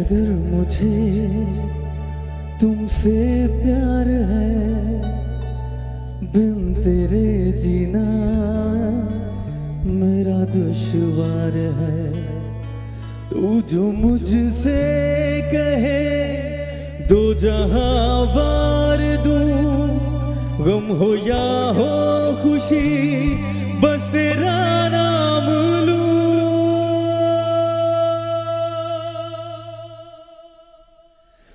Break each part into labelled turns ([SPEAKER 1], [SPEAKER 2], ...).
[SPEAKER 1] कदर मुझे तुमसे प्यार है, बिन तेरे जीना मेरा दुश्वार है। तू जो मुझसे कहे दो जहां वार दूं, गम हो या हो खुशी बस तेरा नाम लूं।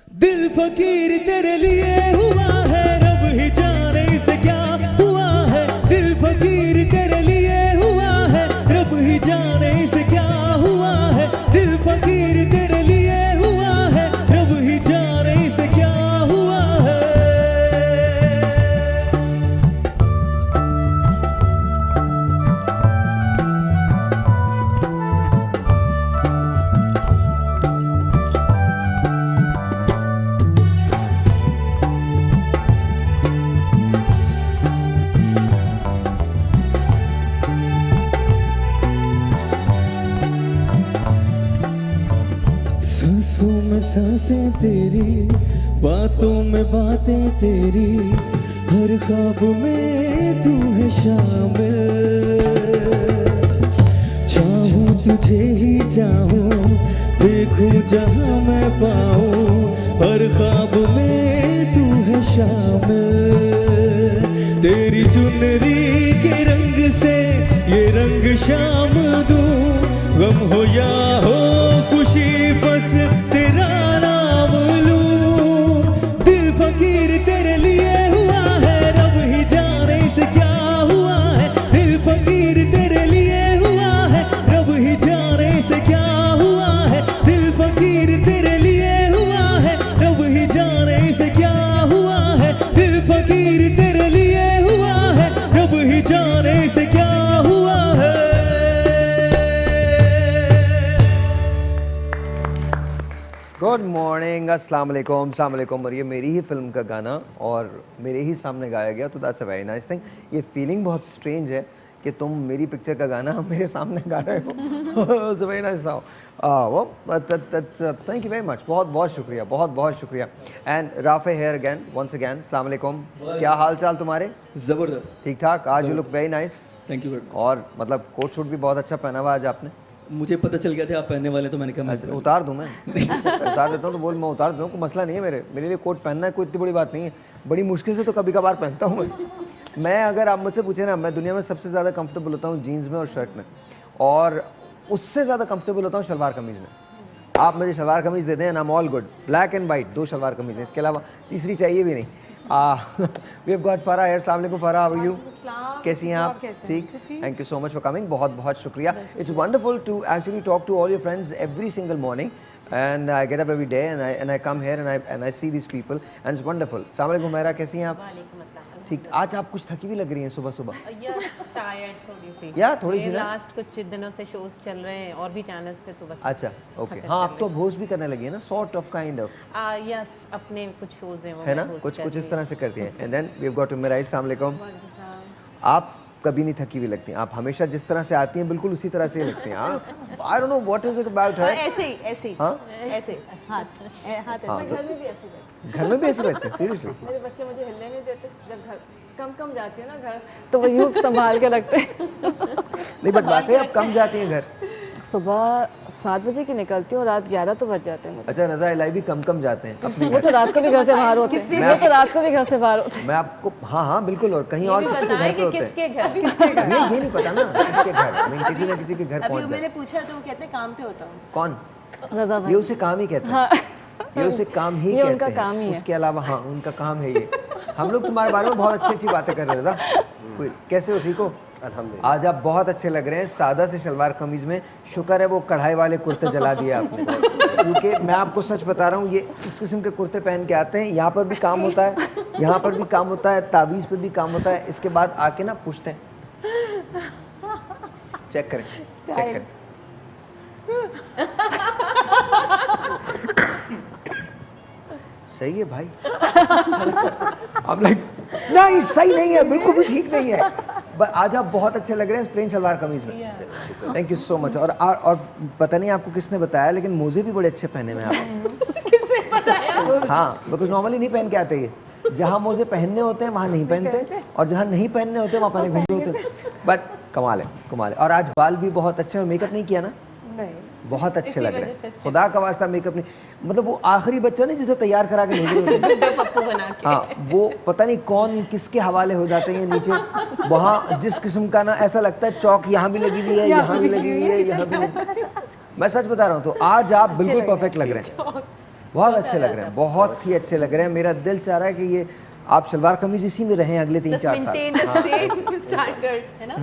[SPEAKER 1] दिल फकीर तेरे लिए हुआ है, रब ही जाने इसे क्या हुआ है। दिल फकीर तेरे लिए हुआ है, रब ही जाने इसे क्या हुआ है। दिल फकीर तेरे लिए हुआ है, रब ही जाने इसे क्या हुआ है। सांसों में सांसें तेरी, बातों में बातें तेरी, हर ख्वाब में तू है शामिल। चाहूं तुझे ही चाहूं, देखूं जहां मैं पाऊं, हर ख्वाब में तू है शामिल। तेरी चुनरी के रंग से ये रंग शाम दूं, गम हो या हो खुशी बस तेरा नाम लूं। दिल फकीर तेरे लिए हुआ है, रब ही जाने इसे क्या हुआ है। दिल फकीर तेरे लिए हुआ है, रब ही जाने इसे क्या हुआ है। दिल फकीर तेरे लिए हुआ है, रब ही जाने इसे क्या हुआ है। दिल फकीर तेरे लिए हुआ है, रब ही जाने इसे क्या हुआ है।
[SPEAKER 2] गुड मॉर्निंग, अस्सलाम वालेकुम। और ये मेरी ही फिल्म का गाना और मेरे ही सामने गाया गया, तो that's a very nice thing. ये फीलिंग बहुत स्ट्रेंज है कि तुम मेरी पिक्चर का गाना मेरे सामने गा रहे हो। सो वेरी नाइस वो थैंक यू वेरी मच, बहुत बहुत शुक्रिया, बहुत बहुत शुक्रिया। And Rafay here again, once again, अस्सलाम वालेकुम। क्या हाल चाल तुम्हारे?
[SPEAKER 1] जबरदस्त,
[SPEAKER 2] ठीक ठाक। आज you look very nice.
[SPEAKER 1] Thank you very much.
[SPEAKER 2] और मतलब कोट शूट भी बहुत अच्छा पहना हुआ आज आपने।
[SPEAKER 1] मुझे पता चल गया था आप पहनने वाले, तो मैंने कहा मैं
[SPEAKER 2] अच्छा, उतार दूं मैं? उतार देता हूँ तो बोल, मैं उतार दूँ, कोई मसला नहीं है। मेरे लिए कोट पहनना है कोई इतनी बड़ी बात नहीं है। बड़ी मुश्किल से तो कभी कभार पहनता हूँ मैं अगर आप मुझसे पूछे ना, मैं दुनिया में सबसे ज़्यादा कंफर्टेबल होता हूँ जीन्स में और शर्ट में, और उससे ज़्यादा कंफर्टेबल होता हूँ शलवार कमीज़ में। आप मुझे शलवार कमीज़ दे दें and I am all good. Black and white, 2 shalwar kameez, इसके अलावा तीसरी चाहिए भी नहीं। We have got Farah here. अस्सलाम वालेकुम फरहा, हाउ आर यू? कैसी हैं आप? ठीक, thank you so much for coming, बहुत बहुत शुक्रिया। It's wonderful to actually talk to all your friends every single morning, and I get up every day and I come here and I see these people and it's wonderful. अस्सलाम वालेकुम मेरा, कैसी हैं आप?
[SPEAKER 3] वालेकुम अस्सलाम।
[SPEAKER 2] ठीक। आज आप कुछ थकी भी लग रही हैं सुबह सुबह।
[SPEAKER 3] टायर्ड थोड़ी सी।
[SPEAKER 2] या थोड़ी सी ना?
[SPEAKER 3] लास्ट कुछ दिनों से शोज चल रहे हैं और भी चैनल्स पे, तो बस।
[SPEAKER 2] अच्छा, ओके। हाँ, आप तो होस्ट भी करने लगी है ना, sort of kind of.
[SPEAKER 3] Yes, अपने कुछ शोज हैं वो
[SPEAKER 2] है ना,
[SPEAKER 3] मैं host
[SPEAKER 2] कुछ
[SPEAKER 3] करती
[SPEAKER 2] इस तरह
[SPEAKER 3] हूँ।
[SPEAKER 2] से करती हैं। And then we have got to me right. अस्सलाम वालेकुम। आप कभी नहीं थकी हुई लगती हैं, आप हमेशा जिस तरह से आती हैं बिल्कुल उसी तरह से ही लगती हैं। I don't know what is it about her.
[SPEAKER 3] ऐसे ही ऐसे ही
[SPEAKER 2] हाँ?
[SPEAKER 3] ऐसे हाथ हाथ
[SPEAKER 2] हाँ,
[SPEAKER 3] ऐसे।
[SPEAKER 4] घर में भी ऐसे करते
[SPEAKER 2] घर में भी ऐसे बैठते हैं? सीरियसली?
[SPEAKER 4] हैं। मेरे बच्चे मुझे हिलने नहीं देते। जब घर कम जाती है ना घर, तो वो यूँ संभाल के रखते हैं।
[SPEAKER 2] नहीं, बट बात है आप कम जाती हैं घर।
[SPEAKER 4] सुबह 7 बजे की निकलती हूँ और रात 11 तो बज जाते हैं मुझे।
[SPEAKER 2] अच्छा, नज़र इलाई भी कम जाते हैं अपने
[SPEAKER 4] वो तो रात को भी घर से बाहर होते हैं। वो तो रात को भी घर से बाहर होते हैं।
[SPEAKER 2] मैं आपको, हाँ बिल्कुल, और कहीं और किसी के घर पे होते हैं।
[SPEAKER 3] किसके घर?
[SPEAKER 2] ये नहीं पता ना किसके घर, मैं किसी न किसी के घर पहुंच
[SPEAKER 4] मैंने
[SPEAKER 2] जाए।
[SPEAKER 4] पूछा तो वो कहते हैं काम पे होता हूँ।
[SPEAKER 2] कौन?
[SPEAKER 4] रज़ा
[SPEAKER 2] ये
[SPEAKER 4] भाई।
[SPEAKER 2] उसे काम ही कहते हैं। ये उसे काम ही
[SPEAKER 4] ये
[SPEAKER 2] कहते
[SPEAKER 4] उनका
[SPEAKER 2] हैं।
[SPEAKER 4] काम ही है।
[SPEAKER 2] उसके अलावा हाँ, उनका काम है ये। हम लोग तुम्हारे बारे में बहुत अच्छी बातें कर रहे थे। कैसे हो? ठीक हो? अल्हम्दुलिल्लाह। आज आप बहुत अच्छे लग रहे हैं, सादा से शलवार कमीज में। शुक्र है वो कढ़ाई वाले कुर्ते जला दिए आपने, क्योंकि मैं आपको सच बता रहा हूँ, ये इस किस्म के कुर्ते पहन के आते हैं, यहाँ पर भी काम होता है, यहाँ पर भी काम होता है, तावीज़ पे भी काम होता है, इसके बाद आके ना पूछते हैं। चेक करें, चेक करें। सही है भाई। अब लाइक नहीं, सही नहीं है, बिल्कुल भी ठीक नहीं है। बट आज आप बहुत अच्छे लग रहे हैं प्लेन सलवार कमीज में। Thank you so much. और पता नहीं आपको किसने बताया, लेकिन मोजे भी बड़े अच्छे पहने हुए हैं आप।
[SPEAKER 3] किसने बताया?
[SPEAKER 2] हाँ, बिकॉज नॉर्मली नहीं पहन के आते ये। जहाँ मोजे पहनने होते हैं वहाँ नहीं पहनते, और जहाँ नहीं पहनने होते वहाँ पहने घूमते होते। बट कमाल है, कमाल है। और आज बाल भी बहुत अच्छे, और मेकअप नहीं किया ना?
[SPEAKER 4] नहीं,
[SPEAKER 2] बहुत अच्छे
[SPEAKER 3] इसी
[SPEAKER 2] लग रहे
[SPEAKER 3] वजह से
[SPEAKER 2] हैं।
[SPEAKER 3] अच्छे।
[SPEAKER 2] खुदा का वास्ता मेकअप नहीं, मतलब वो आखिरी बच्चा नहीं जिसे तैयार करा के भेजे होते हैं।
[SPEAKER 3] पप्पू बना के।
[SPEAKER 2] हाँ, वो पता नहीं कौन किसके हवाले हो जाते हैं नीचे वहाँ, जिस किस्म का ना ऐसा लगता है चौक यहाँ भी लगी हुई है, यहाँ भी लगी हुई है, यहाँ भी। मैं सच बता रहा हूँ। तो आज आप बिल्कुल परफेक्ट लग रहे हैं, बहुत अच्छे लग रहे हैं, बहुत ही अच्छे लग रहे हैं। मेरा दिल चाह रहा है कि ये आप सलवार कमीज इसी में रहें अगले 3-4 साल।
[SPEAKER 3] मेंटेन द सेम स्टैंडर्ड, है ना?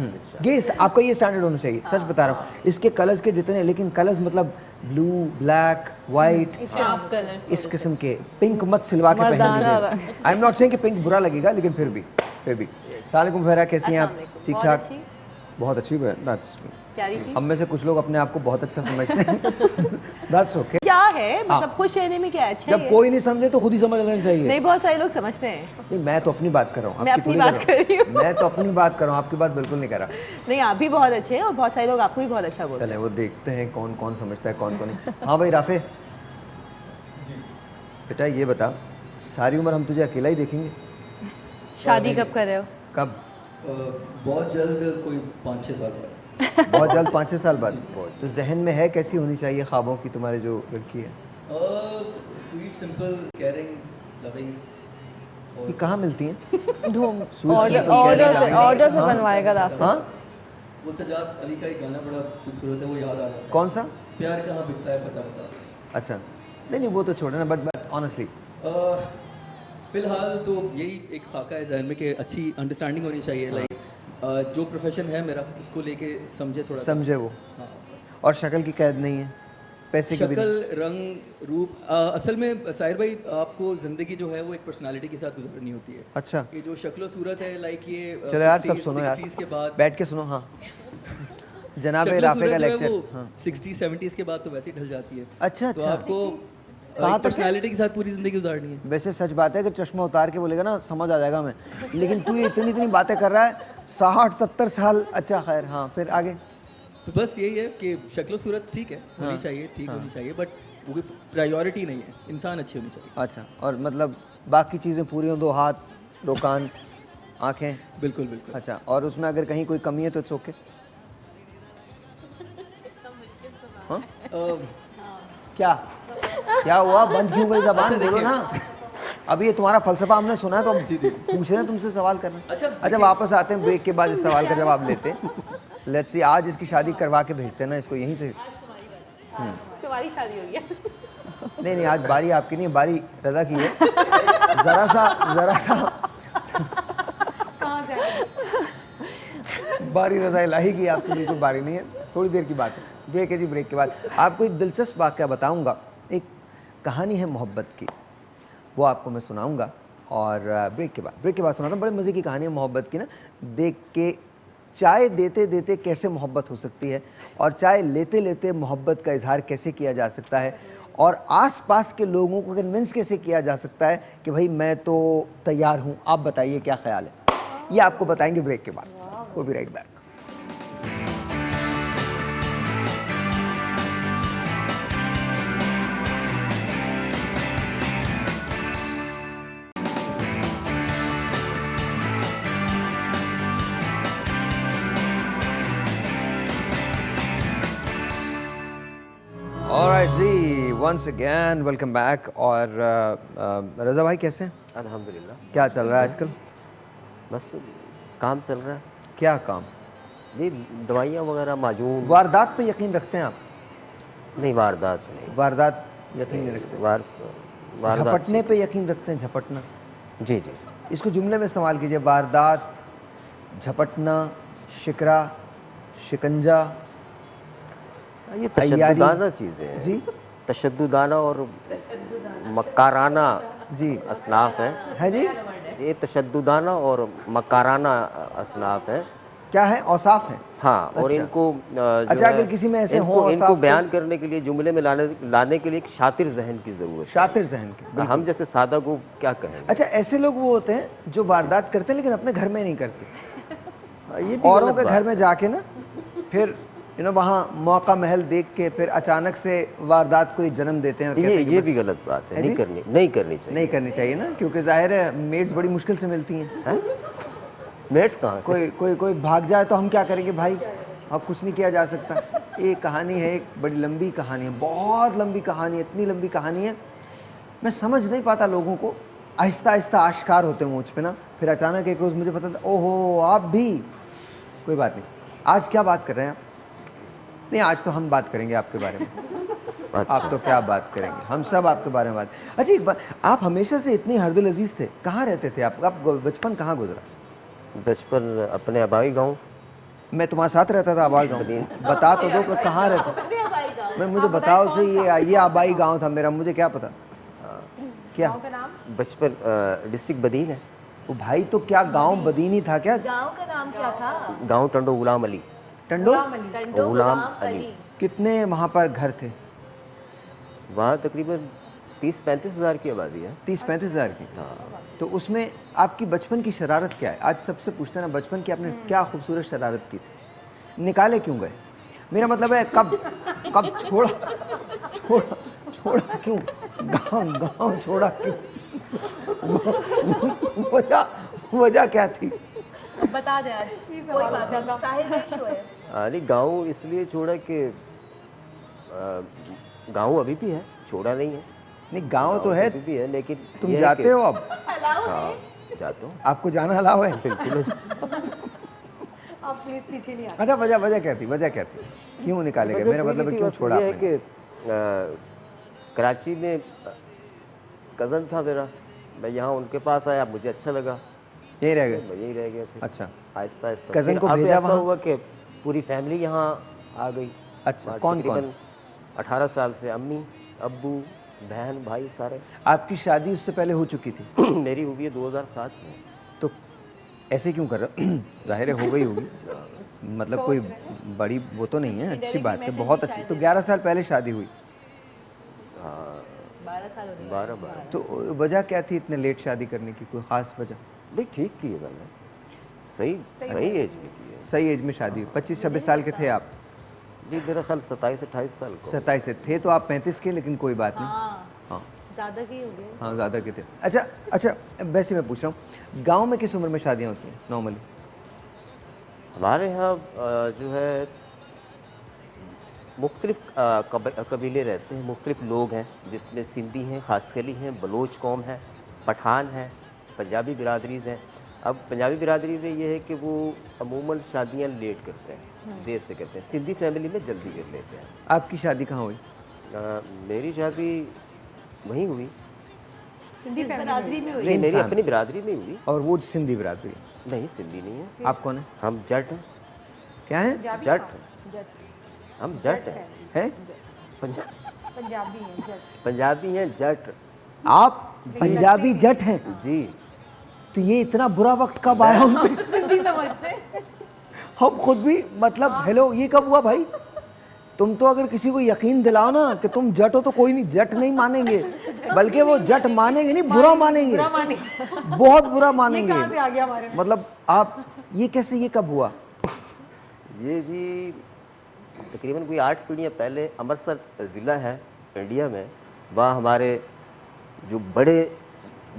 [SPEAKER 2] ये आपका ये स्टैंडर्ड होना चाहिए, सच बता रहा हूँ। इसके कलर्स के जितने, लेकिन कलर्स मतलब blue, black, white,
[SPEAKER 3] sharp colours.
[SPEAKER 2] इस किस्म के। पिंक मत सिलवा के पहन लीजिए। आई एम नॉट सेइंग कि पिंक बुरा लगेगा, लेकिन फिर भी सलामुकुम फहरा, कैसी हैं आप?
[SPEAKER 3] अस्सलाम वालेकुम।
[SPEAKER 2] ठीक
[SPEAKER 3] बहुत
[SPEAKER 2] ठाक?
[SPEAKER 3] अच्छी।
[SPEAKER 2] बहुत अच्छी। दैट्स
[SPEAKER 3] प्यारी सी।
[SPEAKER 2] हम में से कुछ लोग अपने आप को बहुत अच्छा समझते हैं। That's okay.
[SPEAKER 3] क्या है मतलब खुश रहने में क्या अच्छा
[SPEAKER 2] जब
[SPEAKER 3] है?
[SPEAKER 2] कोई नहीं समझे तो खुद ही समझ लेना चाहिए।
[SPEAKER 3] नहीं, बहुत सारे लोग समझते हैं।
[SPEAKER 2] नहीं, मैं तो अपनी बात कर रहा हूँ,
[SPEAKER 3] मैं
[SPEAKER 2] आपकी
[SPEAKER 3] अपनी
[SPEAKER 2] थोड़ी
[SPEAKER 3] बात कर रही हूँ।
[SPEAKER 2] मैं तो अपनी बात कर रहा हूँ, आपकी बात बिल्कुल नहीं कर रहा।
[SPEAKER 3] नहीं, आप भी बहुत अच्छे हैं और बहुत सारे लोग आपको भी बहुत अच्छा बोलते
[SPEAKER 2] चले वो देखते हैं कौन कौन समझता है, कौन कौन नहीं। हाँ भाई राफे, बेटा ये बता, सारी उम्र हम तुझे अकेला ही देखेंगे?
[SPEAKER 3] हैं। शादी कब कर रहे हो?
[SPEAKER 2] कब?
[SPEAKER 1] बहुत जल्द, कोई 5-6 साल बाद।
[SPEAKER 2] बहुत जल्द, 5-6 साल बाद। तो जहन में है कैसी होनी चाहिए ख्वाबों की तुम्हारे जो लड़की है?
[SPEAKER 1] Sweet, simple, caring, loving.
[SPEAKER 2] ये कहाँ मिलती हैं?
[SPEAKER 4] ढूंढ
[SPEAKER 2] Sweet
[SPEAKER 4] order
[SPEAKER 2] simple
[SPEAKER 4] order
[SPEAKER 2] caring,
[SPEAKER 4] से ऑर्डर से
[SPEAKER 2] हाँ।
[SPEAKER 4] बनवाएगा रास्ता।
[SPEAKER 2] हाँ,
[SPEAKER 1] वो सजाद अली का एक गाना बड़ा खूबसूरत है, वो याद आ रहा है।
[SPEAKER 2] कौन सा?
[SPEAKER 1] प्यार कहाँ बिकता है पता बता।
[SPEAKER 2] अच्छा, नहीं वो तो छोड़े ना, बट ऑनेस्टली
[SPEAKER 1] फिलहाल तो यही एक खाका है जहन में कि अच्छी अंडरस्टैंडिंग होनी चाहिए। लाइक जो प्रोफेशन है मेरा, उसको लेके समझे थोड़ा सा।
[SPEAKER 2] समझे वो।
[SPEAKER 1] हाँ,
[SPEAKER 2] और शक्ल की कैद नहीं है, पैसे की भी नहीं।
[SPEAKER 1] शक्ल, रंग, रूप। असल में साहिर भाई, आपको ज़िंदगी जो है वो एक पर्सनालिटी के साथ गुजरनी होती है।
[SPEAKER 2] अच्छा,
[SPEAKER 1] ये जो शक्ल सूरत है, लाइक ये
[SPEAKER 2] चलो यार सब
[SPEAKER 1] 50s,
[SPEAKER 2] सुनो यार,
[SPEAKER 1] 60s के बाद
[SPEAKER 2] बैठ के सुनो। हाँ, जनाब
[SPEAKER 1] शक्ल
[SPEAKER 2] राफे का
[SPEAKER 1] सूरत जो है
[SPEAKER 2] लेक्चर।
[SPEAKER 1] वो
[SPEAKER 2] हाँ।
[SPEAKER 1] 60s 70s के बाद तो वैसे ही ढल जाती है।
[SPEAKER 2] अच्छा
[SPEAKER 1] तो
[SPEAKER 2] अच्छा।
[SPEAKER 1] आपको
[SPEAKER 2] कहाँ तक है?
[SPEAKER 1] पर्सनालिटी के साथ पूरी ज़िंदगी गुजारनी है।
[SPEAKER 2] वैसे सच बात है कि चश्मा उतार के बोलेगा ना समझ आ जाएगा हमें, लेकिन तू ये इतनी इतनी बातें कर रहा है, 60-70 साल। अच्छा खैर, हाँ फिर आगे।
[SPEAKER 1] तो बस यही है कि शक्ल सूरत ठीक है, होनी चाहिए, ठीक होनी चाहिए, बट वो प्रायोरिटी नहीं है। इंसान अच्छी होनी चाहिए।
[SPEAKER 2] अच्छा, और मतलब बाकी चीज़ें पूरी हों, 2 हाथ, 2 कान, आँखें।
[SPEAKER 1] बिल्कुल बिल्कुल।
[SPEAKER 2] अच्छा, और उसमें अगर कहीं कोई कमी है तो इट्स ओके? हाँ? क्या क्या हुआ, बंद क्यों गई जबान? बोलो ना। अब ये तुम्हारा फलसफा हमने सुना है, तो अब पूछ रहे हैं तुमसे, सवाल करना। अच्छा, वापस आते हैं ब्रेक के बाद, इस सवाल का जवाब लेते हैं। लेट्स सी, आज इसकी शादी करवा के भेजते हैं ना इसको यहीं से।
[SPEAKER 3] तुम्हारी शादी हो गया।
[SPEAKER 2] नहीं नहीं, आज बारी आपकी नहीं, बारी रजा की है। जरा सा
[SPEAKER 3] कहाँ जाए?
[SPEAKER 2] बारी रजा इलाही की, आपकी बिल्कुल बारी नहीं है। थोड़ी देर की बात है, ब्रेक है जी। ब्रेक के बाद आपको एक दिलचस्प वाक़या बताऊंगा। एक कहानी है मोहब्बत की, वो आपको मैं सुनाऊंगा। और ब्रेक के बाद सुनाता हूँ। बड़े मज़े की कहानी है मोहब्बत की ना। देख के चाय देते देते कैसे मोहब्बत हो सकती है, और चाय लेते लेते मोहब्बत का इजहार कैसे किया जा सकता है, और आसपास के लोगों को कन्विंस कैसे किया जा सकता है कि भाई मैं तो तैयार हूँ। आप बताइए क्या ख्याल है? ये आपको बताएंगे ब्रेक के बाद। वो भी राइट बैक। ऑलराइट जी, वंस अगेन वेलकम बैक। और रज़ा भाई कैसे हैं?
[SPEAKER 5] अल्हम्दुलिल्लाह।
[SPEAKER 2] क्या चल रहा है आजकल?
[SPEAKER 5] बस काम चल रहा है
[SPEAKER 2] क्या काम?
[SPEAKER 5] जी, दवाइयाँ वगैरह माजून।
[SPEAKER 2] वारदात पे यकीन रखते हैं आप?
[SPEAKER 5] नहीं, वारदात नहीं।
[SPEAKER 2] वारदात यकीन नहीं रखते?
[SPEAKER 5] वारदात।
[SPEAKER 2] झपटने पे यकीन रखते हैं? झपटना,
[SPEAKER 5] जी जी।
[SPEAKER 2] इसको जुमले में इस्तेमाल कीजिए। वारदात, झपटना, शिकरा, शिकंजा,
[SPEAKER 5] ये
[SPEAKER 2] तैयारी।
[SPEAKER 5] तशद्दुदाना चीज़ें हैं
[SPEAKER 2] जी
[SPEAKER 5] तशद्दुदाना और मक्काराना
[SPEAKER 2] जी
[SPEAKER 5] असनाफ है।
[SPEAKER 2] है जी।
[SPEAKER 5] ये तशद्दुदाना और मक्काराना असनाफ है।
[SPEAKER 2] क्या है? औसाफ है।
[SPEAKER 5] हाँ, और
[SPEAKER 2] अच्छा।
[SPEAKER 5] इनको
[SPEAKER 2] अच्छा, अगर किसी में ऐसे हों
[SPEAKER 5] इनको
[SPEAKER 2] औसाफ
[SPEAKER 5] बयान करने के लिए, जुमले में लाने के लिए एक शातिर जहन की ज़रूरत है।
[SPEAKER 2] शातिर जहन के।
[SPEAKER 5] हम जैसे सादा को क्या कहें?
[SPEAKER 2] अच्छा, ऐसे लोग वो होते हैं जो वारदात करते हैं लेकिन अपने घर में नहीं करते।
[SPEAKER 5] ये भी
[SPEAKER 2] औरों
[SPEAKER 5] गलत
[SPEAKER 2] के
[SPEAKER 5] बात
[SPEAKER 2] घर में जाके ना फिर वहाँ मौका महल देख के फिर अचानक से वारदात को ही जन्म देते हैं और कहते हैं कि
[SPEAKER 5] ये
[SPEAKER 2] बस
[SPEAKER 5] भी गलत बात है,
[SPEAKER 2] है
[SPEAKER 5] नहीं
[SPEAKER 2] जी?
[SPEAKER 5] करनी चाहिए।
[SPEAKER 2] नहीं करनी चाहिए ना, क्योंकि जाहिर है मेड्स बड़ी मुश्किल से मिलती हैं।
[SPEAKER 5] मेट्स कहाँ से?
[SPEAKER 2] कोई भाग जाए तो हम क्या करेंगे भाई, अब कुछ नहीं किया जा सकता। एक कहानी है, एक बड़ी लंबी कहानी है, बहुत लंबी कहानी है, इतनी लंबी कहानी है मैं समझ नहीं पाता लोगों को। आहिस्ता आहिस्ता आश्कार होते हैं मुझ पे ना, फिर अचानक एक रोज़ मुझे पता था ओहो आप भी। कोई बात नहीं, आज क्या बात कर रहे हैं आप? नहीं, आज तो हम बात करेंगे आपके बारे में।
[SPEAKER 5] अच्छा।
[SPEAKER 2] आप तो क्या बात करेंगे, हम सब आपके बारे में बात। अच्छा एक बात, आप हमेशा से इतने हरदिल अजीज थे, कहाँ रहते थे आप बचपन कहाँ गुजरा?
[SPEAKER 5] बचपन अपने आबाई गाँव।
[SPEAKER 2] मैं तुम्हारे साथ रहता था आबाई गाँव? बता तो दो कि कहाँ रहते। मैं मुझे बताओ सही, ये आबाई गाँव था मेरा, मुझे क्या पता क्या?
[SPEAKER 5] बचपन डिस्ट्रिक्ट बदीन है।
[SPEAKER 2] वो भाई तो क्या गांव बदीनी था क्या?
[SPEAKER 4] गांव का नाम क्या था?
[SPEAKER 5] गांव टंडो गुलाम अली।
[SPEAKER 2] टंडो
[SPEAKER 5] गुलाम अली।
[SPEAKER 2] कितने वहाँ पर घर थे?
[SPEAKER 5] वहाँ तकरीबन 30-35 हज़ार की आबादी है।
[SPEAKER 2] 30-35 हज़ार की। तो उसमें आपकी बचपन की शरारत क्या है? आज सबसे पूछते हैं ना बचपन की आपने क्या खूबसूरत शरारत की थी, निकाले क्यों गए? मेरा मतलब है कब छोड़ा क्यों? गाँव छोड़ा क्यों? वजह क्या थी?
[SPEAKER 4] बता दे आज। कोई बात नहीं, साहिल इशू है।
[SPEAKER 5] अरे गाँव इसलिए छोड़ा कि गाँव अभी भी है, छोड़ा नहीं है।
[SPEAKER 2] नहीं गाँव तो है,
[SPEAKER 5] अभी भी है, लेकिन
[SPEAKER 2] तुम
[SPEAKER 5] ये है
[SPEAKER 2] जाते
[SPEAKER 5] कि-
[SPEAKER 2] हो अब?
[SPEAKER 5] हाँ जाता हूँ।
[SPEAKER 2] आपको जाना अलाउ है?
[SPEAKER 5] बिल्कुल।
[SPEAKER 4] आप प्लीज पीछे नहीं
[SPEAKER 2] अच्छा वजह क्या थी? वजह क्या थी? क्यों निकाले गए? मेरा मतलब है क्यों छोड़ा
[SPEAKER 5] ये है
[SPEAKER 2] आपने?
[SPEAKER 5] कि कराची में कज़न था मेरा, मैं यहाँ उनके पास आया, मुझे अच्छा लगा,
[SPEAKER 2] यहीं रह गए?
[SPEAKER 5] मैं यहीं रह गया। फिर
[SPEAKER 2] अच्छा,
[SPEAKER 5] आहिस्ता आहिस्ता
[SPEAKER 2] कज़न
[SPEAKER 5] फिर
[SPEAKER 2] को
[SPEAKER 5] अब
[SPEAKER 2] भेजा
[SPEAKER 5] ऐसा
[SPEAKER 2] वहाँ?
[SPEAKER 5] हुआ कि पूरी फैमिली यहाँ आ गई।
[SPEAKER 2] अच्छा, कौन कौन?
[SPEAKER 5] तकरीबन 18 साल से अम्मी, अब्बू, बहन, भाई सारे।
[SPEAKER 2] आपकी शादी उससे पहले हो चुकी थी?
[SPEAKER 5] मेरी हुई है 2007 में।
[SPEAKER 2] तो ऐसे क्यों कर रहे हो? जाहिर है हो गई होगी, मतलब कोई बड़ी वो तो नहीं है, अच्छी बात है, बहुत अच्छी। तो 11 साल पहले शादी हुई?
[SPEAKER 5] हाँ
[SPEAKER 3] 12 साल हो गए।
[SPEAKER 5] 12
[SPEAKER 2] तो वजह क्या थी इतने लेट शादी करने की, कोई ख़ास वजह?
[SPEAKER 5] नहीं, ठीक की है मैंने, सही एज में की है।
[SPEAKER 2] सही एज में शादी हुई? 25-26 साल के थे आप?
[SPEAKER 5] जी मेरा ख्याल 27-28 साल को।
[SPEAKER 2] 27 से थे तो आप 35 के, लेकिन कोई बात नहीं। हाँ
[SPEAKER 3] ज़्यादा की हो गए।
[SPEAKER 2] हाँ ज़्यादा के थे। अच्छा वैसे मैं पूछ रहा हूँ गाँव में किस उम्र में शादियाँ होती हैं नॉर्मली?
[SPEAKER 5] हमारे यहाँ जो है मुख्तलिफ कबीले रहते हैं, मुख्तलिफ लोग हैं, जिसमें सिंधी हैं, खासकली हैं, बलोच कौम है, पठान है, पंजाबी बिरादरीज़ हैं। अब पंजाबी बिरादरी में ये है कि वो अमूमन शादियाँ लेट करते हैं, देर से करते हैं। सिंधी फैमिली में जल्दी कर लेते हैं।
[SPEAKER 2] आपकी शादी कहाँ हुई?
[SPEAKER 5] मेरी शादी वहीं हुई।
[SPEAKER 3] सिंधी बिरादरी में हुई।
[SPEAKER 5] नहीं, मेरी अपनी बिरादरी में हुई।
[SPEAKER 2] और वो सिंधी बिरादरी है?
[SPEAKER 5] नहीं, सिंधी नहीं है।
[SPEAKER 2] आप कौन है?
[SPEAKER 5] हम जट हैं।
[SPEAKER 2] क्या है?
[SPEAKER 5] जट, हम जट हैं।
[SPEAKER 2] है?
[SPEAKER 5] पंजाबी हैं, जट।
[SPEAKER 2] आप पंजाबी जट हैं?
[SPEAKER 5] जी।
[SPEAKER 2] तो ये इतना बुरा वक्त कब आया हम पे?
[SPEAKER 3] सिंधी समझते।
[SPEAKER 2] हम खुद भी मतलब हेलो, ये कब हुआ भाई? तुम तो अगर किसी को यकीन दिलाओ ना कि तुम जट हो तो कोई नहीं, जट नहीं मानेंगे, बल्कि वो जट मानेंगे नहीं, बुरा मानेंगे, बहुत बुरा मानेंगे।
[SPEAKER 4] कहाँ से आ गया हमारे में?
[SPEAKER 2] मतलब आप ये कैसे, ये कब हुआ?
[SPEAKER 5] ये जी तकरीबन कोई 8 पीढ़ियाँ पहले अमृतसर ज़िला है इंडिया में, वहाँ हमारे जो बड़े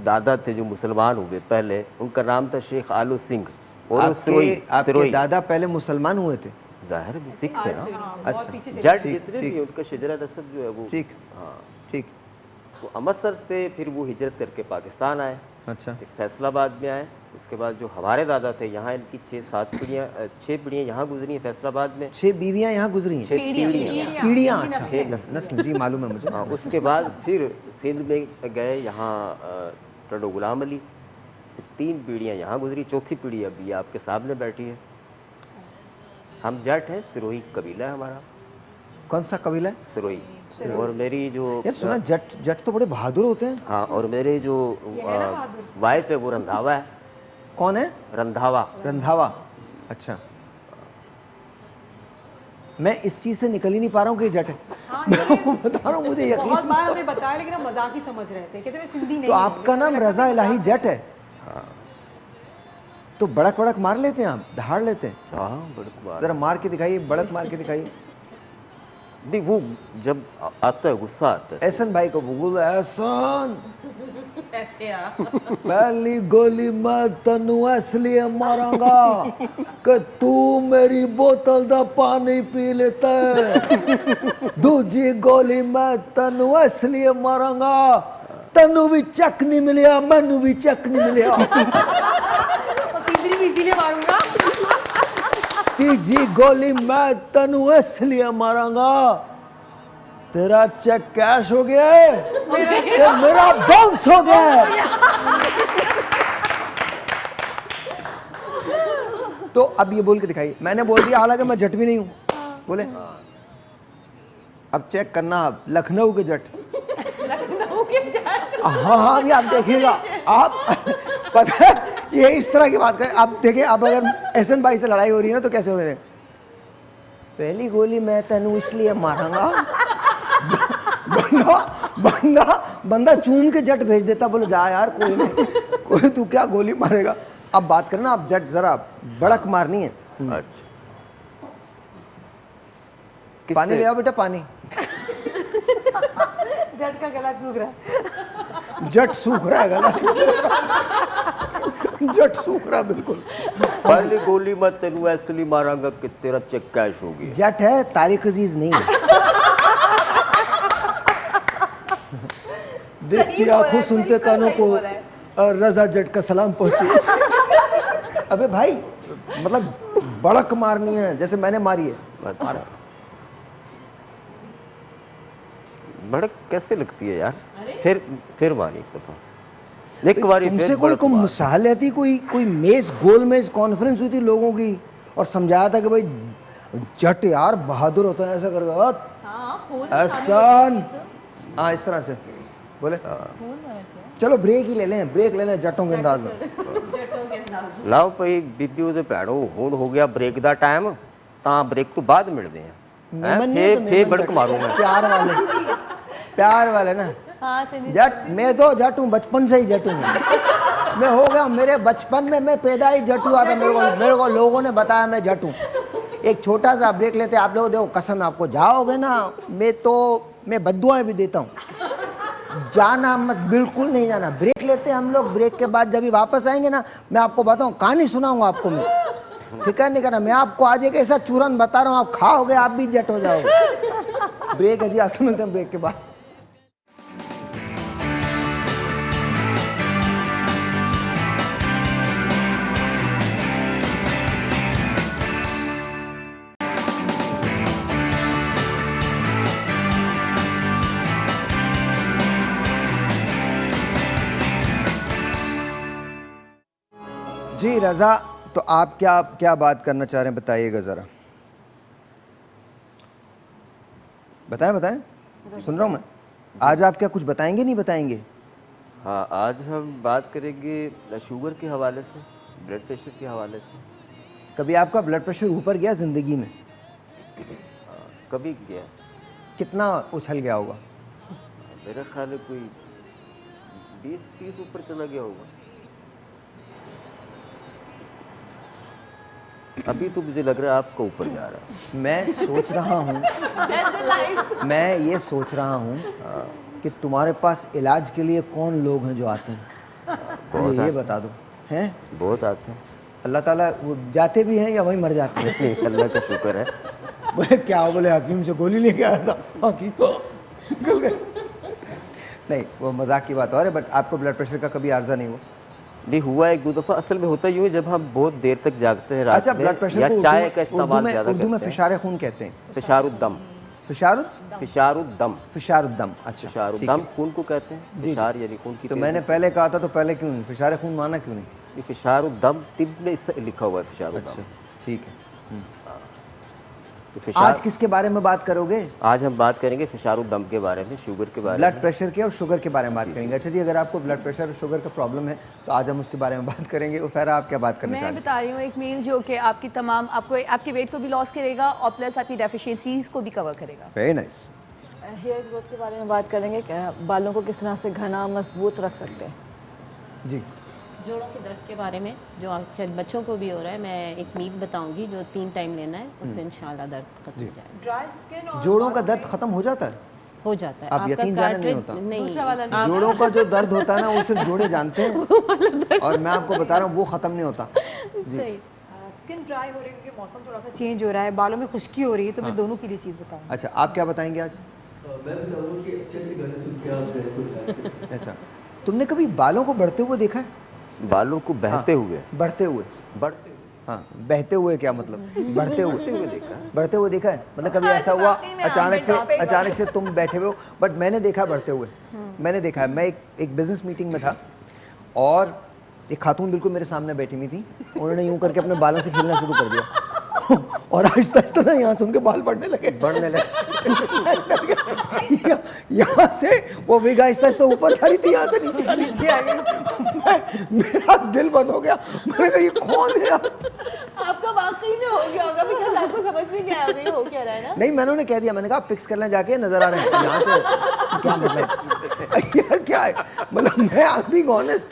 [SPEAKER 5] दादा थे जो मुसलमान हुए पहले, उनका नाम था शेख आलू सिंह। और
[SPEAKER 2] आपके दादा पहले मुसलमान हुए थे?
[SPEAKER 5] ज़ाहिर भी सिख थे ना।
[SPEAKER 2] अच्छा,
[SPEAKER 5] जट
[SPEAKER 2] ठीक,
[SPEAKER 5] जितने भी
[SPEAKER 2] ठीक।
[SPEAKER 5] उनका शजरा नस्ब जो है वो।
[SPEAKER 2] ठीक,
[SPEAKER 5] हाँ,
[SPEAKER 2] ठीक।
[SPEAKER 5] वो अमृतसर से फिर वो हिजरत करके पाकिस्तान आए,
[SPEAKER 2] अच्छा,
[SPEAKER 5] फिर फैसलाबाद में आए। उसके बाद जो हमारे दादा थे यहाँ, इनकी 6 पीढ़ियाँ यहाँ गुजरी हैं फैसलाबाद में।
[SPEAKER 2] 6 बीवियां यहाँ गुजरी हैं?
[SPEAKER 5] 6 पीढ़ियाँ।
[SPEAKER 2] पीढ़ियाँ? अच्छा,
[SPEAKER 5] 6 नस्ल।
[SPEAKER 2] नस्ल जी मालूम है मुझे।
[SPEAKER 5] हाँ, उसके बाद फिर सिंध में गए, यहाँ टंडो गुलाम अली, 3 पीढ़ियाँ यहाँ गुजरी, चौथी पीढ़ी अभी आपके सामने बैठी है। हम जट हैं, सिरोही कबीला है हमारा।
[SPEAKER 2] कौन सा कबीला है?
[SPEAKER 5] सिरोही। और मेरी जो
[SPEAKER 2] यार सुना जट तो बड़े बहादुर होते हैं।
[SPEAKER 5] हाँ, और मेरे जो वाइफ है वो रंधावा है।
[SPEAKER 2] कौन है?
[SPEAKER 5] रंधावा।
[SPEAKER 2] रंधावा, अच्छा। मैं इस चीज से निकल ही नहीं पा रहा हूँ कि जट है। बता रहा हूँ, मुझे
[SPEAKER 6] बहुत
[SPEAKER 2] यकीन।
[SPEAKER 6] बार हमें बताया, लेकिन हम मजाक ही समझ रहे थे, कहते मैं सिंधी नहीं
[SPEAKER 2] तो आपका नाम रजा इलाही जट है? तो बड़क बड़क मार लेते हैं आप, दहाड़ लेते हैं?
[SPEAKER 5] हाँ बड़क मार।
[SPEAKER 2] जरा मार के दिखाइए, बड़क मार के दिखाइए।
[SPEAKER 5] नहीं वो जब आता है गुस्सा आता है।
[SPEAKER 2] एहसन भाई को बोल, एहसन
[SPEAKER 3] ऐसे आ।
[SPEAKER 2] पहली गोली मैं तनु इसलिए मारांगा कि तू मेरी बोतल दा पानी पी लेता है। दूजी गोली मैं तनु इसलिए मारांगा तनु भी चक नहीं मिलिया, मैनू भी चक नहीं मिलिया।
[SPEAKER 3] और तीसरी भी इसीलिए मारूंगा।
[SPEAKER 2] तीजी गोली मैं तनु इसलिए मारांगा तेरा चेक कैश हो गया है, ते मेरा बाउंस हो गया है। तो अब ये बोल के दिखाइए। मैंने बोल दिया हालांकि मैं जट भी नहीं हूं, बोले अब चेक करना आप लखनऊ के जट।
[SPEAKER 3] लखनऊ के जट।
[SPEAKER 2] हाँ हाँ अभी आप देखिएगा, आप पता है ये इस तरह की बात करें। आप देखिए, अब अगर एहसन भाई से लड़ाई हो रही है ना तो कैसे हो रहे हैं? पहली गोली मैं तेनू इसलिए मारांगा, बंदा चूम के जट भेज देता, बोले जा यार कोई नहीं, कोई तू क्या गोली मारेगा। अब बात करना आप जट, जरा बड़क मारनी है।
[SPEAKER 5] अच्छा
[SPEAKER 2] पानी ले आओ बेटा, पानी।
[SPEAKER 4] जट का गला सूख रहा है।
[SPEAKER 2] जट सूख रहा है गला, जट सूख रहा है बिल्कुल।
[SPEAKER 5] पहली गोली मैं तेनू इसलिए मारांगा कि तेरा चेक कैश हो गया।
[SPEAKER 2] जट है, तारिक अजीज नहीं है। देखती आंखों सुनते कानों को रजा जट का सलाम पहुंचे। अबे भाई मतलब बड़क मारनी है जैसे मैंने मारी है। मारा।
[SPEAKER 5] बड़क कैसे लगती है यार? फिर मारी एक दफा, एक बारी
[SPEAKER 2] तुमसे
[SPEAKER 5] फिर
[SPEAKER 2] कोई
[SPEAKER 5] बड़क
[SPEAKER 2] को
[SPEAKER 5] मार।
[SPEAKER 2] मिसाल लेती, कोई मेज गोल मेज कॉन्फ्रेंस हुई थी लोगों की और समझाया था कि भाई जट यार बहादुर होता है, ऐसा करके एहसान। हाँ इस तरह से बोले। चलो ब्रेक ही ले लें, ब्रेक ले लें जटों के अंदाज में।
[SPEAKER 5] लाओ भाई बीबी उसे भैड़ो हुण हो गया ब्रेक दा टाइम, ता ब्रेक तो बाद मिलते हैं। फिर बड़क मारूं मैं।
[SPEAKER 2] प्यार वाले ना।
[SPEAKER 4] हाँ
[SPEAKER 2] जट मैं तो जट हूँ, बचपन से ही जट हूँ मैं हो गया। मेरे बचपन में मैं पैदा ही जट हुआ था। मेरे को लोगों ने बताया मैं जट हूँ। एक छोटा सा ब्रेक लेते आप लोग, देखो कसम आपको जाओगे ना, मैं बद्दुआएं भी देता हूँ, जाना मत, बिल्कुल नहीं जाना। ब्रेक लेते हम लोग, ब्रेक के बाद जब भी वापस आएंगे ना मैं आपको बताऊँ, कहानी सुनाऊंगा आपको मैं, फिक्र नहीं करना। मैं आपको आज एक ऐसा चूरन बता रहा हूँ, आप खाओगे आप भी जट हो जाओगे। ब्रेक है जी, आपसे मिलते हैं ब्रेक के बाद। जी रज़ा, तो आप क्या बात करना चाह रहे हैं बताइएगा ज़रा, बताएं। सुन रहा हूँ मैं। आज आप क्या कुछ बताएंगे नहीं बताएंगे?
[SPEAKER 5] हाँ आज हम बात करेंगे शुगर के हवाले से, ब्लड प्रेशर के हवाले से।
[SPEAKER 2] कभी आपका ब्लड प्रेशर ऊपर गया ज़िंदगी में?
[SPEAKER 5] कभी गया,
[SPEAKER 2] कितना उछल गया होगा?
[SPEAKER 5] मेरा ख्याल है कोई 20-30 ऊपर चला गया होगा। अभी तो मुझे लग रहा है आपका ऊपर जा रहा है।
[SPEAKER 2] मैं सोच रहा हूँ कि तुम्हारे पास इलाज के लिए कौन लोग हैं जो आते हैं, मुझे ये बता दो। हैं
[SPEAKER 5] बहुत आते हैं।
[SPEAKER 2] अल्लाह ताला वो जाते भी हैं या वहीं मर जाते हैं?
[SPEAKER 5] अल्लाह का शुक्र है।
[SPEAKER 2] बोले क्या, बोले हकीम से गोली लेके आया था, हकीम तो निकल गए। नहीं वो मजाक की बात हो रही है, बट आपको ब्लड प्रेशर का कभी आर्जा नहीं हुआ?
[SPEAKER 5] नहीं हुआ एक दो दफ़ा। असल में होता यूँ है जब हम बहुत देर तक जागते हैं रात
[SPEAKER 2] अच्छा,
[SPEAKER 5] में,
[SPEAKER 2] ब्लड प्रेशर
[SPEAKER 5] या
[SPEAKER 2] को
[SPEAKER 5] चाय का इस्तेमाल ज़्यादा
[SPEAKER 2] उर्दू में
[SPEAKER 5] करते हैं।
[SPEAKER 2] फिशार खून कहते हैं।
[SPEAKER 5] फिशारुद्दम।
[SPEAKER 2] फिशारुद्दम। अच्छा
[SPEAKER 5] फिशारुद्दम खून को कहते हैं। फिशार यानी खून की
[SPEAKER 2] तो
[SPEAKER 5] तेज़ी।
[SPEAKER 2] मैंने पहले कहा था, तो पहले क्यों नहीं फिशार खून माना, क्यों नहीं?
[SPEAKER 5] ये फिशारुद्दम तिब में इससे लिखा हुआ है फिशारुद्दम।
[SPEAKER 2] ठीक है।
[SPEAKER 5] तो फिशार
[SPEAKER 2] आज किसके बारे में बात करोगे?
[SPEAKER 5] आज हम बात करेंगे फिशारुद्दम के बारे में, शुगर के बारे
[SPEAKER 2] ब्लड
[SPEAKER 5] में।
[SPEAKER 2] प्रेशर के और शुगर के बारे में बात करेंगे। अच्छा जी, अगर आपको ब्लड प्रेशर और शुगर का प्रॉब्लम है तो आज हम उसके बारे में बात करेंगे। उफैरा आप क्या बात करना चाह
[SPEAKER 6] मैं
[SPEAKER 2] रहे हैं?
[SPEAKER 6] बता रही हूँ एक मील जो कि आपकी तमाम आपके वेट को भी लॉस करेगा और प्लस आपकी डेफिशिएंसीज को भी कवर करेगा।
[SPEAKER 2] Very nice.
[SPEAKER 4] हेयर ग्रोथ के बारे में बात करेंगे, बालों को किस तरह से घना मजबूत रख सकते हैं।
[SPEAKER 2] जी
[SPEAKER 3] जोड़ों के दर्द के बारे में जो आजकल बच्चों को भी हो रहा है, मैं एक नींद बताऊंगी जो 3 टाइम लेना है, उससे इंशाल्लाह दर्द खत्म हो जाएगा।
[SPEAKER 4] ड्राई स्किन और
[SPEAKER 2] जोड़ों का दर्द खत्म हो जाता है?
[SPEAKER 3] हो जाता है।
[SPEAKER 2] आप यकीन जाने नहीं
[SPEAKER 3] cartilage-
[SPEAKER 2] होता।
[SPEAKER 3] नहीं,
[SPEAKER 6] दूसरा वाला
[SPEAKER 2] जोड़ों का जो दर्द होता है ना वो सिर्फ जोड़े जानते हैं, और मैं आपको बता रहा हूँ वो खत्म नहीं होता।
[SPEAKER 3] सही।
[SPEAKER 7] स्किन ड्राई हो रही है क्योंकि मौसम थोड़ा सा चेंज हो रहा है, बालों में खुश्की हो रही है, तो मैं दोनों के लिए चीज़ बताऊंगी।
[SPEAKER 2] अच्छा, आप क्या बताएंगे आज?
[SPEAKER 1] मैं बताऊँ कि अच्छे अच्छे गाने सुन के आप गए कुछ
[SPEAKER 2] अच्छा, तुमने कभी बालों को बढ़ते हुए देखा है?
[SPEAKER 5] बालों को बहते हुए
[SPEAKER 2] बढ़ते हुए?
[SPEAKER 5] बढ़ते
[SPEAKER 2] हाँ, बहते हुए क्या मतलब? बढ़ते हुए
[SPEAKER 5] देखा है।
[SPEAKER 2] बढ़ते हुए देखा है? मतलब कभी ऐसा हुआ अचानक से तुम बैठे हुए हो, बट मैंने देखा बढ़ते हुए। मैंने देखा है, मैं एक बिजनेस मीटिंग में था और एक खातून बिल्कुल मेरे सामने बैठी हुई थी, उन्होंने यूं करके अपने बालों से खेलना शुरू कर दिया और आहिस्ता आहिस्ता ना यहाँ से उनके बाल बढ़ने लगे। यहाँ से वो विग आहिस्ता आहिस्ता ऊपर जा रही थी, यहाँ से नीचे आ गई। मेरा दिल बंद हो गया, मैंने कहा ये कौन है यार?
[SPEAKER 6] आपका वाकई में हो गया होगा, बिकॉज़ आपको समझ में नहीं आया अभी हो क्या रहा है ना।
[SPEAKER 2] नहीं, मैंने उन्हें कह दिया, मैंने कहा फिक्स करने जाके नजर आ रहे हैं यहाँ से। क्या मतलब यार, क्या है मतलब, मैं आप बीइंग ऑनेस्ट,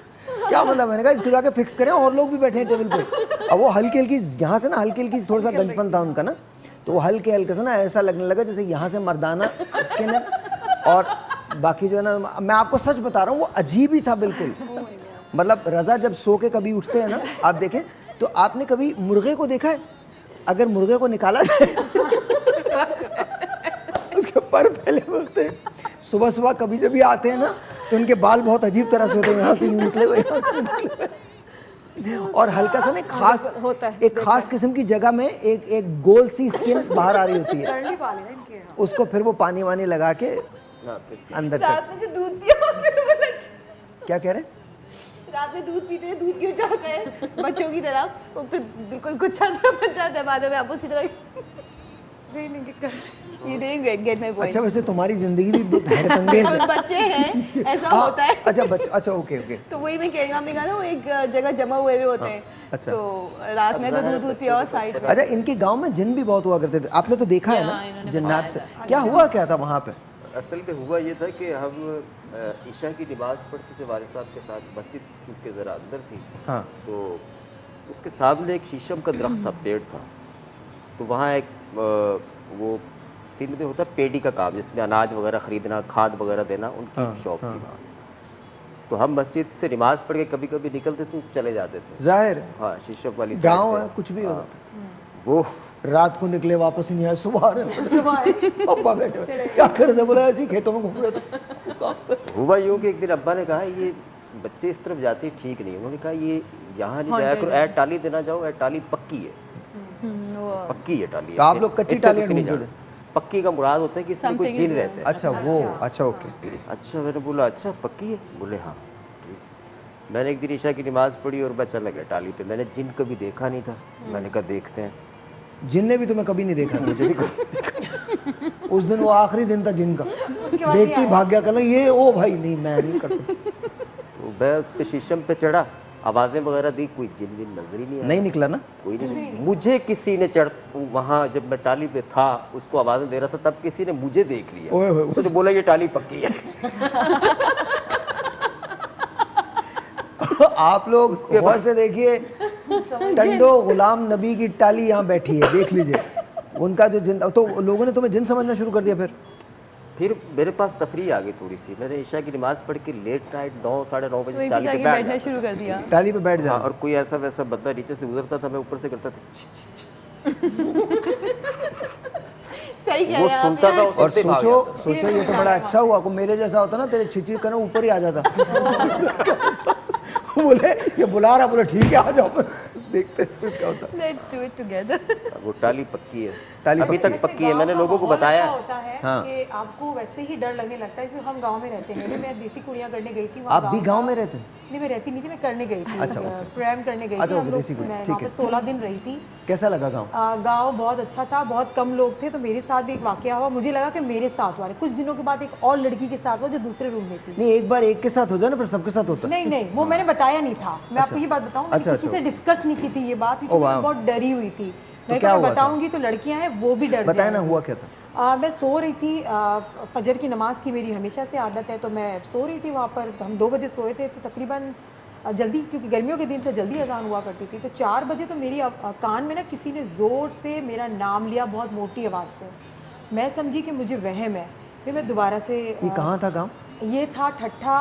[SPEAKER 2] क्या मतलब? मैंने कहा इसको जाके फिक्स करें, और लोग भी बैठे हैं टेबल पे। अब वो हल्की हल्की यहाँ से ना, हल्की हल्की थोड़ा सा गंजपन था उनका ना, तो वो हल्के हल्के से ना ऐसा लगने लगा जैसे यहाँ से मर्दाना स्किन है, और बाकी जो है ना, मैं आपको सच बता रहा हूँ वो अजीब ही था बिल्कुल। मतलब रजा जब सो के कभी उठते हैं ना, आप देखें तो आपने कभी मुर्गे को देखा है? अगर मुर्गे को निकाला जाए उसके पर फैले हुए होते हैं, सुबह सुबह कभी जब भी आते हैं ना तो उनके बाल बहुत अजीब तरह से होते हैं, यहाँ से निकले हुए, यहाँ से निकले हुए। और हल्का सा ना खास
[SPEAKER 4] होता है,
[SPEAKER 2] एक खास किस्म की जगह में एक गोल सी स्किन बाहर आ रही होती है,
[SPEAKER 7] करली वाले हैं इनके यहाँ।
[SPEAKER 2] उसको फिर वो पानी वानी लगा के
[SPEAKER 5] हाँ, फिर से।
[SPEAKER 2] अंदर
[SPEAKER 6] रात
[SPEAKER 2] तक।
[SPEAKER 6] में जो दूध पिया होता है,
[SPEAKER 2] क्या कह रहे हैं?
[SPEAKER 6] रात में दूध पीते हैं, दूध गिर जाता है बच्चों की तरह, तो फिर बिल्कुल गुच्छा सा बच जाता है बाद में, आप उसी तरह You didn't get my point.
[SPEAKER 2] अच्छा, वैसे तुम्हारी जिंदगी भी बहुत हैरतअंगेज है।
[SPEAKER 6] बच्चे हैं, ऐसा
[SPEAKER 2] हाँ,
[SPEAKER 6] होता है।
[SPEAKER 2] अच्छा ओके ओके।
[SPEAKER 6] तो वही मैं कह रही हूँ, आपने कहा ना वो एक जगह जमा हुए हुए होते हैं,
[SPEAKER 2] अच्छा।
[SPEAKER 6] तो रात में तो दूध पिया और साइड में।
[SPEAKER 2] अच्छा, इनके गांव में जिन भी बहुत हुआ करते थे, आपने तो देखा है ना
[SPEAKER 3] इन्होंने
[SPEAKER 2] जिन्नात से? क्या हुआ क्या था वहाँ पे?
[SPEAKER 5] असल में हुआ ये था कि हम ईशा की नमाज पढ़ते थे वालिद साहब के साथ, मस्जिद क्योंकि ज़रा अंदर थी,
[SPEAKER 2] हाँ
[SPEAKER 5] तो उसके सामने एक शीशम का दरख्त था, पेड़ था, तो वहाँ एक वो सिंध में होता है पेडी का काम, जिसमें अनाज वगैरह ख़रीदना, खाद वगैरह देना, उनकी
[SPEAKER 2] हाँ,
[SPEAKER 5] शॉप थी
[SPEAKER 2] हाँ।
[SPEAKER 5] वहाँ। तो हम मस्जिद से नमाज पढ़ के कभी कभी निकलते तो चले जाते थे।
[SPEAKER 2] जाहिर
[SPEAKER 5] हाँ, शीशम वाली साइड
[SPEAKER 2] गांव
[SPEAKER 5] से।
[SPEAKER 2] है, कुछ भी होता
[SPEAKER 5] हाँ। वो
[SPEAKER 2] रात को निकले वापस नहीं आए, सुबह अब्बा बैठे हुए, क्या कर रहे? बोला ऐसे ही खेतों में घूम रहे थे।
[SPEAKER 5] हुआ यूँ कि एक दिन अब्बा ने कहा ये बच्चे इस तरफ जाते हैं ठीक नहीं, उन्होंने कहा ये यहाँ नहीं जाया करो, ऐ टाली देना जाओ, ऐ टाली पक्की है, पक्की है टाली।
[SPEAKER 2] तो आप लोग कच्ची
[SPEAKER 5] इतना
[SPEAKER 2] टालियाँ
[SPEAKER 5] कुछ नहीं
[SPEAKER 2] ढूंढते
[SPEAKER 5] जाना। पक्की का मुराद होता है कि इसमें कोई जिन रहते हैं।
[SPEAKER 2] अच्छा वो, अच्छा ओके।
[SPEAKER 5] अच्छा, मैंने बोला अच्छा पक्की है? बोले हाँ। मैंने एक दिन ईशा की नमाज पढ़ी और मैं चला गया टाली पे, मैंने जिन कभी देखा नहीं था, मैंने कहा देखते हैं।
[SPEAKER 2] जिन ने भी तुम्हें कभी नहीं देखा? मुझे भी उस दिन वो आखिरी दिन था जिन का, देखते ही भाग गया, कहला ये ओ भाई नहीं, मैं नहीं कर सकता।
[SPEAKER 5] तो मैं उस पे शीशम पे चढ़ा, आवाज़ें वगैरह दी, कोई जिन नजर ही नहीं आया,
[SPEAKER 2] नहीं निकला ना?
[SPEAKER 5] कोई नहीं। मुझे किसी ने वहाँ जब मैं टाली पे था उसको आवाज़ें दे रहा था, तब किसी ने मुझे देख लिया,
[SPEAKER 2] ओए होए,
[SPEAKER 5] उसने बोला ये टाली पक्की है।
[SPEAKER 2] आप लोग गौर से देखिए, टंडो गुलाम नबी की टाली यहाँ बैठी है, देख लीजिए उनका जो जिन, तो लोगों ने तुम्हें जिन समझना शुरू कर दिया।
[SPEAKER 5] फिर मेरे पास तफरी आ गई थोड़ी सी, मैंने ईशा की नमाज पढ़ के लेट नाइट 9 साढ़े 9 बजे
[SPEAKER 6] वही
[SPEAKER 5] टाली पे
[SPEAKER 6] जाके
[SPEAKER 5] बैठ
[SPEAKER 6] बैठना
[SPEAKER 5] जाता
[SPEAKER 6] शुरू कर दिया।
[SPEAKER 2] टाली पे बैठ
[SPEAKER 5] था।
[SPEAKER 2] जाना।
[SPEAKER 5] हाँ, और कोई ऐसा वैसा बंदा नीचे से गुजरता था, मैं ऊपर से करता था,
[SPEAKER 6] सही कह
[SPEAKER 5] वो
[SPEAKER 6] रहे हैं आप
[SPEAKER 5] सुनता था
[SPEAKER 6] यार।
[SPEAKER 2] और
[SPEAKER 5] सुनते भाग
[SPEAKER 2] सोचो
[SPEAKER 5] जाता था।
[SPEAKER 2] सोचो ये तो बड़ा अच्छा हुआ को मेरे जैसा होता ना, तेरे छिची करना ऊपर ही आ जाता। बोले ये बुला रहा, बोले ठीक है आ जाओ, देखते हैं फिर क्या होता है।
[SPEAKER 6] Let's do it together.
[SPEAKER 5] वो टाली पक्की है,
[SPEAKER 2] टाली
[SPEAKER 5] अभी
[SPEAKER 2] पक्की
[SPEAKER 5] तक पक्की है, मैंने लोगों को
[SPEAKER 7] माहौल
[SPEAKER 5] बताया।
[SPEAKER 7] ऐसा होता है
[SPEAKER 2] हाँ।
[SPEAKER 7] कि आपको वैसे ही डर लगने लगता है, जैसे हम गांव में रहते हैं। मैं देसी कुड़ियाँ करने गई थी।
[SPEAKER 2] आप भी गांव में रहते हैं?
[SPEAKER 7] नहीं, मैं रहती नहीं थी, मैं करने गई थी,
[SPEAKER 2] अच्छा, ओके।
[SPEAKER 7] प्रेम करने गई
[SPEAKER 2] अच्छा,
[SPEAKER 7] थी।
[SPEAKER 2] ओके,
[SPEAKER 7] हम लोग,
[SPEAKER 2] देसी कुड़िया,
[SPEAKER 7] मैं
[SPEAKER 2] ठीक
[SPEAKER 7] वहाँ
[SPEAKER 2] है।
[SPEAKER 7] पे 16 दिन रही थी।
[SPEAKER 2] कैसा लगा गांव?
[SPEAKER 7] गांव बहुत अच्छा था, बहुत कम लोग थे। तो मेरे साथ भी एक वाकया हुआ, मुझे लगा कि मेरे साथ हुआ है। कुछ दिनों के बाद एक और लड़की के साथ हुआ जो दूसरे रूम में थी।
[SPEAKER 2] नहीं, एक बार एक के साथ हो जाए ना, फिर सबके साथ होता है।
[SPEAKER 7] नहीं नहीं, वो मैंने बताया नहीं था। मैं आपको ये बात बताऊं, मैंने
[SPEAKER 2] अच्छा,
[SPEAKER 7] किसी
[SPEAKER 2] अच्छा।
[SPEAKER 7] से डिस्कस नहीं की थी ये बात,
[SPEAKER 2] ओ,
[SPEAKER 7] क्योंकि
[SPEAKER 2] वाह।
[SPEAKER 7] मैं बहुत डरी हुई थी। मैं
[SPEAKER 2] क्या
[SPEAKER 7] कहा
[SPEAKER 2] हुआ था?
[SPEAKER 7] बताऊंगी तो लड़कियां हैं वो भी डर
[SPEAKER 2] बताया ना,
[SPEAKER 7] जाएंगी।
[SPEAKER 2] हुआ क्या था?
[SPEAKER 7] मैं सो रही थी, फजर की नमाज की मेरी हमेशा से आदत है, तो मैं सो रही थी वहाँ पर। हम 2 बजे सोए थे, तो तकरीबन जल्दी, क्योंकि गर्मियों के दिन थे, जल्दी अजान हुआ करती थी। तो 4 बजे तो मेरी कान में ना किसी ने ज़ोर से मेरा नाम लिया बहुत मोटी आवाज़ से। मैं समझी कि मुझे वहम है। फिर मैं दोबारा से
[SPEAKER 2] ये कहाँ था गाँव?
[SPEAKER 7] ये था ठट्ठा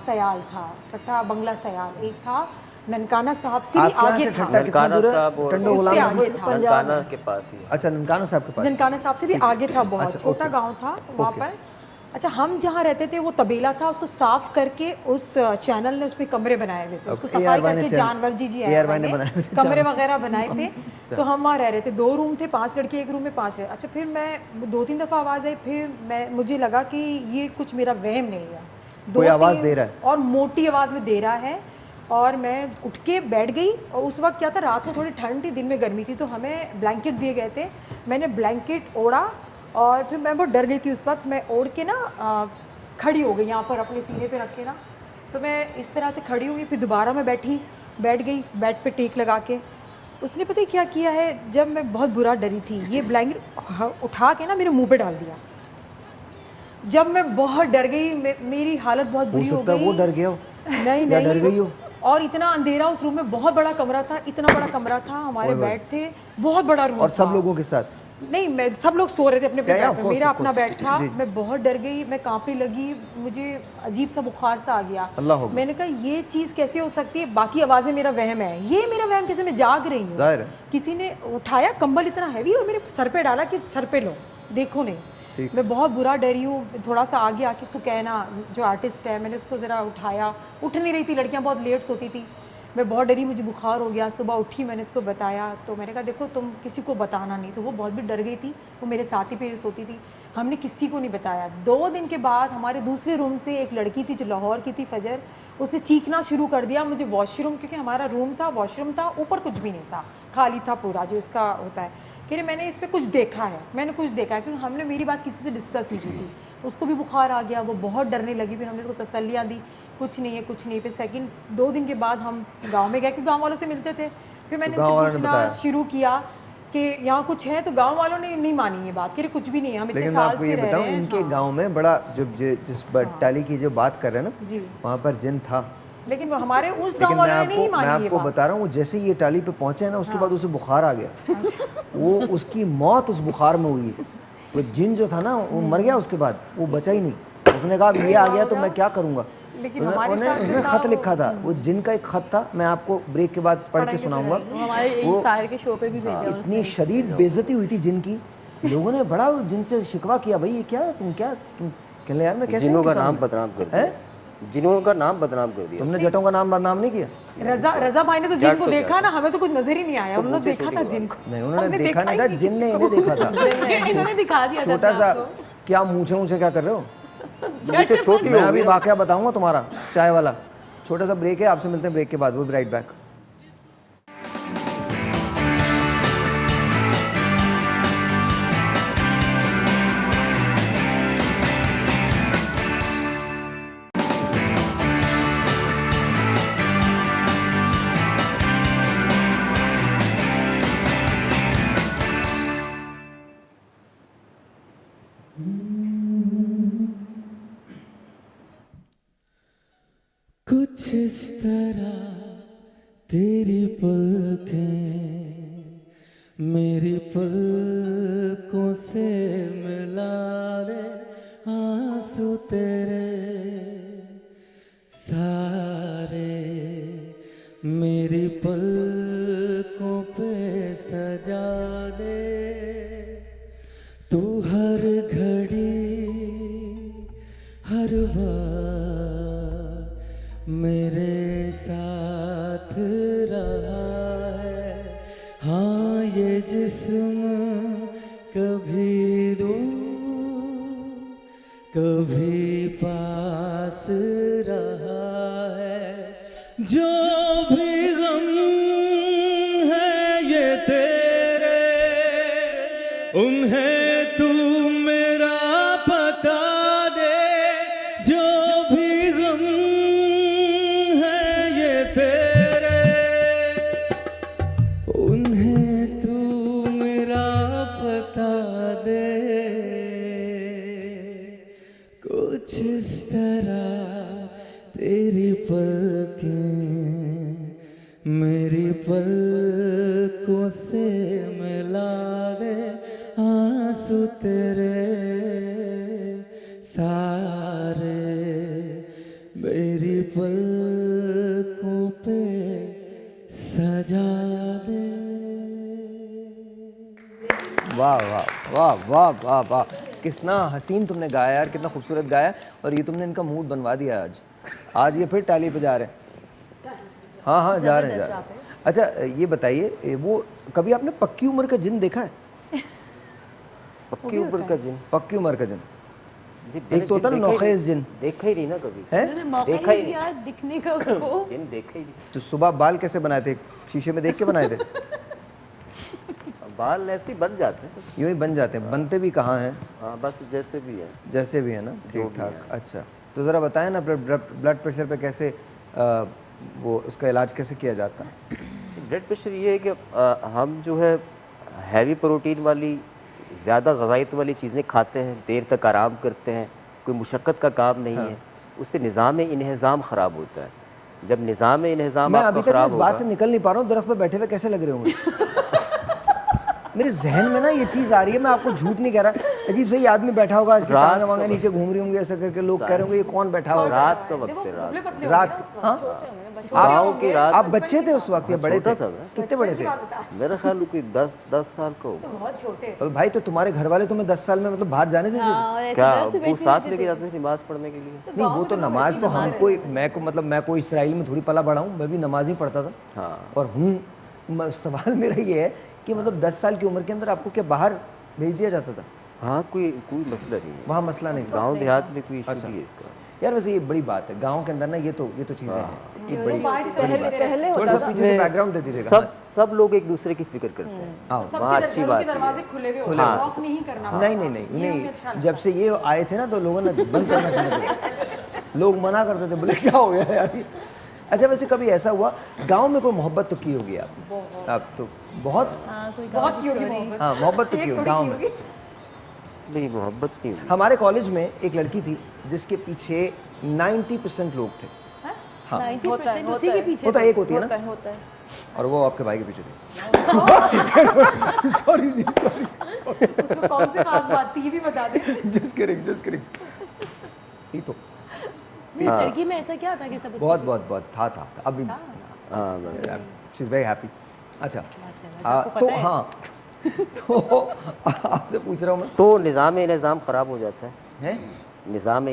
[SPEAKER 7] सयाल था, ठट्ठा बंगला सयाल। एक था ननकाना साहब से भी
[SPEAKER 2] आपके यहाँ
[SPEAKER 7] आगे
[SPEAKER 2] से
[SPEAKER 7] था,
[SPEAKER 2] ठट्टा कितना दूर है? टंडो
[SPEAKER 7] उससे
[SPEAKER 2] गुलाम
[SPEAKER 7] आगे था,
[SPEAKER 5] ननकाना के पास ही है।
[SPEAKER 2] अच्छा, ननकाना साहब के पास।
[SPEAKER 7] ननकाना साहब से भी आगे था, बहुत
[SPEAKER 2] अच्छा,
[SPEAKER 7] छोटा
[SPEAKER 2] ओके।
[SPEAKER 7] गांव था वहाँ पर। अच्छा, हम जहाँ रहते थे वो तबेला था, उसको साफ करके उस चैनल ने उसमें कमरे बनाए हुए थे, उसको
[SPEAKER 2] अब
[SPEAKER 7] सफाई
[SPEAKER 2] AR1 ने
[SPEAKER 7] करके
[SPEAKER 2] चैनल-
[SPEAKER 7] जानवर जी
[SPEAKER 2] AR1 ने बनाए थे
[SPEAKER 7] कमरे वगैरह बनाए थे। तो हम वहाँ रह रहे थे, 2 रूम थे, 5 लड़के एक रूम में 5 रहे। अच्छा, फिर मैं 2-3 दफ़ा आवाज़ आई, फिर मुझे लगा कि ये कुछ मेरा वहम नहीं है,
[SPEAKER 2] कोई आवाज़ दे रहा है
[SPEAKER 7] और मोटी आवाज़ में दे रहा है। और मैं उठ के बैठ गई, और उस वक्त क्या था, रात में थोड़ी ठंड थी, दिन में गर्मी थी, तो हमें ब्लैंकेट दिए गए थे। मैंने ब्लैंकेट ओढ़ा और फिर मैं बहुत डर गई थी उस वक्त। मैं ओढ़ के ना खड़ी हो गई यहाँ पर अपने सीने पे रख के ना, तो मैं इस तरह से खड़ी हुई। फिर दोबारा मैं बैठ गई बेड पे टेक लगा के। उसने पता है क्या किया है, जब मैं बहुत बुरा डरी थी, ये ब्लैंकेट उठा के ना मेरे मुँह पे डाल दिया। जब मैं बहुत डर गई, मेरी हालत बहुत बुरी हो गई।
[SPEAKER 2] वो डर गया हो?
[SPEAKER 7] नहीं
[SPEAKER 2] या डर गई हो?
[SPEAKER 7] और इतना अंधेरा उस रूम में, बहुत बड़ा कमरा था, इतना बड़ा कमरा था, हमारे बेड थे, बहुत बड़ा रूम
[SPEAKER 2] और
[SPEAKER 7] था।
[SPEAKER 2] सब लोगों के साथ?
[SPEAKER 7] नहीं, मैं सब लोग सो रहे थे अपने
[SPEAKER 2] क्या
[SPEAKER 7] बेड
[SPEAKER 2] है,
[SPEAKER 7] पे,
[SPEAKER 2] of course,
[SPEAKER 7] मेरा
[SPEAKER 2] of
[SPEAKER 7] अपना
[SPEAKER 2] course।
[SPEAKER 7] बेड था।
[SPEAKER 2] जी।
[SPEAKER 7] मैं बहुत डर गई, मैं कांपने लगी, मुझे अजीब सा बुखार सा आ गया।
[SPEAKER 2] अल्लाह हो गया।
[SPEAKER 7] मैंने कहा ये चीज़ कैसे हो सकती है, बाकी आवाज़ें मेरा वहम है, ये मेरा वहम कैसे, मैं जाग रही हूँ।
[SPEAKER 2] जाहिर है।
[SPEAKER 7] किसी ने उठाया कंबल इतना हैवी और मेरे सर पे डाला कि सर पे लो, देखो नहीं। मैं बहुत बुरा डरी हूँ। थोड़ा सा आगे आके सुकैना जो आर्टिस्ट है, मैंने उसको ज़रा उठाया, उठ नहीं रही थी, लड़कियाँ बहुत लेट सोती थी। मैं बहुत डरी, मुझे बुखार हो गया। सुबह उठी, मैंने इसको बताया, तो मैंने कहा देखो तुम किसी को बताना नहीं। तो वो बहुत भी डर गई थी, वो मेरे साथ ही पे सोती थी। हमने किसी को नहीं बताया। 2 दिन के बाद हमारे दूसरे रूम से एक लड़की थी जो लाहौर की थी, फजर, उसने चीखना शुरू कर दिया। मुझे वॉशरूम, क्योंकि हमारा रूम था, वॉशरूम था, ऊपर कुछ भी नहीं था, खाली था पूरा, जो इसका होता है। कह रहे मैंने इस पर कुछ देखा है, मैंने कुछ देखा है, क्योंकि हमने मेरी बात किसी से डिस्कस नहीं की थी। उसको भी बुखार आ गया, वो बहुत डरने लगी। फिर हमने उसको तसल्लियाँ दी, कुछ नहीं है, कुछ नहीं। फिर सेकंड 2 दिन के बाद हम गांव में गए, क्योंकि गांव वालों से मिलते थे। फिर मैंने इनसे पूछना शुरू किया कि यहाँ कुछ है, तो गांव वालों ने नहीं मानी ये बात, कि कुछ भी नहीं है, हम इतने साल से रह रहे हैं।
[SPEAKER 2] इनके गाँव में बड़ा जिस टाली की जो बात कर रहे हैं ना, वहाँ पर जिन था,
[SPEAKER 7] लेकिन हमारे उस गांव वालों ने नहीं मानी।
[SPEAKER 2] मैं आपको बता रहा हूँ, जैसे ये टाली पे पहुंचे है ना, उसके बाद उसे बुखार आ गया। वो उसकी मौत उस बुखार में हुई। वो जिन जो था ना, वो मर गया, उसके बाद वो बचा ही नहीं। उसने कहा ये आ गया तो मैं क्या करूँगा।
[SPEAKER 7] लेकिन
[SPEAKER 2] उसने खत लिखा था, वो जिन का एक खत था, मैं आपको ब्रेक के बाद पढ़ के सुनाऊंगा।
[SPEAKER 4] हमारे सारे के शो पे भी भेजा।
[SPEAKER 2] इतनी शदीद बेइज्जती हुई थी जिन की, लोगों ने बड़ा जिनसे शिकवा किया, भाई ये क्या तुम कहले यार, मैं कैसे
[SPEAKER 5] जिनों का नाम बदनाम कर दिया, जिनों का नाम बदनाम कर दिया।
[SPEAKER 2] तुमने जटों का नाम बदनाम नहीं किया?
[SPEAKER 7] रजा भाई ने तो जिन को देखा ना, हमें तो कुछ नजर ही नहीं आया। उन्होंने देखा था जिन को।
[SPEAKER 2] नहीं, उन्होंने देखा नहीं था, जिन ने इन्हें देखा था।
[SPEAKER 4] इन्होंने दिखा दिया था
[SPEAKER 2] छोटा सा, क्या मूछे क्या कर रहे हो?
[SPEAKER 5] छोटी
[SPEAKER 2] मैं अभी वाकया बताऊंगा तुम्हारा, चाय वाला। छोटा सा ब्रेक है, आपसे मिलते हैं ब्रेक के बाद। वो बी राइट बैक।
[SPEAKER 1] कुछ इस तरह तेरी पलकें मेरी पलकों से मिला दे, आंसू तेरे सारे मेरी पलकों पे सजा दे। तू हर घड़ी हर बार मेरे साथ रहा है। हाँ ये जिस्म कभी दूर कभी पास रहा है। जो भी गम है ये तेरे, उन्हें तू मेरा बता दे। जो भी गम है ये तेरे, उन्हें तू मेरा बता दे। कुछ इस तरह तेरी पलकें पलकों से मिला दे आंसू तेरे सारे, मेरी पलकों पे सजा दे।
[SPEAKER 2] वाह वाह वाह वाह वाह वाह, कितना हसीन तुमने गाया यार, कितना खूबसूरत गाया। और ये तुमने इनका मूड बनवा दिया आज ये फिर टाली पे जा रहे हैं। हाँ हाँ जा रहे हैं। अच्छा ये बताइए, वो कभी आपने पक्की उम्र का जिन देखा है?
[SPEAKER 5] पक्की उम्र का जिन?
[SPEAKER 2] पक्की उम्र का जिन,
[SPEAKER 5] मैंने
[SPEAKER 2] एक तो होता है ना नौखेज जिन,
[SPEAKER 5] देखा ही नहीं ना कभी।
[SPEAKER 2] है
[SPEAKER 5] देखा ही नहीं
[SPEAKER 6] यार दिखने का उसको।
[SPEAKER 5] जिन देखा ही नहीं।
[SPEAKER 2] तो सुबह बाल कैसे बनाए थे? शीशे में देख के बनाए थे?
[SPEAKER 5] बाल ऐसे ही बन जाते हैं।
[SPEAKER 2] यूं ही बन जाते हैं, बनते भी कहाँ हैं?
[SPEAKER 5] हाँ बस जैसे भी है।
[SPEAKER 2] जैसे भी है ना, ठीक ठाक। अच्छा तो ज़रा बताएं ना ब्लड प्रेशर पे कैसे वो उसका इलाज कैसे किया जाता है?
[SPEAKER 5] ब्लड प्रेशर ये है कि हम जो है हैवी प्रोटीन वाली ज़्यादा ग़ज़ाइत वाली चीज़ें खाते हैं, देर तक आराम करते हैं, कोई मुशक्क़त का काम नहीं है, उससे निज़ाम इंहिज़ाम ख़राब होता है। जब निज़ाम इंहिज़ाम
[SPEAKER 2] मैं
[SPEAKER 5] आपका
[SPEAKER 2] अभी तक
[SPEAKER 5] ख़राब
[SPEAKER 2] इस बात
[SPEAKER 5] होगा।
[SPEAKER 2] से निकल नहीं पा रहा हूँ, दरख्त पे बैठे हुए कैसे लग रहे होंगे? मेरे जहन में ना ये चीज़ आ रही है, मैं आपको झूठ नहीं कह रहा। अजीब से ही आदमी बैठा होगा, इसकी टांगे वांगे नीचे घूम रही होंगी ऐसा करके, लोग कह रहे होंगे ये कौन बैठा होगा?
[SPEAKER 5] रात का वक्त है,
[SPEAKER 2] रात। हाँ
[SPEAKER 5] गाँव की रात।
[SPEAKER 2] आप बच्चे थे उस वक्त या बड़े थे?
[SPEAKER 5] छोटा था मैं।
[SPEAKER 2] कितने बड़े थे?
[SPEAKER 5] मेरा ख्याल कोई 10 साल का होगा।
[SPEAKER 7] बहुत छोटे।
[SPEAKER 2] और भाई तो तुम्हारे घर वाले तुम्हें 10 साल में मतलब बाहर जाने देते थे?
[SPEAKER 5] क्या वो साथ लेके जाते थे नमाज पढ़ने के लिए?
[SPEAKER 2] नहीं वो तो नमाज तो हम कोई, मैं को मतलब मैं कोई इसराइल में थोड़ी पला बड़ा हूँ, मैं भी नमाज ही पढ़ता था।
[SPEAKER 5] हाँ।
[SPEAKER 2] और सवाल मेरा ये है कि मतलब 10 साल की उम्र के अंदर आपको क्या बाहर भेज दिया जाता था?
[SPEAKER 5] हाँ कोई मसला नहीं है
[SPEAKER 2] वहाँ मसला नहीं था?
[SPEAKER 5] गांव देहात में कोई इशू नहीं है इसका।
[SPEAKER 2] यार वैसे ये बड़ी बात है, गांव के अंदर ना ये तो चीज़ें हैं, ये बड़ी
[SPEAKER 6] पहले
[SPEAKER 2] थोड़ा सा पीछे से बैकग्राउंड दे दीजिएगा।
[SPEAKER 5] सब लोग एक दूसरे की फिक्र करते हैं।
[SPEAKER 2] हाँ
[SPEAKER 5] वहाँ अच्छी बात है।
[SPEAKER 7] दरवाजे खुले हुए होते हैं, लॉक नहीं करना।
[SPEAKER 2] नहीं जब से ये आए थे ना तो लोगों ने बंद करना शुरू कर दिया। लोग मना करते थे, बोले क्या हो गया यार ये? अच्छा वैसे कभी ऐसा हुआ गांव में कोई मोहब्बत तो की होगी आप तो बहुत
[SPEAKER 7] बहुत की होगी मोहब्बत।
[SPEAKER 2] हाँ मोहब्बत तो की होगी गाँव में।
[SPEAKER 5] नहीं मोहब्बत नहीं हुई।
[SPEAKER 2] हमारे कॉलेज में एक लड़की थी जिसके पीछे 90% लोग थे। हाँ
[SPEAKER 6] 90% उसी के पीछे
[SPEAKER 2] होता एक होती है ना,
[SPEAKER 6] होता है।
[SPEAKER 2] और वो आपके भाई के पीछे थी।
[SPEAKER 7] उसमें कौन सी खास बात थी ये भी बता दे।
[SPEAKER 2] जस्ट किडिंग ही तो
[SPEAKER 3] इस लड़की में ऐसा क्या था कि सब
[SPEAKER 2] बहुत था अभी
[SPEAKER 5] हाँ बस।
[SPEAKER 2] She is very happy. अच्छा तो हाँ तो आपसे पूछ रहा हूँ मैं,
[SPEAKER 5] तो निज़ाम ख़राब हो जाता है।
[SPEAKER 2] हैं
[SPEAKER 5] निज़ाम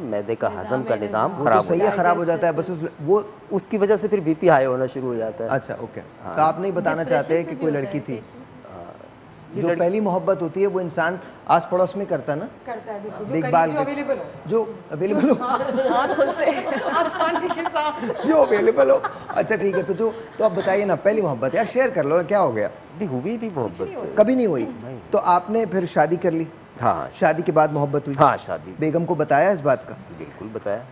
[SPEAKER 5] मैदे का हज़म का निज़ाम
[SPEAKER 2] वो तो
[SPEAKER 5] ख़राब हो
[SPEAKER 2] सही
[SPEAKER 5] जाता
[SPEAKER 2] है, खराब हो जाता है बस वो
[SPEAKER 5] है। उसकी वजह से फिर बीपी हाई होना शुरू हो जाता है।
[SPEAKER 2] अच्छा ओके। तो आप नहीं बताना चाहते कि कोई लड़की थी जो पहली मोहब्बत होती है वो इंसान आस पड़ोस में करता ना,
[SPEAKER 7] करता है बिल्कुल,
[SPEAKER 2] देखभाल
[SPEAKER 7] जो अवेलेबल हो,
[SPEAKER 2] जो अवेलेबल हो
[SPEAKER 7] आसानी के साथ।
[SPEAKER 2] जो अवेलेबल हो। अच्छा ठीक है, तो आप बताइए ना, पहली मोहब्बत यार शेयर कर लो, क्या हो गया?
[SPEAKER 5] भी हुई भी मोहब्बत
[SPEAKER 2] कभी नहीं हुई? तो आपने फिर शादी कर ली?
[SPEAKER 5] हाँ
[SPEAKER 2] शादी के बाद मोहब्बत हुई?
[SPEAKER 5] हाँ शादी
[SPEAKER 2] बेगम को बताया इस बात का?
[SPEAKER 5] बिल्कुल बताया।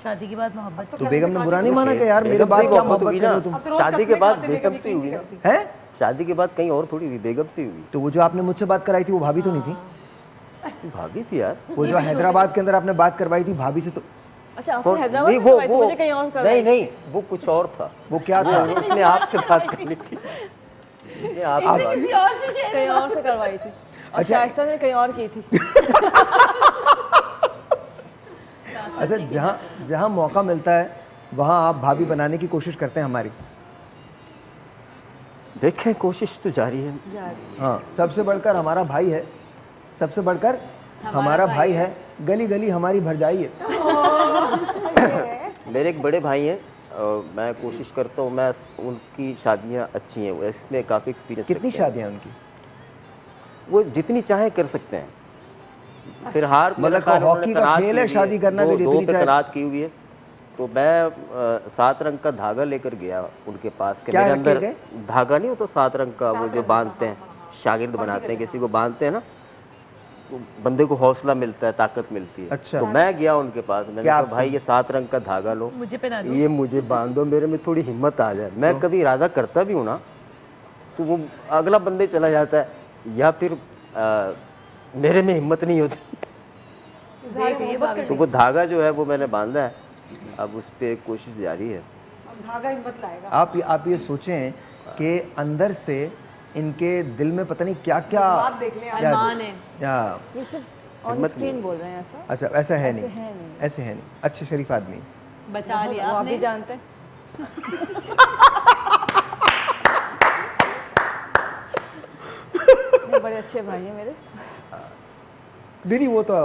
[SPEAKER 6] शादी के बाद मोहब्बत
[SPEAKER 2] तो बेगम ने बुरा नहीं माना कि यार मेरे बाद क्या मोहब्बत कर लो तुम?
[SPEAKER 7] अब तो रोज
[SPEAKER 5] शादी के
[SPEAKER 7] कसमें
[SPEAKER 5] बाद
[SPEAKER 7] खाते
[SPEAKER 5] बेगम
[SPEAKER 7] बेगम
[SPEAKER 5] से हुई ना।
[SPEAKER 7] यकीन
[SPEAKER 2] हैं?
[SPEAKER 5] शादी के बाद कहीं और थोड़ी हुई, बेगम से हुई।
[SPEAKER 2] तो वो जो आपने मुझसे बात कराई थी वो भाभी तो नहीं थी?
[SPEAKER 5] भाभी थी यार।
[SPEAKER 2] वो जो हैदराबाद के अंदर आपने बात करवाई थी भाभी से, तो
[SPEAKER 6] अच्छा आपको हैदराबाद
[SPEAKER 5] नहीं
[SPEAKER 6] से करवाई थी, मुझे कहीं और करवाई
[SPEAKER 5] नहीं वो कुछ और था।
[SPEAKER 2] वो क्या था?
[SPEAKER 5] उसने आपसे बात करनी थी। उसने आपसे बात-
[SPEAKER 6] किसी और से कहीं और से करवाई थी। और
[SPEAKER 2] अच्छा।
[SPEAKER 6] शाइस्ता ने कहीं और की थी।
[SPEAKER 2] अच्छा जहाँ मौका मिलता है वहाँ आप भाभी बनाने की कोशिश करते हैं हमारी?
[SPEAKER 5] देखें कोशिश तो जारी है।
[SPEAKER 2] हाँ सबसे बढ़कर हमारा भाई है, सबसे बढ़कर हमारा भाई है, गली गली हमारी भरजाई है।
[SPEAKER 5] मेरे एक बड़े भाई हैं, मैं कोशिश करता हूँ, मैं उनकी शादियाँ अच्छी हैं, इसमें काफ़ी एक्सपीरियंस।
[SPEAKER 2] कितनी शादियाँ उनकी?
[SPEAKER 5] वो जितनी चाहे कर सकते हैं। फिर हार
[SPEAKER 2] मतलब हॉकी का खेल है, शादी करना भी
[SPEAKER 5] दो
[SPEAKER 2] जितनी
[SPEAKER 5] पे
[SPEAKER 2] चाहे।
[SPEAKER 5] तनात की हुई है। तो मैं 7 रंग का धागा लेकर गया उनके पास के,
[SPEAKER 2] क्या
[SPEAKER 5] मेरे
[SPEAKER 2] रखे
[SPEAKER 5] अंदर
[SPEAKER 2] गए?
[SPEAKER 5] धागा नहीं होता 7 रंग का, वो जो बांधते हैं, शागिर्द बनाते हैं, किसी को बांधते हैं ना, तो बंदे को हौसला मिलता है, ताकत मिलती है।
[SPEAKER 2] अच्छा।
[SPEAKER 5] तो मैं गया उनके पास, मैंने
[SPEAKER 2] क्या
[SPEAKER 5] कहा भाई ये 7 रंग का धागा लो,
[SPEAKER 6] मुझे पहना दो।
[SPEAKER 5] ये मुझे बांध दो, मेरे में थोड़ी हिम्मत आ जाए। मैं कभी इरादा करता भी हूँ ना तो वो अगला बंदे चला जाता है, या फिर मेरे में हिम्मत नहीं होती। तो वो धागा जो है वो मैंने बांधा है, अब उस पर कोशिश जारी है।
[SPEAKER 7] धागा हिम्मत लाएगा।
[SPEAKER 2] आप ये सोचें कि अंदर से इनके दिल में पता नहीं क्या क्या
[SPEAKER 7] आप देख लें,
[SPEAKER 3] अरमान है।
[SPEAKER 4] ये सिर्फ ऑन स्क्रीन बोल रहे हैं ऐसा।
[SPEAKER 2] अच्छा ऐसा है
[SPEAKER 4] ऐसे
[SPEAKER 2] नहीं,
[SPEAKER 4] है नहीं।
[SPEAKER 2] ऐसे है नहीं, अच्छे शरीफ आदमी।
[SPEAKER 3] बचा लिया
[SPEAKER 4] वो आप
[SPEAKER 3] आपने।
[SPEAKER 4] भी जानते हैं। नहीं, बड़े अच्छे भाई हैं मेरे।
[SPEAKER 2] नहीं वो तो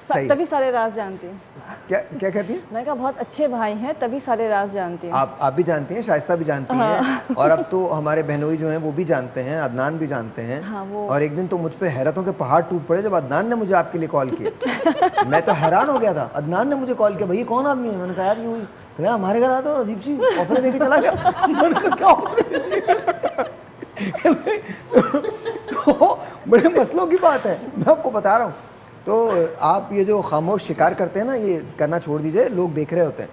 [SPEAKER 2] सही।
[SPEAKER 4] तभी सारे राज जानती हूँ।
[SPEAKER 2] क्या क्या कहती हैं?
[SPEAKER 4] मैंने कहा बहुत अच्छे भाई हैं तभी सारे राज जानती हूँ।
[SPEAKER 2] आप भी जानती हैं, शाइस्ता भी जानती हैं, और अब तो हमारे बहनोई जो हैं वो भी जानते हैं, अदनान भी जानते हैं।
[SPEAKER 4] हाँ, वो-
[SPEAKER 2] और एक दिन तो मुझ पे हैरतों के पहाड़ टूट पड़े जब अदनान ने मुझे आपके लिए कॉल किया। मैं तो हैरान हो गया था। अदनान ने मुजे कॉल किया, भैया कौन आदमी है? मैंने कहा यार यूँ भैया हमारे घर आता अजीब सी ऑफर देके चला गया। मैंने कहा क्या ऑफर? तो बड़े मसलों की बात है, मैं आपको बता रहा हूँ। तो आप ये जो खामोश शिकार करते हैं ना, ये करना छोड़ दीजिए, लोग देख रहे होते हैं।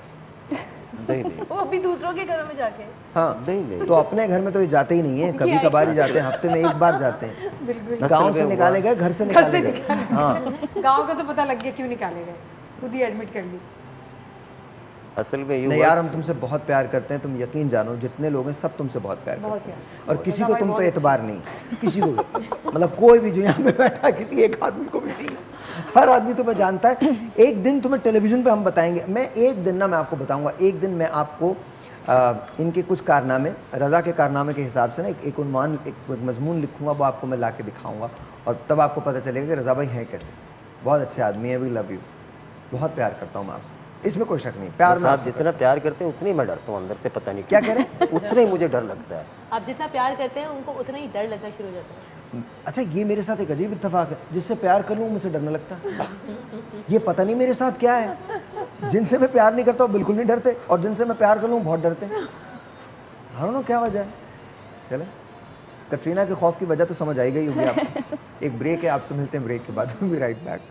[SPEAKER 5] नहीं नहीं
[SPEAKER 6] वो अभी दूसरों के घरों में जाके
[SPEAKER 2] हाँ
[SPEAKER 5] नहीं नहीं
[SPEAKER 2] तो अपने घर में तो ये जाते ही नहीं है, कभी कभार ही जाते हैं, हफ्ते में एक बार जाते हैं। गांव से निकाले गए, घर से निकाले गए। हाँ
[SPEAKER 7] गांव का तो पता लग गया क्यों निकाले गए, खुद ही एडमिट कर ली।
[SPEAKER 5] असल में
[SPEAKER 2] नहीं यार, हम तुमसे बहुत प्यार करते हैं, तुम यकीन जानो, जितने लोग हैं सब तुमसे बहुत प्यार करते हैं, और किसी को तुम पे एतबार नहीं, किसी को भी। मतलब कोई भी जो यहाँ पे बैठा है, किसी एक आदमी को भी नहीं, हर आदमी तुम्हें जानता है। एक दिन तुम्हें टेलीविजन पे हम बताएंगे, मैं एक दिन ना मैं आपको बताऊंगा, एक दिन मैं आपको इनके कुछ कारनामे, रज़ा के कारनामे के हिसाब से ना एक उन्वान, एक मजमून लिखूंगा, वो आपको मैं ला के दिखाऊंगा, और तब आपको पता चलेगा कि रज़ा भाई हैं कैसे। बहुत अच्छे आदमी है, वी लव यू, बहुत प्यार करता हूँ मैं आपसे, इसमें कोई शक नहीं। प्यार में
[SPEAKER 5] आप जितना प्यार करते हैं उतने ही मैं डरता हूँ अंदर से, पता नहीं
[SPEAKER 2] क्या
[SPEAKER 5] क्यों।
[SPEAKER 2] कह रहे हैं?
[SPEAKER 5] उतना ही मुझे डर लगता है।
[SPEAKER 3] आप जितना प्यार करते हैं उनको उतना ही डर लगना शुरू हो जाता है।
[SPEAKER 2] अच्छा ये मेरे साथ एक अजीब इत्तेफाक है, जिससे प्यार कर लूँ मुझे डरने लगता है। ये पता नहीं मेरे साथ क्या है, जिनसे मैं प्यार नहीं करता वो बिल्कुल नहीं डरते, और जिनसे मैं प्यार कर लूँ बहुत डरते हैं। हाँ ना, क्या वजह है? चले, कटरीना के खौफ की वजह तो समझ आई गई होगी आपको। एक ब्रेक है, आपसे मिलते हैं ब्रेक के बाद। We right back.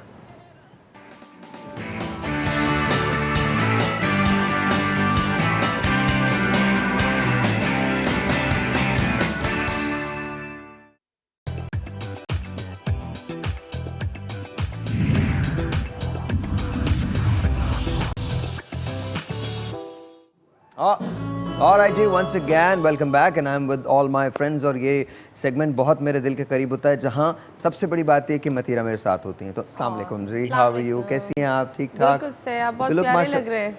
[SPEAKER 2] All right जी, once again welcome back and I'm with all my friends। और ये सेगमेंट बहुत मेरे दिल के करीब होता है, जहाँ सबसे बड़ी बात ये कि मतीरा मेरे साथ होती हैं। तो अस्सलाम वालेकुम जी, हाउ आर यू, कैसी हैं आप? ठीक ठाक?
[SPEAKER 6] बिल्कुल सही, आप बहुत प्यारे लग रहे हैं।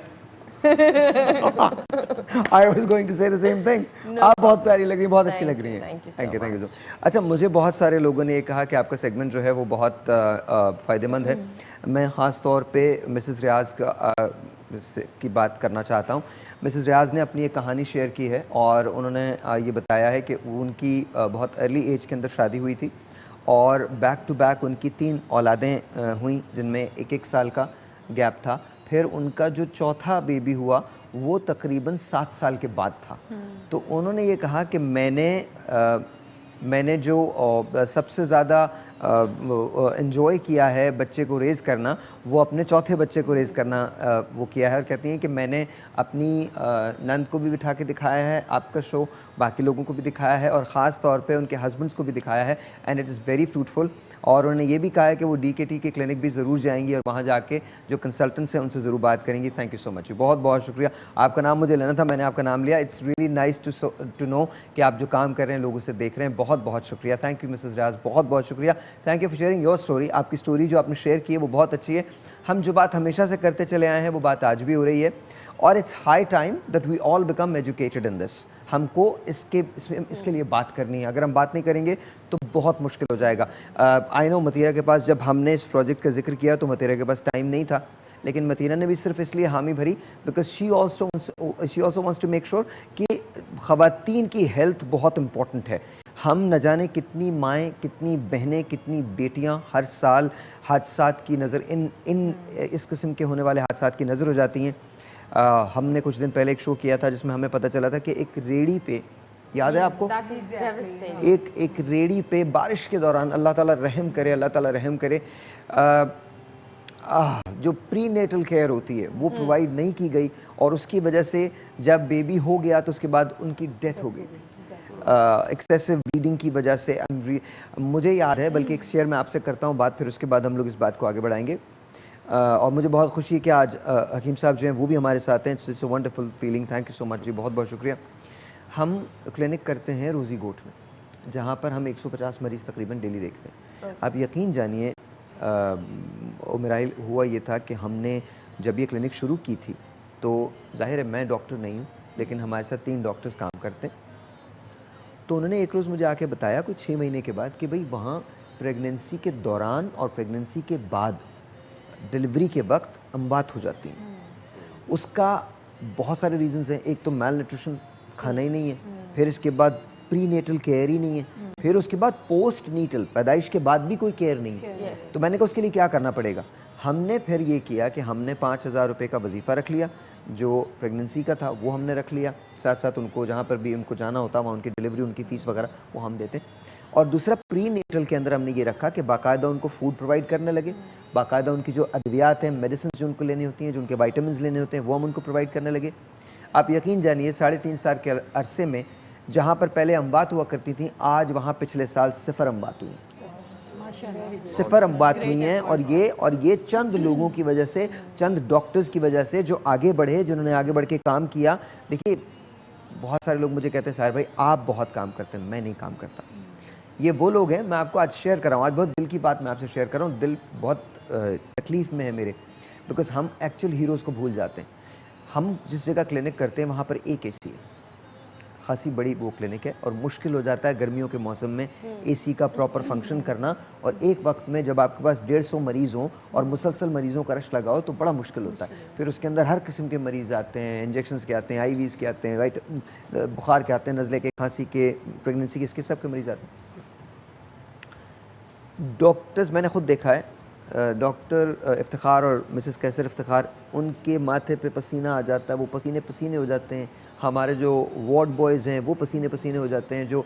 [SPEAKER 2] I was going to say the same thing। आप बहुत प्यारी लग रही हैं, बहुत अच्छी लग रही हैं।
[SPEAKER 6] Thank you
[SPEAKER 2] thank you. अच्छा, मुझे बहुत सारे लोगों ने ये कहा कि आपका सेगमेंट जो है वो बहुत फ़ायदेमंद है। मैं ख़ास तौर पे मिसेस रियाज की बात करना चाहता हूँ। मिसेस रियाज ने अपनी एक कहानी शेयर की है, और उन्होंने ये बताया है कि उनकी बहुत अर्ली एज के अंदर शादी हुई थी, और बैक टू बैक उनकी 3 औलादें हुई, जिनमें एक साल का गैप था। फिर उनका जो चौथा बेबी हुआ वो तकरीबन 7 साल के बाद था। तो उन्होंने ये कहा कि मैंने जो सबसे ज़्यादा एंजॉय किया है बच्चे को रेज़ करना, वो अपने चौथे बच्चे को रेज़ करना वो किया है। और कहती हैं कि मैंने अपनी नंद को भी बिठा के दिखाया है आपका शो, बाकी लोगों को भी दिखाया है, और ख़ास तौर पे उनके हस्बैंड्स को भी दिखाया है, and it is very fruitful. और उन्होंने ये भी कहा है कि वो DKT के क्लिनिक भी ज़रूर जाएंगी, और वहाँ जाके जो कंसल्टेंट्स हैं उनसे ज़रूर बात करेंगी। थैंक यू सो मच, बहुत बहुत शुक्रिया। आपका नाम मुझे लेना था, मैंने आपका नाम लिया। It's really nice to know कि आप जो काम कर रहे हैं लोगों से देख रहे हैं। बहुत बहुत शुक्रिया। थैंक यू मिसेस रियाज, बहुत बहुत शुक्रिया। Thank you for sharing your story. आपकी स्टोरी जो आपने शेयर की है वो बहुत अच्छी है। हम जो बात हमेशा से करते चले आए हैं वो बात आज भी हो रही है, और it's high time that we all become educated in this. हमको इसके लिए बात करनी है। अगर हम बात नहीं करेंगे तो बहुत मुश्किल हो जाएगा। आई नो मतीरा के पास, जब हमने इस प्रोजेक्ट का जिक्र किया तो मतीरा के पास टाइम नहीं था, लेकिन मतीरा ने भी सिर्फ इसलिए हामी भरी because she also wants to make sure कि ख़वातीन की हेल्थ बहुत इम्पॉर्टेंट है। हम न जाने कितनी माएँ, कितनी बहनें, कितनी बेटियाँ हर साल हादसात की नज़र इस किस्म के होने वाले हादसात की नज़र हो जाती हैं। हमने कुछ दिन पहले एक शो किया था जिसमें हमें पता चला था कि एक रेडी पे, याद है आपको, एक रेडी पे बारिश के दौरान, अल्लाह ताला रहम करे, अल्लाह ताला रहम करे, जो प्री नेटल केयर होती है वो प्रोवाइड नहीं की गई, और उसकी वजह से जब बेबी हो गया तो उसके बाद उनकी डेथ हो गई एक्सेसिव ब्लीडिंग की वजह से। मुझे याद है, बल्कि एक शेयर मैं आपसे करता हूँ बात, फिर उसके बाद हम लोग इस बात को आगे बढ़ाएंगे। और मुझे बहुत खुशी है कि आज हकीम साहब जो हैं वो भी हमारे साथ हैं। It's a wonderful feeling. Thank you so much ji, बहुत बहुत शुक्रिया। हम क्लिनिक करते हैं रोज़ी गोट में, जहाँ पर हम 150 मरीज़ तकरीबन डेली देखते हैं। आप यकीन जानिए उमराइल हुआ ये था कि हमने जब ये क्लिनिक शुरू की थी तो जाहिर है मैं डॉक्टर नहीं हूँ, लेकिन हमारे साथ 3 डॉक्टर्स काम करते हैं। तो उन्होंने एक रोज़ मुझे आके बताया कुछ 6 महीने के बाद कि भाई वहाँ प्रेगनेंसी के दौरान और प्रेगनेंसी के बाद डिलीवरी के वक्त अमवात हो जाती हैं। उसका बहुत सारे रीजंस हैं। एक तो मेल न्यूट्रिशन, खाना ही नहीं है, फिर इसके बाद प्री नेटल केयर ही नहीं है, फिर उसके बाद पोस्ट नीटल, पैदाइश के बाद भी कोई केयर नहीं है। तो मैंने कहा उसके लिए क्या करना पड़ेगा। हमने फिर ये किया कि हमने 5,000 रुपये का वजीफ़ा रख लिया, जो प्रेगनेंसी का था वो हमने रख लिया, साथ साथ उनको जहाँ पर भी उनको जाना होता वहाँ उनकी डिलीवरी, उनकी फ़ीस वगैरह वो हम देते। और दूसरा प्री नेटल के अंदर हमने ये रखा कि बाकायदा उनको फूड प्रोवाइड करने लगे, बाकायदा उनकी जो अद्वियात हैं, मेडिसिन जो उनको लेनी होती हैं, जो उनके वाइटामिन लेने होते हैं वो हम उनको प्रोवाइड करने लगे। आप यकीन जानिए 3.5 साल के अरसे में जहाँ पर पहले अमवात हुआ करती थी, आज वहाँ पिछले साल 0 अमवात हुई, 0 अमवात हुई हैं। और ये चंद लोगों की वजह से, चंद डॉक्टर्स की वजह से जो आगे बढ़े, जिन्होंने आगे बढ़ के काम किया। देखिए बहुत सारे लोग मुझे कहते हैं साहिर भाई आप बहुत काम करते हैं, मैं नहीं काम करता। ये वो लोग हैं, मैं आपको आज शेयर कर रहा हूँ, आज बहुत दिल की बात मैं आपसे शेयर कर रहा हूँ। दिल बहुत तकलीफ़ में है मेरे, बिकॉज हम एक्चुअल हीरोज़ को भूल जाते हैं। हम जिस जगह क्लिनिक करते हैं वहाँ पर एक एसी है, खासी बड़ी वो क्लिनिक है, और मुश्किल हो जाता है गर्मियों के मौसम में एसी का प्रॉपर फंक्शन करना। और एक वक्त में जब आपके पास 150 मरीज़ हों और मुसलसल मरीज़ों का रश लगाओ तो बड़ा मुश्किल होता है। फिर उसके अंदर हर किस्म के मरीज़ आते हैं, इंजेक्शंस के आते हैं, आईवीज़ के आते हैं, राइट, बुखार के आते हैं, नज़ले के, खांसी के, प्रेगनेंसी के, इसके सब के मरीज़ आते हैं। डॉक्टर्स मैंने ख़ुद देखा है, डॉक्टर इफ्तिखार और मिसेस कैसर इफ्तिखार, उनके माथे पे पसीना आ जाता है, वो पसीने पसीने हो जाते हैं। हमारे जो वार्ड बॉयज़ हैं वो पसीने पसीने हो जाते हैं, जो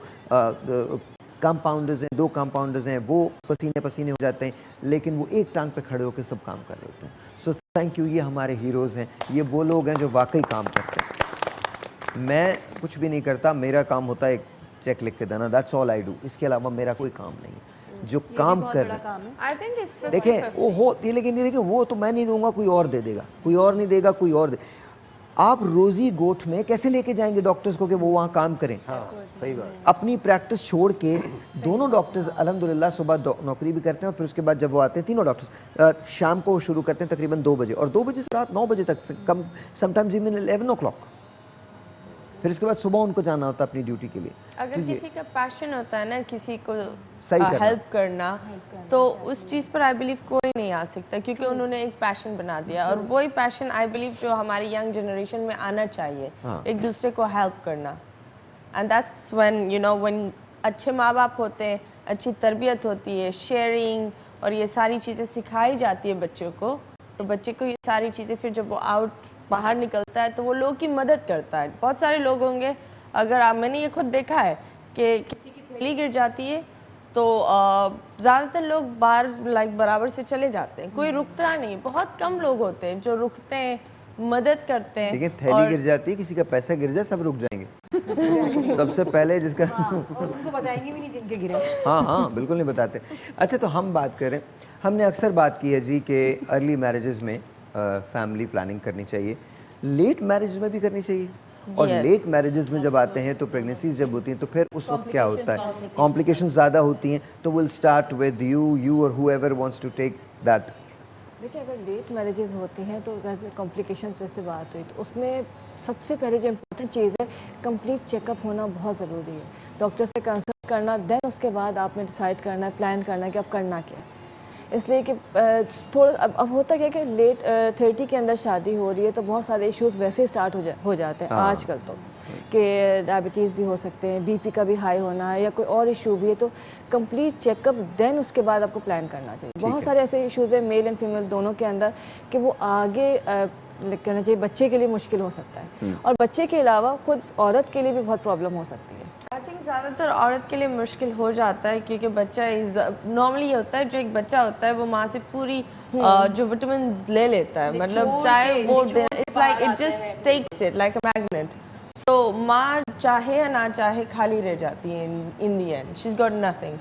[SPEAKER 2] कंपाउंडर्स हैं, 2 कंपाउंडर्स हैं, वो पसीने पसीने हो जाते हैं, लेकिन वो एक टांग पे खड़े होकर सब काम कर रहे होते हैं। सो थैंक यू, ये हमारे हीरोज़ हैं, ये वो लोग हैं जो वाकई काम करते हैं। मैं कुछ भी नहीं करता, मेरा काम होता है एक चेक लिख के देना, दैट्स ऑल आई डू। इसके अलावा मेरा कोई काम नहीं है। जो काम कर
[SPEAKER 4] आई थिंक इस पे
[SPEAKER 2] देखें वो होती है, लेकिन ये देखिए वो तो मैं नहीं दूंगा, कोई और दे देगा, कोई और नहीं देगा, कोई और दे। आप रोजी गोट में कैसे लेके जाएंगे डॉक्टर्स को कि वो वहाँ काम करें?
[SPEAKER 5] सही बात।
[SPEAKER 2] अपनी प्रैक्टिस छोड़ के दोनों डॉक्टर्स अल्हम्दुलिल्लाह सुबह नौकरी भी करते हैं, और फिर उसके बाद जब वो आते हैं तीनों डॉक्टर्स शाम को शुरू करते हैं तकरीबन 2 बजे, और 2 बजे से रात 9 बजे तक, कम समटाइम्स इवन 11 o'clock। फिर इसके बाद सुबह उनको जाना होता है अपनी ड्यूटी के लिए।
[SPEAKER 8] अगर किसी का पैशन होता है ना किसी को
[SPEAKER 2] सही
[SPEAKER 8] हेल्प करना, तो उस चीज़ पर आई बिलीव कोई नहीं आ सकता, क्योंकि उन्होंने एक पैशन बना दिया। और वही पैशन आई बिलीव जो हमारी यंग जनरेशन में आना चाहिए, एक दूसरे को हेल्प करना। And that's when you know when अच्छे माँ बाप होते हैं, अच्छी तरबियत होती है, शेयरिंग और ये सारी चीज़ें सिखाई जाती है बच्चों को, तो बच्चे को ये सारी चीज़ें फिर जब वो आउट बाहर निकलता है तो वो लोगों की मदद करता है। बहुत सारे लोग होंगे, अगर आप, मैंने ये खुद देखा है कि किसी की थैली गिर जाती है तो ज़्यादातर लोग बाहर बराबर से चले जाते हैं, कोई रुकता नहीं। बहुत कम लोग होते हैं जो रुकते हैं, मदद करते हैं।
[SPEAKER 2] लेकिन थैली गिर जाती है, किसी का पैसा गिर जाए, सब रुक जाएंगे। सबसे पहले जिसका
[SPEAKER 7] उनको बताएंगे भी नहीं जिनके गिरे।
[SPEAKER 2] हाँ बिल्कुल नहीं बताते। अच्छा, तो हम बात करें, हमने अक्सर बात की है जी कि अर्ली मैरिजेस में फैमिली प्लानिंग करनी चाहिए, लेट मैरिज में भी करनी चाहिए। और लेट मैरिजेस में जब आते हैं तो प्रेगनेंसीज जब होती हैं तो फिर उस वक्त क्या होता है, कॉम्प्लिकेशंस ज़्यादा होती हैं। तो विल स्टार्ट विद यू और whoever wants to take that.
[SPEAKER 4] देखिए, अगर लेट मैरिजेस होती हैं तो अगर कॉम्प्लिकेशंस जैसे बात हुई तो उसमें सबसे पहले जो इम्पोर्टेंट चीज़ है, कंप्लीट चेकअप होना बहुत ज़रूरी है। डॉक्टर से कंसल्ट करना, देन उसके बाद आपने डिसाइड करना है, प्लान करना है कि आप करना क्या है। इसलिए कि थोड़ा अब होता क्या है कि लेट 30 के अंदर शादी हो रही है तो बहुत सारे इश्यूज़ वैसे ही स्टार्ट हो जाते हैं आजकल तो, कि डायबिटीज़ भी हो सकते हैं, बीपी का भी हाई होना है, या कोई और इशू भी है। तो कंप्लीट चेकअप, देन उसके बाद आपको प्लान करना चाहिए। बहुत सारे ऐसे इश्यूज़ हैं मेल एंड फीमेल दोनों के अंदर कि वो आगे कहना चाहिए बच्चे के लिए मुश्किल हो सकता है, और बच्चे के अलावा खुद औरत के लिए भी बहुत प्रॉब्लम हो सकती है।
[SPEAKER 8] आई थिंक ज़्यादातर औरत के लिए मुश्किल हो जाता है, क्योंकि बच्चा नॉर्मली होता है, जो एक बच्चा होता है वो माँ से पूरी जो विटामिन ले लेता है, मतलब चाहे वो it's like it just takes it like a magnet. तो माँ चाहे या ना चाहे खाली रह जाती है in the end, she is got nothing.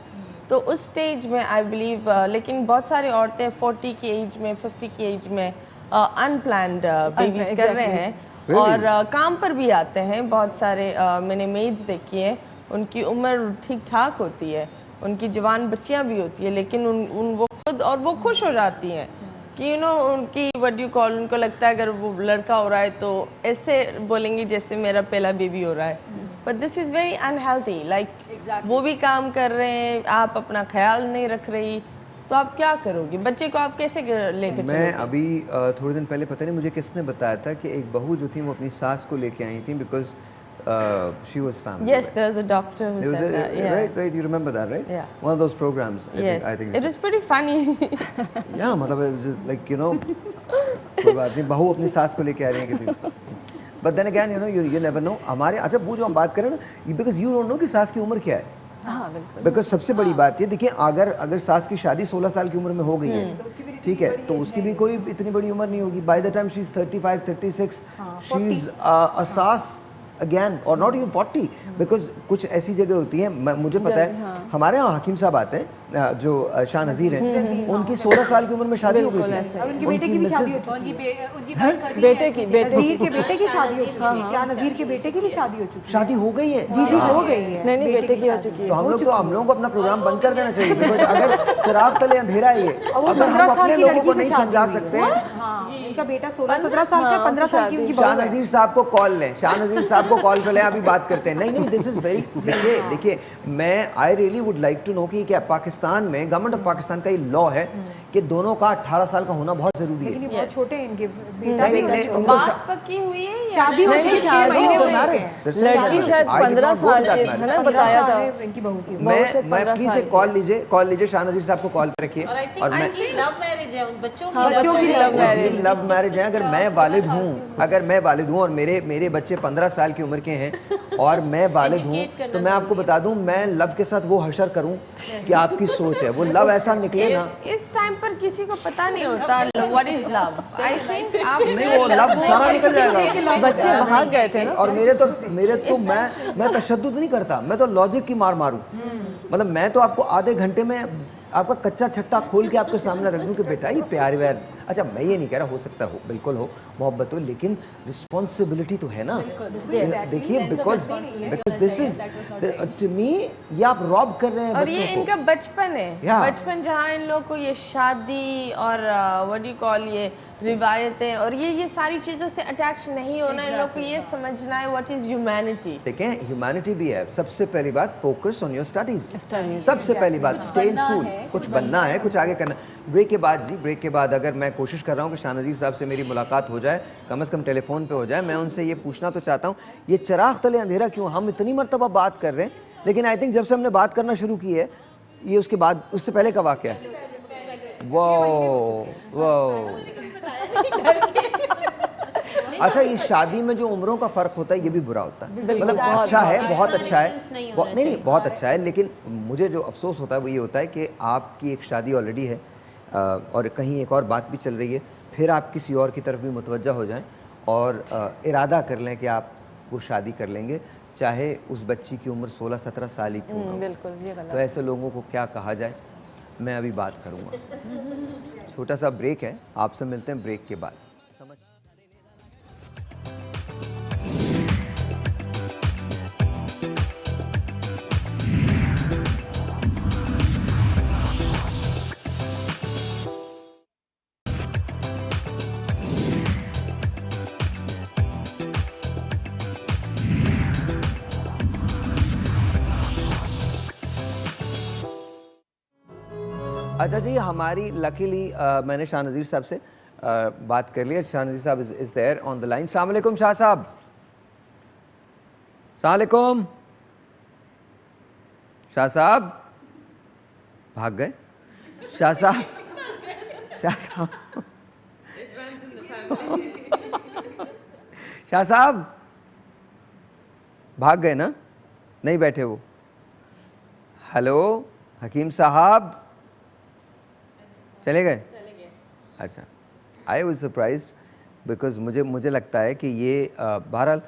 [SPEAKER 8] तो उस स्टेज में आई बिलीव लेकिन बहुत सारी औरतें 40 की एज में 50 की एज में अनप्लान्ड बेबीज कर रहे हैं और काम पर भी आते हैं। बहुत सारे मैंने मेड्स देखी है, उनकी उम्र ठीक ठाक होती है, उनकी जवान बच्चियां भी होती है, लेकिन वो खुद और वो खुश हो जाती हैं कि उनकी व्हाट यू कॉल, उनको लगता है अगर वो लड़का हो रहा है तो ऐसे बोलेंगे जैसे मेरा पहला बेबी हो रहा है। But this is very unhealthy, like वो भी काम कर रहे हैं, आप अपना ख्याल नहीं रख रही, तो आप क्या करोगे? बच्चे को आप कैसे लेकर चलोगे?
[SPEAKER 2] मैं अभी थोड़े दिन पहले, पता नहीं मुझे किसने बताया था कि एक बहू जो थी वो अपनी सास को लेके आई थी because she was family.
[SPEAKER 8] Yes, there was a doctor who said that. Yeah.
[SPEAKER 2] Right. You remember that, right?
[SPEAKER 8] Yeah.
[SPEAKER 2] One of those programs.
[SPEAKER 8] Yes,
[SPEAKER 2] I think
[SPEAKER 8] it was pretty funny.
[SPEAKER 2] Yeah, मतलब like कोई बात नहीं, बहू अपनी सास को लेके आ रही है किसी। But then again, you never know. हमारे अच्छा वो जो हम बात करें ना, because you don't know कि सास की उम्र क्या है।
[SPEAKER 4] हाँ बिल्कुल।
[SPEAKER 2] बिकॉज सबसे बड़ी बात ये देखिए, अगर सास की शादी 16 साल की उम्र में हो गई है, ठीक है, तो उसकी भी कोई इतनी बड़ी उम्र नहीं होगी। By the time she is 35, 36, she is a सास अगेन और नॉट इवन 40, बिकॉज कुछ ऐसी जगह होती है, मुझे पता है हमारे यहाँ हकीम साहब आते हैं जो शाह नज़ीर हैं, उनकी 16 साल की उम्र में शादी हो गई थी।
[SPEAKER 7] अब उनके बेटे की भी शादी हो चुकी है,
[SPEAKER 4] बेटे की
[SPEAKER 7] नज़ीर के बेटे की शादी हो चुकी है, शाह नज़ीर के बेटे की भी शादी हो चुकी है।
[SPEAKER 2] शादी हो गई है?
[SPEAKER 7] जी हो गई है।
[SPEAKER 4] नहीं बेटे की हो चुकी है।
[SPEAKER 2] तो हम लोगों को अपना प्रोग्राम बंद कर देना चाहिए, बिकॉज अगर चिराग तले अंधेरा है ये, अगर हम अपने लोगों को नहीं समझा सकते।
[SPEAKER 7] इनका बेटा 16-17 साल का, 15 साल की उनकी
[SPEAKER 2] शाह नज़ीर साहब को कॉल लें, शाह नज़ीर साहब को कॉल कर लें, अभी बात करते हैं। नहीं दिस इज वेरी, देखिए मैं I really would like to know कि क्या पाकिस्तान में, गवर्नमेंट ऑफ पाकिस्तान का ये लॉ है कि दोनों का 18 साल का होना बहुत जरूरी है।
[SPEAKER 7] लेकिन ये बहुत छोटे हैं इनके बेटा
[SPEAKER 2] नहीं,
[SPEAKER 8] बात पक्की हुई है या
[SPEAKER 7] शादी हो चुकी है, 6 महीने हो चुके हैं।
[SPEAKER 4] लड़की शायद 15 साल की है ना, बताया था
[SPEAKER 7] इनकी बहू की।
[SPEAKER 2] मैं प्लीज कॉल लीजिए शाह नज़ीर साहब को कॉल पे रखिए। और मैं
[SPEAKER 3] लव मैरिज है उन बच्चों
[SPEAKER 4] की
[SPEAKER 2] लव मैरिज है, अगर मैं वालिद हूँ और मेरे बच्चे 15 साल की उम्र के हैं और मैं वालिद हूँ, तो मैं आपको बता दूं, मैं लव के साथ वो हशर करूं कि आपकी सोच है, वो लव ऐसा निकले ना।
[SPEAKER 8] इस टाइम पर किसी को पता नहीं होता what is love. I think आप
[SPEAKER 2] नहीं, वो लव सारा निकल जाएगा।
[SPEAKER 4] बच्चे भाग गए थे ना।
[SPEAKER 2] और मेरे तो मैं तशद्दुद नहीं करता, मैं तो लॉजिक की मार मारूं। मतलब मैं तो आपको आधे घंटे में आपका कच्चा छट्टा खोल के आपके सामने रख दूं कि बेटा ये प्यार व्यार, अच्छा मैं ये नहीं कह रहा, हो सकता हो, बिल्कुल हो, मोहब्बत हो, लेकिन रिस्पॉन्सिबिलिटी तो है ना। देखिए because this is to me, ये आप रॉब कर रहे हैं
[SPEAKER 8] और ये
[SPEAKER 2] बच्चों को।
[SPEAKER 8] इनका बचपन है, बचपन जहाँ इन लोग को ये शादी और व्हाट यू कॉल, ये रिवायतें और ये सारी चीज़ों से अटैच नहीं होना, इन लोग को ये समझना है व्हाट इज ह्यूमैनिटी।
[SPEAKER 2] देखें, ह्यूमैनिटी भी है। सबसे पहली बात, फोकस ऑन योर स्टडीज, सबसे पहली बात, स्टे इन स्कूल, कुछ बनना है, कुछ आगे करना। ब्रेक के बाद अगर मैं कोशिश कर रहा हूँ कि शाह नज़ीर साहब से मेरी मुलाकात हो जाए, कम से कम टेलीफोन पे हो जाए, मैं उनसे ये पूछना तो चाहता हूँ, ये चिराग तले अंधेरा क्यों, हम इतनी मरतबा बात कर रहे हैं, लेकिन आई थिंक जब से हमने बात करना शुरू की है, ये उसके बाद, उससे पहले का वाक़या है। वो अच्छा, ये शादी में जो उम्रों का फ़र्क होता है ये भी बुरा होता है। मतलब अच्छा है, बहुत अच्छा है, नहीं बहुत अच्छा है, लेकिन मुझे जो अफसोस होता है वो ये होता है कि आपकी एक शादी ऑलरेडी है और कहीं एक और बात भी चल रही है, फिर आप किसी और की तरफ भी मुतवज्जा हो जाएं और इरादा कर लें कि आप वो शादी कर लेंगे, चाहे उस बच्ची की उम्र 16-17 साल ही क्यों हो।
[SPEAKER 4] बिल्कुल, ये गलत।
[SPEAKER 2] तो ऐसे लोगों को क्या कहा जाए, मैं अभी बात करूँगा। छोटा सा ब्रेक है, आपसे मिलते हैं ब्रेक के बाद। अच्छा जी, हमारी लकीली मैंने शाह नज़ीर साहब से बात कर लिया। शाह नज़ीर साहब is there on the line. अस्सलाम वालेकुम शाह साहब। अस्सलाम वालेकुम शाह साहब, भाग गए शाह साहब। शाह साहब भाग गए ना, नहीं बैठे वो। हेलो हकीम साहब, चले गए? अच्छा, आई वॉज सरप्राइज्ड बिकॉज मुझे लगता है कि ये बहरहाल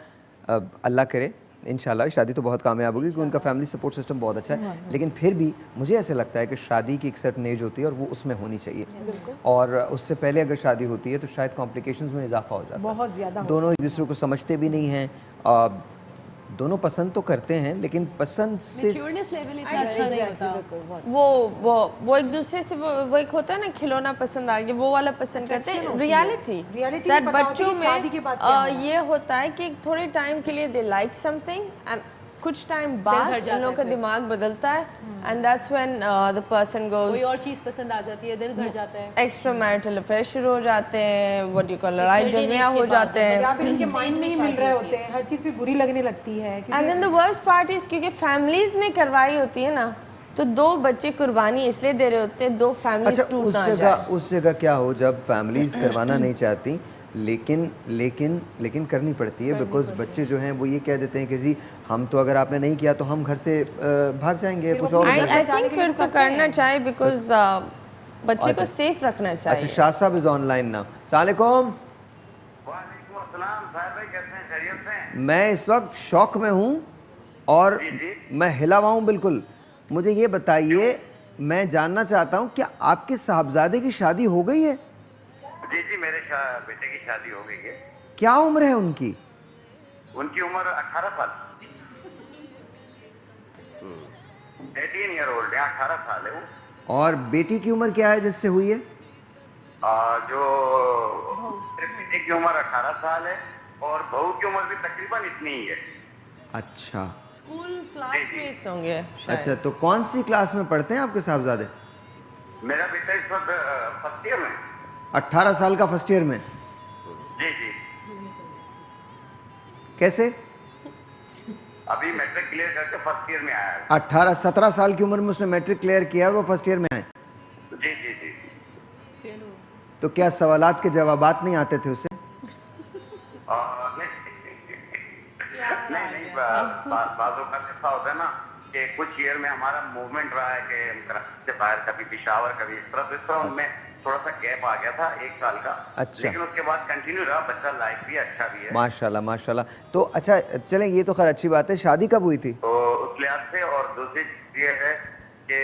[SPEAKER 2] अल्लाह करे इंशाल्लाह शादी तो बहुत कामयाब होगी क्योंकि उनका फैमिली सपोर्ट सिस्टम बहुत अच्छा है, लेकिन फिर भी मुझे ऐसे लगता है कि शादी की एक सर्टेन एज होती है और वो उसमें होनी चाहिए, और उससे पहले अगर शादी होती है तो शायद कॉम्प्लिकेशंस में इजाफा हो जाता है।
[SPEAKER 7] बहुत ज़्यादा
[SPEAKER 2] दोनों एक दूसरे को समझते भी नहीं हैं, दोनों पसंद तो करते हैं लेकिन पसंद से
[SPEAKER 3] मैच्योरनेस लेवल इतना अच्छा नहीं होता।
[SPEAKER 8] वो एक दूसरे से वो एक होता है ना खिलौना पसंद आ गया, वो वाला पसंद करते हैं। रियलिटी दैट बच्चों में ये होता है कि थोड़े टाइम के लिए दे लाइक समथिंग एंड कुछ टाइम बाद इन लोगों का दिमाग बदलता है and that's when the person goes
[SPEAKER 3] कोई और चीज़ पसंद आ जाती है, दिल भर जाता है,
[SPEAKER 8] एक्स्ट्रा मैरिटल अफेयर शुरू हो जाते हैं, व्हाट यू कॉल लड़ाई झगड़ियाँ हो जाते हैं,
[SPEAKER 7] या फिर उनके माइंड में ही मिल रहे होते हैं, हर चीज़ भी बुरी लगने लगती है।
[SPEAKER 8] And then the worst part is क्योंकि फैमिलीज ने करवाई होती है ना, तो दो बच्चे कुर्बानी इसलिए दे रहे होते हैं, दो फैमिलीज
[SPEAKER 2] अच्छा
[SPEAKER 8] टूट ना जाए।
[SPEAKER 2] उस जगह क्या हो जब फैमिलीज करवाना नहीं चाहती लेकिन करनी पड़ती है, बिकॉज बच्चे जो हैं वो ये कह देते हैं कि जी हम तो अगर आपने नहीं किया तो हम घर से भाग जाएंगे, कुछ और
[SPEAKER 8] आई थिंक फिर तो करना चाहिए बिकॉज बच्चे को सेफ रखना चाहिए।
[SPEAKER 2] अच्छा, शाह साहब इज ऑनलाइन नाउ। अस्सलाम वालेकुम। मैं इस वक्त शौक में हूँ और मैं हिला हुआ हूँ बिल्कुल। मुझे ये बताइए, मैं जानना चाहता हूँ क्या आपके साहबजादे की शादी हो गई है?
[SPEAKER 9] जी जी, मेरे बेटे की शादी हो गई है।
[SPEAKER 2] क्या उम्र है उनकी?
[SPEAKER 9] उनकी उम्र 18 साल, 18 ईयर ओल्ड है, 18 साल है वो।
[SPEAKER 2] और बेटी की उम्र क्या है जिससे हुई है?
[SPEAKER 9] जो बेटे की उम्र 18 साल है और बहू की उम्र भी तकरीबन इतनी ही है।
[SPEAKER 2] अच्छा,
[SPEAKER 8] स्कूल क्लासमेट्स होंगे शायद।
[SPEAKER 2] अच्छा, तो कौन सी क्लास में पढ़ते हैं आपके साहबजादे?
[SPEAKER 9] मेरा बेटा इस वक्त फर्स्ट ईयर में।
[SPEAKER 2] 18 साल का फर्स्ट ईयर में?
[SPEAKER 9] जी जी।
[SPEAKER 2] कैसे?
[SPEAKER 9] अभी मैट्रिक क्लियर करके फर्स्ट ईयर में आया है।
[SPEAKER 2] 17 साल की उम्र में उसने मैट्रिक क्लियर किया और वो फर्स्ट ईयर में है?
[SPEAKER 9] जी जी जी।
[SPEAKER 2] तो क्या सवालात के जवाबात नहीं आते थे उसे?
[SPEAKER 9] नहीं, बाजों का ऐसा होता है ना कि कुछ ईयर में हमारा मूवमेंट रहा है कि हम कराची से बाहर, कभी पिशावर, कभी इस तरह उनमें थोड़ा सा गैप आ गया था 1 साल का।
[SPEAKER 2] अच्छा।
[SPEAKER 9] लेकिन उसके बाद कंटिन्यू रहा, बच्चा लाइफ भी अच्छा भी है
[SPEAKER 2] माशाल्लाह माशाल्लाह। तो अच्छा चलें, ये तो खैर अच्छी बात है। शादी कब हुई थी?
[SPEAKER 9] तो उस लिहाज से, और दूसरी चीज ये है कि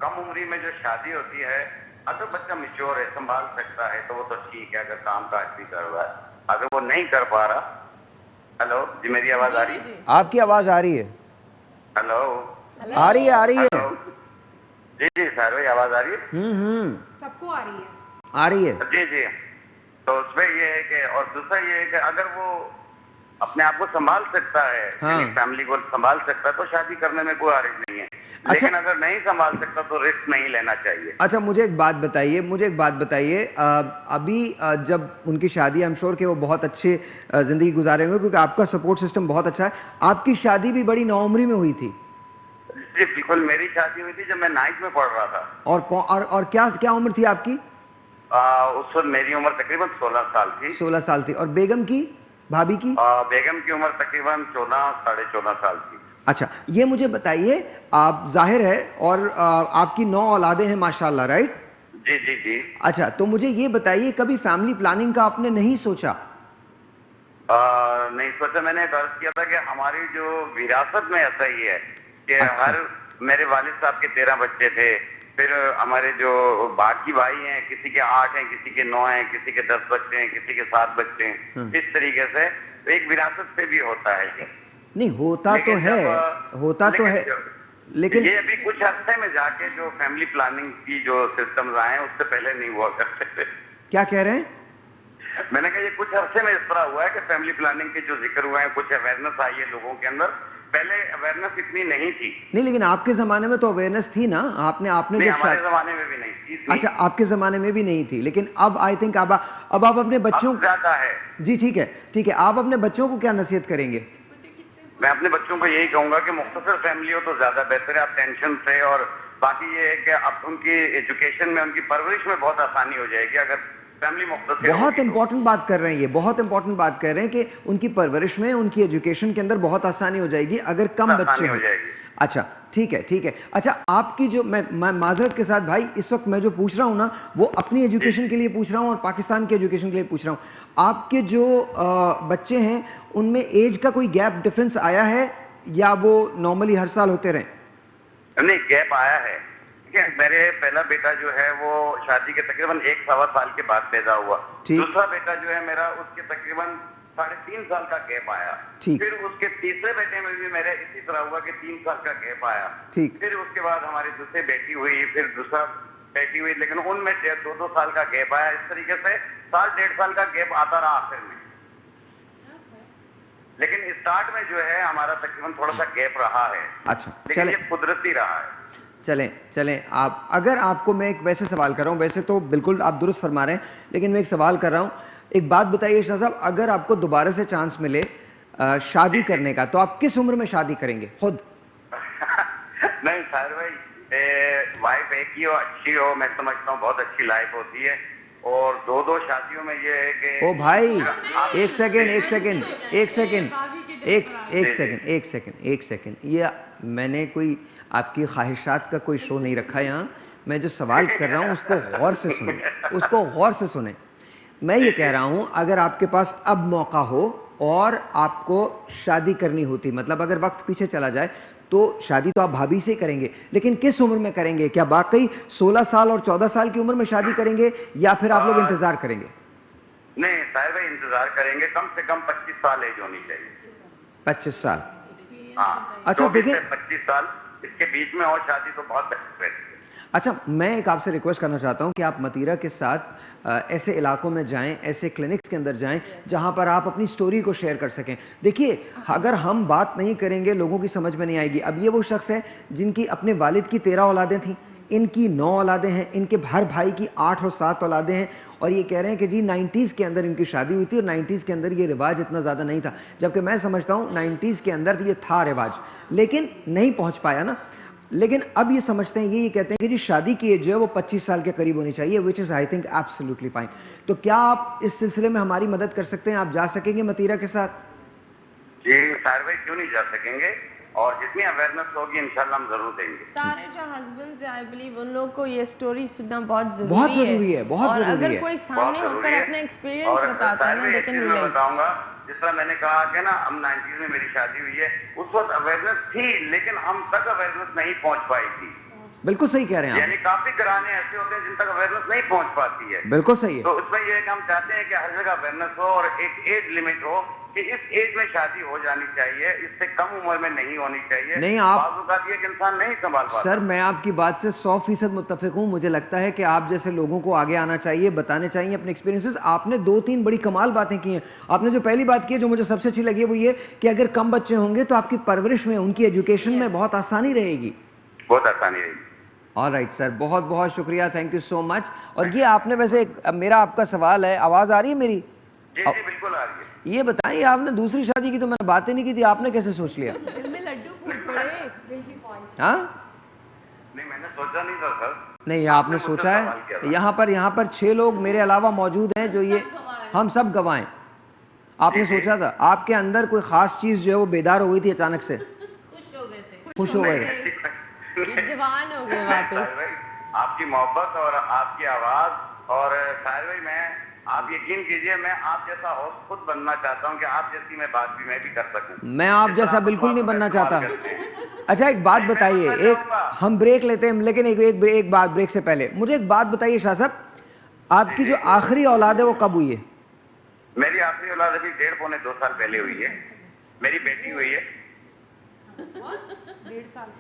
[SPEAKER 9] कम उम्री में जो शादी होती है, अगर बच्चा मिच्योर है, संभाल सकता है तो वो तो ठीक है, अगर काम काज भी कर रहा है। अगर वो नहीं कर पा रहा। हेलो जी, मेरी आवाज आ रही है?
[SPEAKER 2] आपकी आवाज आ रही है?
[SPEAKER 9] हेलो,
[SPEAKER 2] आ रही है
[SPEAKER 9] हेलो। जी जी सर, भाई आवाज आ रही है?
[SPEAKER 7] सबको आ रही है।
[SPEAKER 2] आ रही है।
[SPEAKER 9] जी जी। तो उसमें ये है कि, और दूसरा ये है कि अगर वो अपने आप को संभाल सकता है,
[SPEAKER 2] हाँ।
[SPEAKER 9] फैमिली को संभाल सकता है, तो शादी करने में कोई हर्ज नहीं है। लेकिन अगर नहीं संभाल सकता तो रिस्क नहीं लेना चाहिए।
[SPEAKER 2] अच्छा, मुझे एक बात बताइए, अभी जब उनकी शादी, आई एम श्योर कि वो बहुत अच्छे जिंदगी गुजारे होंगे क्योंकि आपका सपोर्ट सिस्टम बहुत अच्छा है। आपकी शादी भी बड़ी नौउम्री में हुई थी?
[SPEAKER 9] जी बिल्कुल, मेरी शादी हुई थी जब मैं 9th में पढ़ रहा था।
[SPEAKER 2] और क्या उम्र थी आपकी?
[SPEAKER 9] उस वक्त मेरी उम्र तकरीबन 16 साल थी।
[SPEAKER 2] 16 साल थी। और बेगम की, भाभी की?
[SPEAKER 9] बेगम की उम्र तकरीबन 14 साढ़े 14 साल थी।
[SPEAKER 2] अच्छा, ये मुझे बताइए, आप जाहिर है और आपकी 9 औलादे हैं माशाल्लाह, राइट?
[SPEAKER 9] जी जी जी।
[SPEAKER 2] अच्छा, तो मुझे ये बताइए, कभी फैमिली प्लानिंग का आपने नहीं सोचा?
[SPEAKER 9] नहीं सोचा। मैंने अर्ज किया था कि हमारी जो विरासत में ऐसा ही है कि
[SPEAKER 2] अच्छा।
[SPEAKER 9] हर, मेरे वालिद साहब के 13 बच्चे थे, फिर हमारे जो बाकी भाई हैं, किसी के 8 हैं, किसी के 9 हैं, किसी के 10 बच्चे हैं, किसी के 7 बच्चे हैं। इस तरीके से एक विरासत से भी होता है ये।
[SPEAKER 2] नहीं, होता तो है, लेकिन
[SPEAKER 9] ये अभी कुछ अरसे में जाके जो फैमिली प्लानिंग की जो सिस्टम्स आए हैं, उससे पहले नहीं हुआ करते थे।
[SPEAKER 2] क्या कह रहे हैं?
[SPEAKER 9] मैंने कहा ये कुछ अरसे में इस तरह हुआ है कि फैमिली प्लानिंग के जो जिक्र हुए हैं, कुछ अवेयरनेस आई है लोगों के अंदर। पहले अवेयरनेस इतनी नहीं थी।
[SPEAKER 2] नहीं, लेकिन आपके जमाने में तो अवेयरनेस थी ना। आपने
[SPEAKER 9] नहीं, हमारे जमाने में भी नहीं थी।
[SPEAKER 2] अच्छा, आपके जमाने में भी नहीं थी, लेकिन अब आई थिंक अब आप अपने बच्चों,
[SPEAKER 9] ज्यादा है।
[SPEAKER 2] जी ठीक है, आप अपने बच्चों को क्या नसीहत करेंगे?
[SPEAKER 9] मैं अपने बच्चों को यही कहूंगा कि मुख्तसर फैमिली हो तो ज्यादा बेहतर है। आप टेंशन से, और बाकी ये है कि अब उनकी एजुकेशन में, उनकी परवरिश में बहुत आसानी हो जाएगी अगर फैमिली मुख्तसर।
[SPEAKER 2] बहुत इंपॉर्टेंट बात कर रहे हैं, ये बहुत इंपॉर्टेंट बात कर रहे हैं कि उनकी परवरिश में, उनकी एजुकेशन के अंदर बहुत आसानी हो जाएगी अगर कम बच्चे हो
[SPEAKER 9] जाएगी।
[SPEAKER 2] अच्छा, ठीक है। अच्छा, आपकी जो, मैं माजरत के साथ भाई, इस वक्त मैं जो पूछ रहा हूँ ना, वो अपनी एजुकेशन के लिए पूछ रहा हूँ और पाकिस्तान की एजुकेशन के लिए पूछ रहा हूँ। आपके जो बच्चे हैं उनमें एज का कोई गैप डिफरेंस आया है या वो नॉर्मली हर साल होते रहे?
[SPEAKER 9] नहीं, गैप आया है। ठीक है, मेरे पहला बेटा जो है वो शादी के तकरीबन 1 सवा साल के बाद पैदा हुआ।
[SPEAKER 2] ठीक।
[SPEAKER 9] दूसरा बेटा जो है मेरा, उसके तकरीबन 3.5 साल का गैप आया।
[SPEAKER 2] ठीक।
[SPEAKER 9] फिर उसके तीसरे बेटे में भी मेरे इसी तरह हुआ कि 3 साल का गैप आया।
[SPEAKER 2] ठीक।
[SPEAKER 9] फिर उसके बाद हमारी दूसरी बेटी हुई, फिर दूसरा बेटी हुई, लेकिन उनमें 2-2 साल का गैप आया। इस तरीके से 1.5 साल का गैप आता रहा आखिर में। लेकिन स्टार्ट में जो है हमारा तकरीबन थोड़ा सा गैप रहा है।
[SPEAKER 2] अच्छा,
[SPEAKER 9] लेकिन
[SPEAKER 2] चले।
[SPEAKER 9] ये कुदरती रहा है।
[SPEAKER 2] चलें आप, अगर आपको मैं एक वैसे सवाल कर रहा हूँ, वैसे तो बिल्कुल आप दुरुस्त फरमा रहे हैं, लेकिन मैं एक सवाल कर रहा हूँ। एक बात बताइए शाह साहब, अगर आपको दोबारा से चांस मिले शादी करने का, तो आप किस उम्र में शादी करेंगे खुद?
[SPEAKER 9] नहीं साहिर भाई, वाइफ एक ही हो, अच्छी हो, मैं समझता हूँ बहुत अच्छी लाइफ होती है। और 2-2 शादियों में ये है कि
[SPEAKER 2] ओ भाई, एक सेकेंड, ये मैंने कोई आपकी ख्वाहिशात का कोई शो नहीं रखा यहाँ। मैं जो सवाल कर रहा हूँ उसको गौर से सुने। मैं ये कह रहा हूँ, अगर आपके पास अब मौका हो और आपको शादी करनी होती, मतलब अगर वक्त पीछे चला जाए, तो शादी तो आप भाभी से ही करेंगे, लेकिन किस उम्र में करेंगे? क्या वाकई 16 साल और 14 साल की उम्र में शादी करेंगे, या फिर आप लोग इंतजार करेंगे?
[SPEAKER 9] नहीं साहिर भाई, इंतजार करेंगे। कम से कम 25 साल एज होनी चाहिए।
[SPEAKER 2] 25 साल?
[SPEAKER 9] हाँ,
[SPEAKER 2] अच्छा, देखिए
[SPEAKER 9] 25 साल इसके बीच में और शादी तो बहुत बेहतर है।
[SPEAKER 2] अच्छा, मैं एक आपसे रिक्वेस्ट करना चाहता हूं कि आप मतीरा के साथ ऐसे इलाकों में जाएं, ऐसे क्लिनिक्स के अंदर जाएं जहां पर आप अपनी स्टोरी को शेयर कर सकें। देखिए, अगर हम बात नहीं करेंगे लोगों की समझ में नहीं आएगी। अब ये वो शख्स है जिनकी अपने वालिद की 13 औलादें थीं, इनकी 9 औलादें हैं, इनके हर भाई की 8 और 7 औलादें हैं, और ये कह रहे हैं कि जी 90s के अंदर इनकी शादी हुई थी और 90s के अंदर ये रिवाज इतना ज़्यादा नहीं था। जबकि मैं समझता हूँ 90s के अंदर ये था रिवाज, लेकिन नहीं पहुँच पाया ना। लेकिन अब ये समझते हैं, ये कहते हैं कि जी शादी की एज जो है वो 25 साल के करीब होनी चाहिए, which is I think absolutely fine. तो क्या आप इस सिलसिले में हमारी मदद कर सकते हैं? आप जा सकेंगे मतीरा के साथ?
[SPEAKER 9] जी साहिर भाई, क्यों नहीं जा सकेंगे, और जितनी अवेयरनेस होगी इंशाल्लाह हम जरूर देंगे।
[SPEAKER 8] सारे जो हस्बैंड्स हैं, आई बिलीव उन लोगों को ये स्टोरी सुनना बहुत जरूरी है।
[SPEAKER 2] बहुत जरूरी है।
[SPEAKER 8] और अगर कोई सामने होकर अपना एक्सपीरियंस बताता है ना, दे कैन रिलेट।
[SPEAKER 9] बताऊंगा, जिस तरह मैंने कहा कि ना हम 90s में मेरी शादी हुई है, उस वक्त अवेयरनेस थी, लेकिन हम तक अवेयरनेस नहीं पहुंच पाई थी।
[SPEAKER 2] बिल्कुल सही कह रहे हैं आप।
[SPEAKER 9] यानी काफी घराने ऐसे होते हैं जिन तक अवेयरनेस नहीं पहुंच पाती है।
[SPEAKER 2] बिल्कुल सही है।
[SPEAKER 9] तो उसमें यह है कि हम चाहते हैं कि हर जगह अवेयरनेस हो और एक एज लिमिट हो कि इस एज में शादी हो जानी चाहिए, इससे कम उम्र में नहीं होनी चाहिए।
[SPEAKER 2] नहीं, आप
[SPEAKER 9] बात एक इंसान नहीं संभाल पाता।
[SPEAKER 2] सर, मैं आपकी बात से 100% मुत्तफिक हूँ। मुझे लगता है कि आप जैसे लोगों को आगे आना चाहिए, बताने चाहिए अपने एक्सपीरियंसेस। आपने 2-3 बड़ी कमाल बातें की हैं। आपने जो पहली बात की है, जो मुझे सबसे अच्छी लगी है, वो ये कि अगर कम बच्चे होंगे तो आपकी परवरिश में, उनकी एजुकेशन में बहुत आसानी रहेगी।
[SPEAKER 9] बहुत आसानी रहेगी।
[SPEAKER 2] ऑलराइट सर, बहुत बहुत शुक्रिया, थैंक यू सो मच। और ये आपने वैसे मेरा आपका सवाल है, आवाज़ आ रही है मेरी?
[SPEAKER 9] जी जी बिल्कुल आ रही है।
[SPEAKER 2] ये बताइए, आपने दूसरी शादी की तो मैंने बातें नहीं की थी, आपने कैसे सोच लिया?
[SPEAKER 4] दिल में लड्डू फूट पड़े।
[SPEAKER 2] हाँ,
[SPEAKER 9] नहीं मैंने सोचा नहीं था सर।
[SPEAKER 2] नहीं आपने सोचा है। यहाँ पर 6 लोग मेरे अलावा मौजूद हैं जो ये, हम सब गवाएं। आपने सोचा था? आपके अंदर कोई खास चीज़ जो है वो बेदार हो गई थी अचानक से? खुश हो गए थे,
[SPEAKER 8] जवान हो गए वापस।
[SPEAKER 9] आपकी मोहब्बत और आपकी आवाज, और साहिर भाई मैं, आप यकीन कीजिए, मैं आप जैसा होस्ट खुद बनना चाहता हूं कि आप जैसी मैं बात भी मैं भी कर सकूं।
[SPEAKER 2] मैं आप जैसा बिल्कुल नहीं बनना चाहता। अच्छा, एक बात बताइए, एक हम ब्रेक लेते हैं, लेकिन एक बात ब्रेक से पहले मुझे एक बात बताइए शाह साहब, आपकी जो आखिरी औलाद है वो कब हुई है?
[SPEAKER 9] मेरी आखिरी औलाद अभी 1.5-2 साल पहले हुई है। मेरी बेटी हुई है।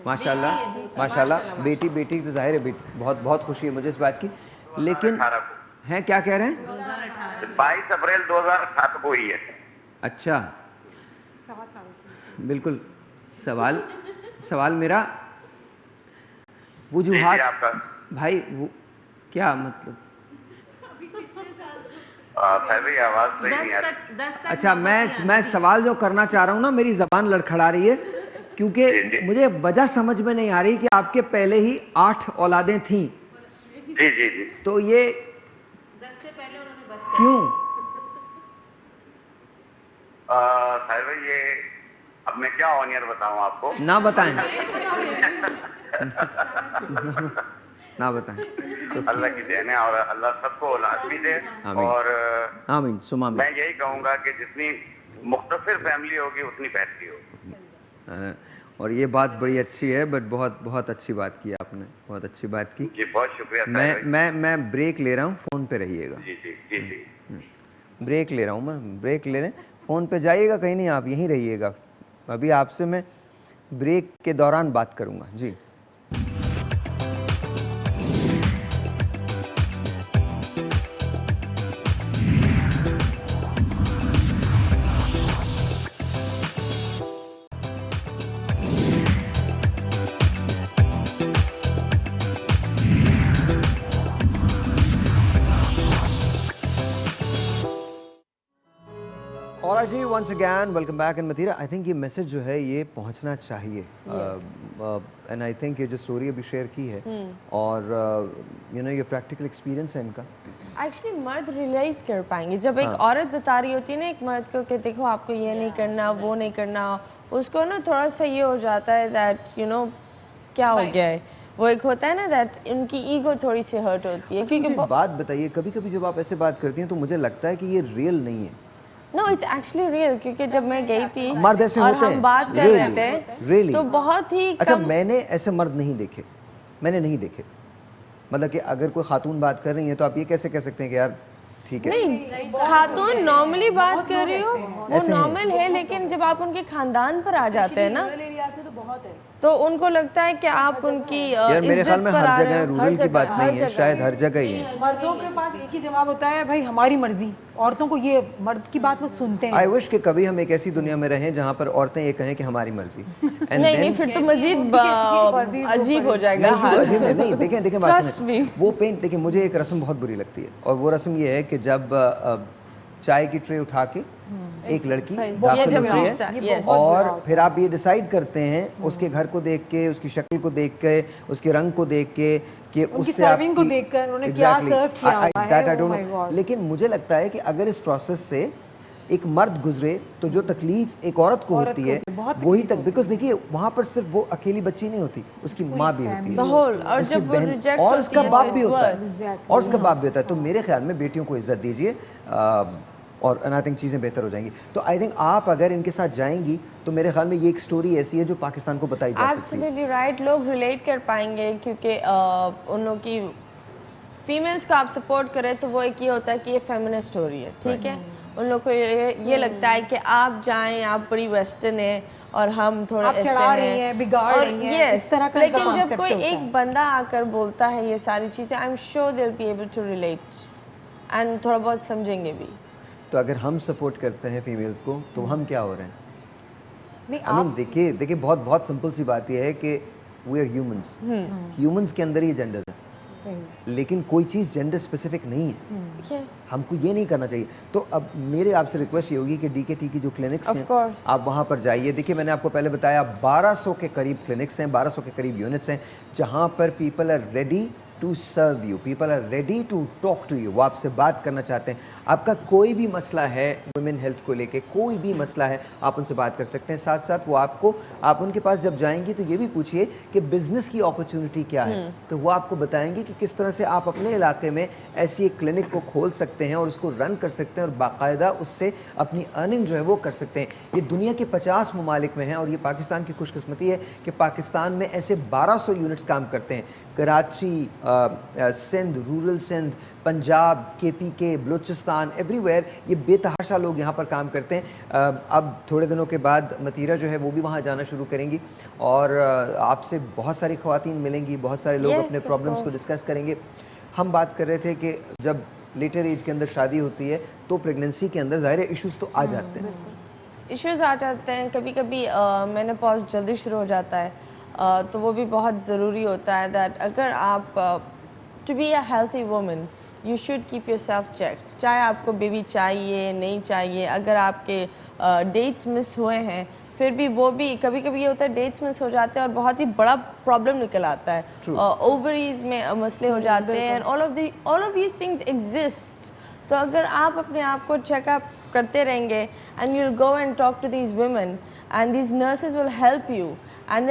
[SPEAKER 2] माशाल्लाह माशाल्लाह, बेटी तो जाहिर है, बेटी बहुत बहुत खुशी है मुझे इस बात की। लेकिन हैं, क्या कह रहे हैं?
[SPEAKER 9] 22 अप्रैल 2007 को हुई है।
[SPEAKER 2] अच्छा, बिल्कुल। सवाल मेरा वजूहात
[SPEAKER 9] आपका
[SPEAKER 2] भाई, वो क्या मतलब?
[SPEAKER 9] आवाज सही नहीं आ रही।
[SPEAKER 2] अच्छा, मैं सवाल जो करना चाह रहा हूँ ना, मेरी जबान लड़खड़ा रही है, क्योंकि मुझे वजह समझ में नहीं आ रही कि आपके पहले ही 8 औलादें थीं।
[SPEAKER 9] जी जी जी।
[SPEAKER 2] तो ये
[SPEAKER 3] 10 से पहले उन्होंने बस
[SPEAKER 2] क्यों?
[SPEAKER 9] साहिर भाई, ये अब मैं क्या ऑनियर बताऊं आपको?
[SPEAKER 2] ना बताएं। ना बताएं।
[SPEAKER 9] अल्लाह की देन है और अल्लाह सबको औलाद भी दे।
[SPEAKER 2] आमीन।
[SPEAKER 9] और
[SPEAKER 2] आमीन सुमा
[SPEAKER 9] मैं यही कहूँगा कि जितनी मुख्तसर फैमिली होगी उतनी बेहतरी होगी।
[SPEAKER 2] और ये बात बड़ी अच्छी है, बट बहुत बहुत अच्छी बात की आपने, बहुत अच्छी बात की।
[SPEAKER 9] जी बहुत शुक्रिया साहिर भाई।
[SPEAKER 2] मैं ब्रेक ले रहा हूँ, फ़ोन पे रहिएगा।
[SPEAKER 9] जी जी जी जी।
[SPEAKER 2] ब्रेक ले रहा हूँ मैं, ब्रेक ले लें, फ़ोन पे जाइएगा कहीं नहीं, आप यहीं रहिएगा। अभी आपसे मैं ब्रेक के दौरान बात करूँगा। जी और जी once again welcome back in Matira. I think ये मैसेज जो है ये पहुंचना चाहिए, एंड आई थिंक ये जो स्टोरी अभी शेयर की है और यू नो ये प्रैक्टिकल एक्सपीरियंस है इनका।
[SPEAKER 8] एक्चुअली मर्द रिलेट कर पाएंगे जब एक औरत बता रही होती है ना एक मर्द को कि देखो आपको ये नहीं करना, वो नहीं करना, उसको ना थोड़ा सा ये हो जाता है दैट यू नो क्या हो गया है, वो एक होता है ना दैट उनकी ईगो थोड़ी सी हर्ट होती है। क्योंकि
[SPEAKER 2] बात बताइए, कभी कभी जब आप ऐसे बात करती हैं तो मुझे लगता है कि ये रियल नहीं है।
[SPEAKER 8] नो इट्स एक्चुअली रियल, क्योंकि जब मैं गई थी
[SPEAKER 2] मर्द ऐसे
[SPEAKER 8] और
[SPEAKER 2] होते
[SPEAKER 8] हम
[SPEAKER 2] हैं,
[SPEAKER 8] बात कर रहे थे
[SPEAKER 2] really?
[SPEAKER 8] तो बहुत ही
[SPEAKER 2] अच्छा
[SPEAKER 8] कम।
[SPEAKER 2] मैंने ऐसे मर्द नहीं देखे, मैंने नहीं देखे। मतलब कि अगर कोई खातून बात कर रही है तो आप ये कैसे कह सकते हैं कि यार ठीक है?
[SPEAKER 8] नहीं, खातून नॉर्मली बात कर रही हो वो नॉर्मल है, लेकिन जब आप उनके खानदान पर आ जाते हैं ना तो उनको लगता है कि आप उनकी
[SPEAKER 2] यार मेरे ख्याल में
[SPEAKER 8] इज्जत पर
[SPEAKER 2] हर
[SPEAKER 8] आ
[SPEAKER 2] जगह
[SPEAKER 8] रहे हो।
[SPEAKER 2] रूरल की बात नहीं है, शायद हर जगह ही है।
[SPEAKER 7] मर्दों के पास एक ही जवाब होता है, भाई हमारी मर्जी। औरतों को ये मर्द की बात वो सुनते हैं।
[SPEAKER 2] आई विश कि कभी हम एक ऐसी दुनिया में रहें जहाँ पर औरतें ये कहें कि हमारी मर्जी।
[SPEAKER 8] नहीं, फिर तो मजीद अजीब हो जाएगा हाल।
[SPEAKER 2] नहीं देखें देखें बात सुनें, वो पेंट देखिए, मुझे एक रस्म बहुत बुरी लगती है और वो रस्म ये है कि जब चाय की ट्रे उठा के एक लड़की दाखिल होती है और फिर आप ये डिसाइड करते हैं उसके घर को देख के, उसकी शक्ल को देख के, उसके रंग को देख के कि
[SPEAKER 7] उनकी
[SPEAKER 2] उससे
[SPEAKER 7] सर्विंग को देखकर उन्होंने क्या सर्व किया हुआ है।
[SPEAKER 2] लेकिन मुझे लगता है कि अगर इस प्रोसेस से एक मर्द गुजरे तो जो तकलीफ एक औरत को होती है वही तक, बिकॉज देखिए वहाँ पर सिर्फ वो अकेली बच्ची नहीं होती, उसकी माँ भी होती है
[SPEAKER 8] और
[SPEAKER 2] उसकी
[SPEAKER 8] जब वो
[SPEAKER 2] बहन
[SPEAKER 8] रिजेक्ट
[SPEAKER 2] और उसका
[SPEAKER 8] होती है,
[SPEAKER 2] बाप
[SPEAKER 8] तो
[SPEAKER 2] भी
[SPEAKER 8] it's
[SPEAKER 2] होता
[SPEAKER 8] worse.
[SPEAKER 2] है और उसका बाप भी होता है। तो मेरे ख्याल में बेटियों को इज्जत दीजिए और आई थिंक चीज़ें बेहतर हो जाएंगी। तो आई थिंक आप अगर इनके साथ जाएंगी तो मेरे ख्याल में ये एक स्टोरी ऐसी है जो पाकिस्तान को बताई जा सकती है।
[SPEAKER 8] एब्सोल्युटली राइट, लोग रिलेट कर पाएंगे क्योंकि उन लोग की फीमेल्स को आप सपोर्ट करें तो वो एक ये होता है कि ये फेमिनिस्ट स्टोरी है, ठीक है। उन लोग को ये लगता है कि आप जाएं, आप बड़ी वेस्टर्न है और हम थोड़े ऐसे हैं,
[SPEAKER 7] बिगाड़ रही हैं, इस तरह का
[SPEAKER 8] लेकिन जब कोई एक बंदा आकर बोलता है ये सारी चीज़ें, I am sure they will be able to relate and थोड़ा बहुत समझेंगे भी।
[SPEAKER 2] तो अगर हम सपोर्ट करते हैं फीमेल्स को तो हम क्या हो रहे हैं?
[SPEAKER 7] नहीं,
[SPEAKER 2] I mean, देखिए बहुत बहुत सिंपल सी बात यह है कि वी आर ह्यूमंस, ह्यूमंस के अंदर ही जेंडर है, लेकिन कोई चीज़ जेंडर स्पेसिफिक नहीं है। हमको ये नहीं करना चाहिए। तो अब मेरे आपसे रिक्वेस्ट ये होगी कि डीकेटी की जो क्लिनिक्स हैं आप वहाँ पर जाइए। देखिए मैंने आपको पहले बताया 1200 के करीब क्लिनिक्स हैं, 1200 के करीब यूनिट्स हैं जहाँ पर people are ready to serve you, people are ready to talk to you. वो आपसे बात करना चाहते हैं, आपका कोई भी मसला है वुमेन हेल्थ को लेके, कोई भी मसला है आप उनसे बात कर सकते हैं। साथ साथ वो आपको, आप उनके पास जब जाएंगी तो ये भी पूछिए कि बिज़नेस की अपॉर्चुनिटी क्या है, तो वो आपको बताएंगे कि किस तरह से आप अपने इलाके में ऐसी एक क्लिनिक को खोल सकते हैं और उसको रन कर सकते हैं और बाकायदा उससे अपनी अर्निंग जो है वो कर सकते हैं। ये दुनिया के 50 ममालिक में है और ये पाकिस्तान की खुशकिस्मती है कि पाकिस्तान में ऐसे 1200 यूनिट्स काम करते हैं। Karachi, Sindh, rural Sindh, Punjab, KPK, Balochistan, everywhere ये बेतहाशा लोग यहाँ पर काम करते हैं। अब थोड़े दिनों के बाद मतीरा जो है वो भी वहाँ जाना शुरू करेंगी और आपसे बहुत सारी ख़वातीन मिलेंगी, बहुत सारे लोग अपने प्रॉब्लम्स को डिस्कस करेंगे। हम बात कर रहे थे कि जब लेटर एज के अंदर शादी होती है तो प्रेगनेंसी के अंदर ज़ाहिर इश्यूज़ तो आ जाते हैं,
[SPEAKER 8] इश्यूज़ आ जाते हैं। कभी कभी मेनोपॉज जल्दी शुरू हो जाता है, तो वो भी बहुत ज़रूरी होता है दैट अगर आप to be a healthy woman you should keep yourself check. चाहे आपको बेबी चाहिए नहीं चाहिए, अगर आपके डेट्स मिस हुए हैं फिर भी वो भी कभी कभी ये होता है डेट्स मिस हो जाते हैं और बहुत ही बड़ा प्रॉब्लम निकल आता है। ओवरीज में मसले हो जाते हैं and all of these things exist. तो अगर आप अपने आप को चेकअप करते रहेंगे and you will go and talk to these women and these nurses will help you and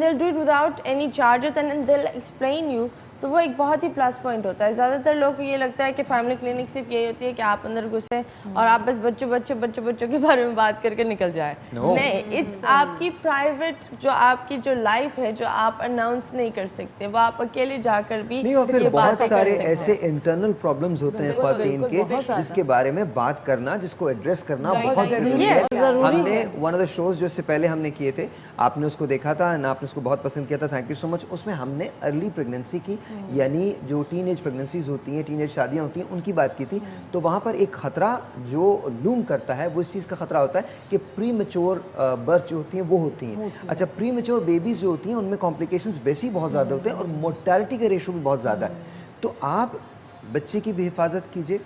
[SPEAKER 8] they'll do it without any charges and they'll explain you तो वो एक बहुत ही प्लस पॉइंट होता है। ज़्यादातर लोगों को ये लगता है कि फैमिली क्लिनिक सिर्फ यही होती है कि आप अंदर घुसे और आप बस बच्चों के बारे में बात करके निकल जाए। नहीं, इट्स आपकी प्राइवेट जो लाइफ है, जो आप अनाउंस नहीं कर सकते, वो आप अकेले जाकर भी
[SPEAKER 2] नहीं, और फिर बहुत
[SPEAKER 8] कर
[SPEAKER 2] सारे
[SPEAKER 8] सकते हैं।
[SPEAKER 2] ऐसे इंटरनल प्रॉब्लम्स होते हैं ख्वातीन के, जिसके बारे में बात करना, जिसको एड्रेस करना बहुत जरूरी है। हमने वन ऑफ द शोज जो इससे पहले हमने किए थे, आपने उसको देखा था ना, आपने उसको बहुत पसंद किया था, थैंक यू सो मच। उसमें हमने अर्ली प्रेगनेंसी की, यानी जो टीनेज प्रेगनेंसीज होती हैं, टीनेज शादियां होती हैं, उनकी बात की थी। तो वहाँ पर एक खतरा जो लूम करता है, वो इस चीज़ का खतरा होता है कि प्री मेच्योर बर्थ जो होती हैं वो होती हैं। अच्छा, प्री मेच्योर बेबीज जो होती हैं उनमें कॉम्प्लिकेशंस वैसे ही बहुत ज़्यादा होते हैं और मोर्टेलिटी का रेशो भी बहुत ज़्यादा है। तो आप बच्चे की भी हिफाजत कीजिए,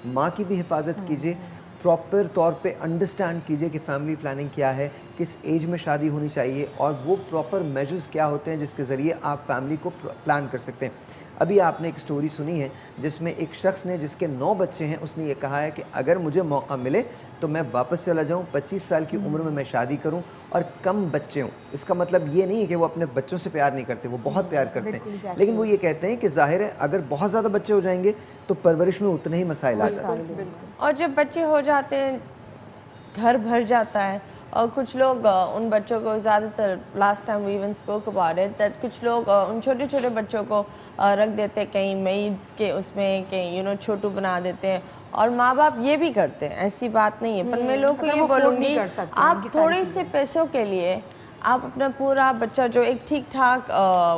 [SPEAKER 2] माँ की भी हिफाजत कीजिए, प्रॉपर तौर पे अंडरस्टैंड कीजिए कि फैमिली प्लानिंग क्या है, किस एज में शादी होनी चाहिए और वो प्रॉपर मेजर्स क्या होते हैं जिसके ज़रिए आप फैमिली को प्लान कर सकते हैं। अभी आपने एक स्टोरी सुनी है जिसमें एक शख्स ने, जिसके 9 बच्चे हैं, उसने ये कहा है कि अगर मुझे मौका मिले तो मैं वापस चला जाऊं, 25 साल की उम्र में मैं शादी करूं और कम बच्चे हों। इसका मतलब ये नहीं है कि वो अपने बच्चों से प्यार नहीं करते, वो बहुत प्यार करते हैं, लेकिन वो ये कहते हैं कि जाहिर है अगर बहुत ज़्यादा बच्चे हो जाएंगे तो परवरिश में उतने ही मसाइल आ जाते हैं।
[SPEAKER 8] और जब बच्चे हो जाते हैं, घर भर जाता है। और कुछ लोग उन बच्चों को ज़्यादातर, last time we even spoke about it, that कुछ लोग उन छोटे छोटे बच्चों को रख देते हैं कहीं मेड्स के उसमें, कहीं छोटू बना देते हैं। और माँ बाप ये भी करते हैं, ऐसी बात नहीं है, पर मैं लोगों को ये बोलूँगी, आप थोड़े से पैसों के लिए आप अपना पूरा बच्चा जो एक ठीक ठाक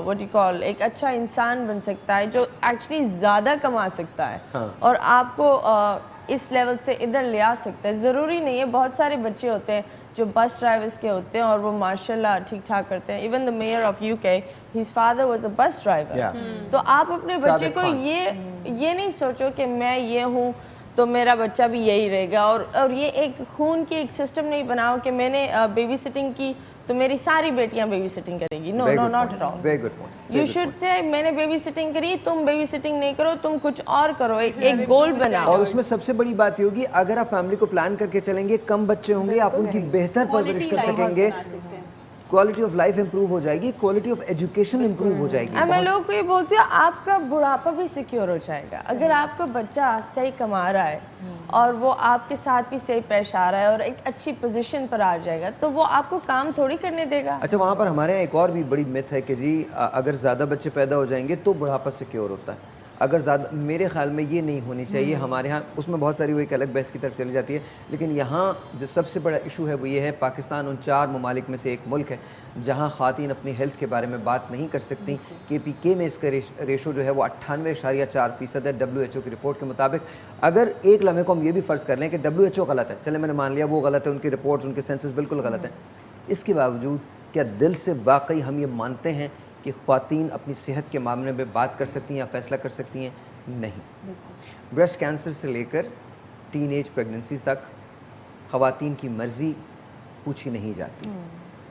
[SPEAKER 8] व्हाट यू कॉल एक अच्छा इंसान बन सकता है, जो एक्चुअली ज़्यादा कमा सकता है और आपको इस लेवल से इधर ले आ सकता है। ज़रूरी नहीं है, बहुत सारे बच्चे होते हैं जो बस ड्राइवर्स के होते हैं और वो माशाल्लाह ठीक ठाक करते हैं। Even the mayor of UK, his father was a bus driver. तो आप अपने बच्चे को ये नहीं सोचो कि मैं ये हूँ तो मेरा बच्चा भी यही रहेगा, और ये एक खून की एक सिस्टम नहीं बनाओ कि मैंने बेबी सिटिंग की तो मेरी सारी बेटियां बेबी सिटिंग करेगी। No no, not at all.
[SPEAKER 2] Very good point.
[SPEAKER 8] You should say मैंने बेबी सिटिंग करी, तुम बेबी सिटिंग नहीं करो, तुम कुछ और करो, एक गोल बनाओ।
[SPEAKER 2] और उसमें सबसे बड़ी बात ये होगी, अगर आप फैमिली को प्लान करके चलेंगे, कम बच्चे होंगे, आप उनकी बेहतर परवरिश कर सकेंगे, क्वालिटी ऑफ लाइफ इंप्रूव हो जाएगी, क्वालिटी ऑफ एजुकेशन इंप्रूव हो जाएगी।
[SPEAKER 8] मैं लोगों को ये बोलती हूँ, आपका बुढ़ापा भी सिक्योर हो जाएगा अगर आपका बच्चा सही कमा रहा है और वो आपके साथ भी सही पेश आ रहा है और एक अच्छी पोजीशन पर आ जाएगा, तो वो आपको काम थोड़ी करने देगा।
[SPEAKER 2] अच्छा, वहाँ पर हमारे यहाँ एक और भी बड़ी मिथ है कि जी अगर ज़्यादा बच्चे पैदा हो जाएंगे तो बुढ़ापा सिक्योर होता है। अगर ज़्यादा, मेरे ख्याल में ये नहीं होनी चाहिए। हमारे यहाँ उसमें बहुत सारी वो एक अलग बहस की तरफ चली जाती है, लेकिन यहाँ जो सबसे बड़ा इशू है वो ये है, पाकिस्तान उन 4 ममालिक में से एक मुल्क है जहाँ ख़वातीन अपनी हेल्थ के बारे में बात नहीं कर सकती। KPK में इसका रेशो जो है वो 98.4% है WHO की रिपोर्ट के मुताबिक। अगर एक लम्हे को हम ये भी फ़र्ज़ कर लें कि WHO गलत है, चले मैंने मान लिया वो गलत है, उनकी रिपोर्ट्स, उनके सेंसस बिल्कुल गलत हैं, इसके बावजूद क्या दिल से वाकई हम ये मानते हैं कि ख़वातीन अपनी सेहत के मामले में बात कर सकती हैं या फ़ैसला कर सकती हैं? नहीं। ब्रेस्ट कैंसर से लेकर टीनेज प्रेगनेंसी तक ख़वातीन की मर्ज़ी पूछी नहीं जाती।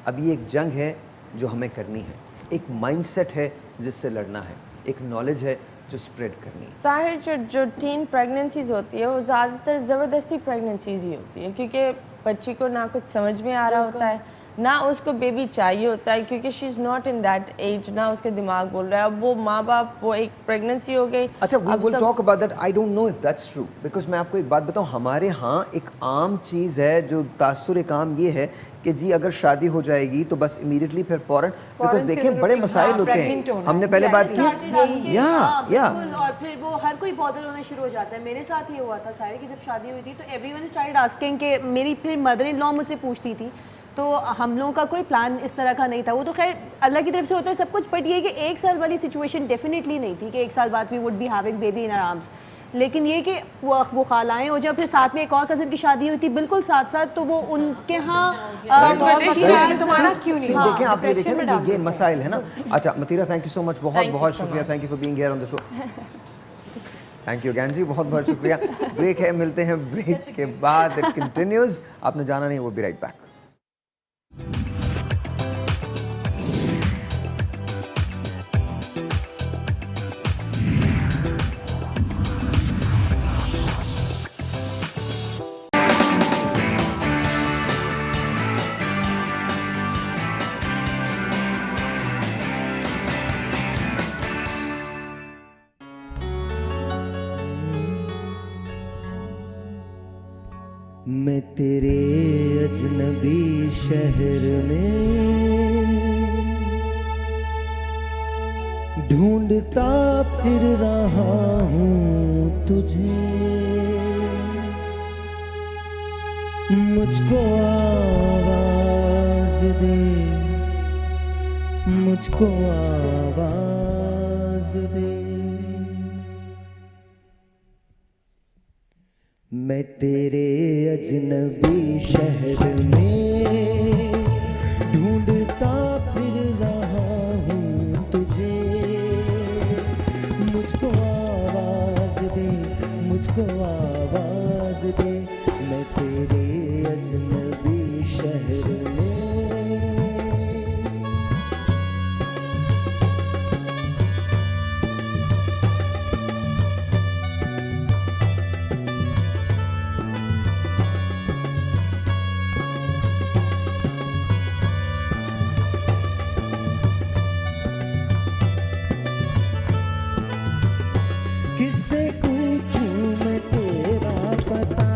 [SPEAKER 2] अब ये एक जंग है जो हमें करनी है, एक माइंडसेट है जिससे लड़ना है, एक नॉलेज है जो स्प्रेड करनी है।
[SPEAKER 8] साहिर, जो टीन प्रेगनेंसीज होती है वो ज़्यादातर ज़बरदस्ती प्रेगनेंसीज ही होती है, क्योंकि बच्ची को ना कुछ समझ में आ रहा होता है, ना उसको बेबी चाहिए होता है, क्योंकि she is not in that age, ना उसके दिमाग बोल रहा है। अब वो माँ बाप, वो एक प्रेगनेंसी हो गई।
[SPEAKER 2] अच्छा, we will talk about that. I don't know if that's true, because मैं आपको एक बात बताऊँ, हमारे यहाँ एक आम चीज़ है जो तासुर काम ये है कि जी अगर शादी हो जाएगी तो बस इमीडिएटली फिर फौरन, बिकॉज देखें बड़े मसाइल होते हैं, हमने पहले बात की या
[SPEAKER 6] और फिर वो हर कोई बॉदर होना शुरू हो जाता है। मेरे साथ ये हुआ था सारे कि जब शादी हुई थी तो एवरीवन स्टार्टेड आस्किंग कि मेरी फिर मदर इन लॉ मुझसे पूछती थी, तो हम लोगों का कोई प्लान इस तरह का नहीं था। वो तो खैर अल्लाह की तरफ से होता है सब कुछ, बट ये कि 1 साल वाली सिचुएशन डेफिनेटली नहीं थी कि 1 साल बाद we would be having baby in our arms. लेकिन ये कि वो खालाएं हो, जब फिर साथ में एक और कज़न की शादी हुई थी बिल्कुल साथ साथ, तो वो उनके यहाँ
[SPEAKER 7] तुम्हारा क्यों नहीं?
[SPEAKER 2] देखें आप ये देखें ना, ये मसाइल है ना। अच्छा मतीरा, थैंक यू सो मच, बहुत बहुत शुक्रिया, thank you for being here on the show. Thank you ज्ञान जी, बहुत बहुत शुक्रिया। ब्रेक है, मिलते हैं ब्रेक के बाद, इट कंटिन्यूज, आपने जाना नहीं, वो बी राइट बैक।
[SPEAKER 1] मैं तेरे अजनबी शहर में ढूंढता फिर रहा हूँ तुझे, मुझको आवाज दे, मुझको आवाज दे। मैं तेरे अजनबी शहर में ढूंढता फिर रहा हूँ तुझे, मुझको आवाज दे, मुझको आवाज दे। मैं तेरे अजनबी शहर में किससे पूछूं मैं तेरा पता,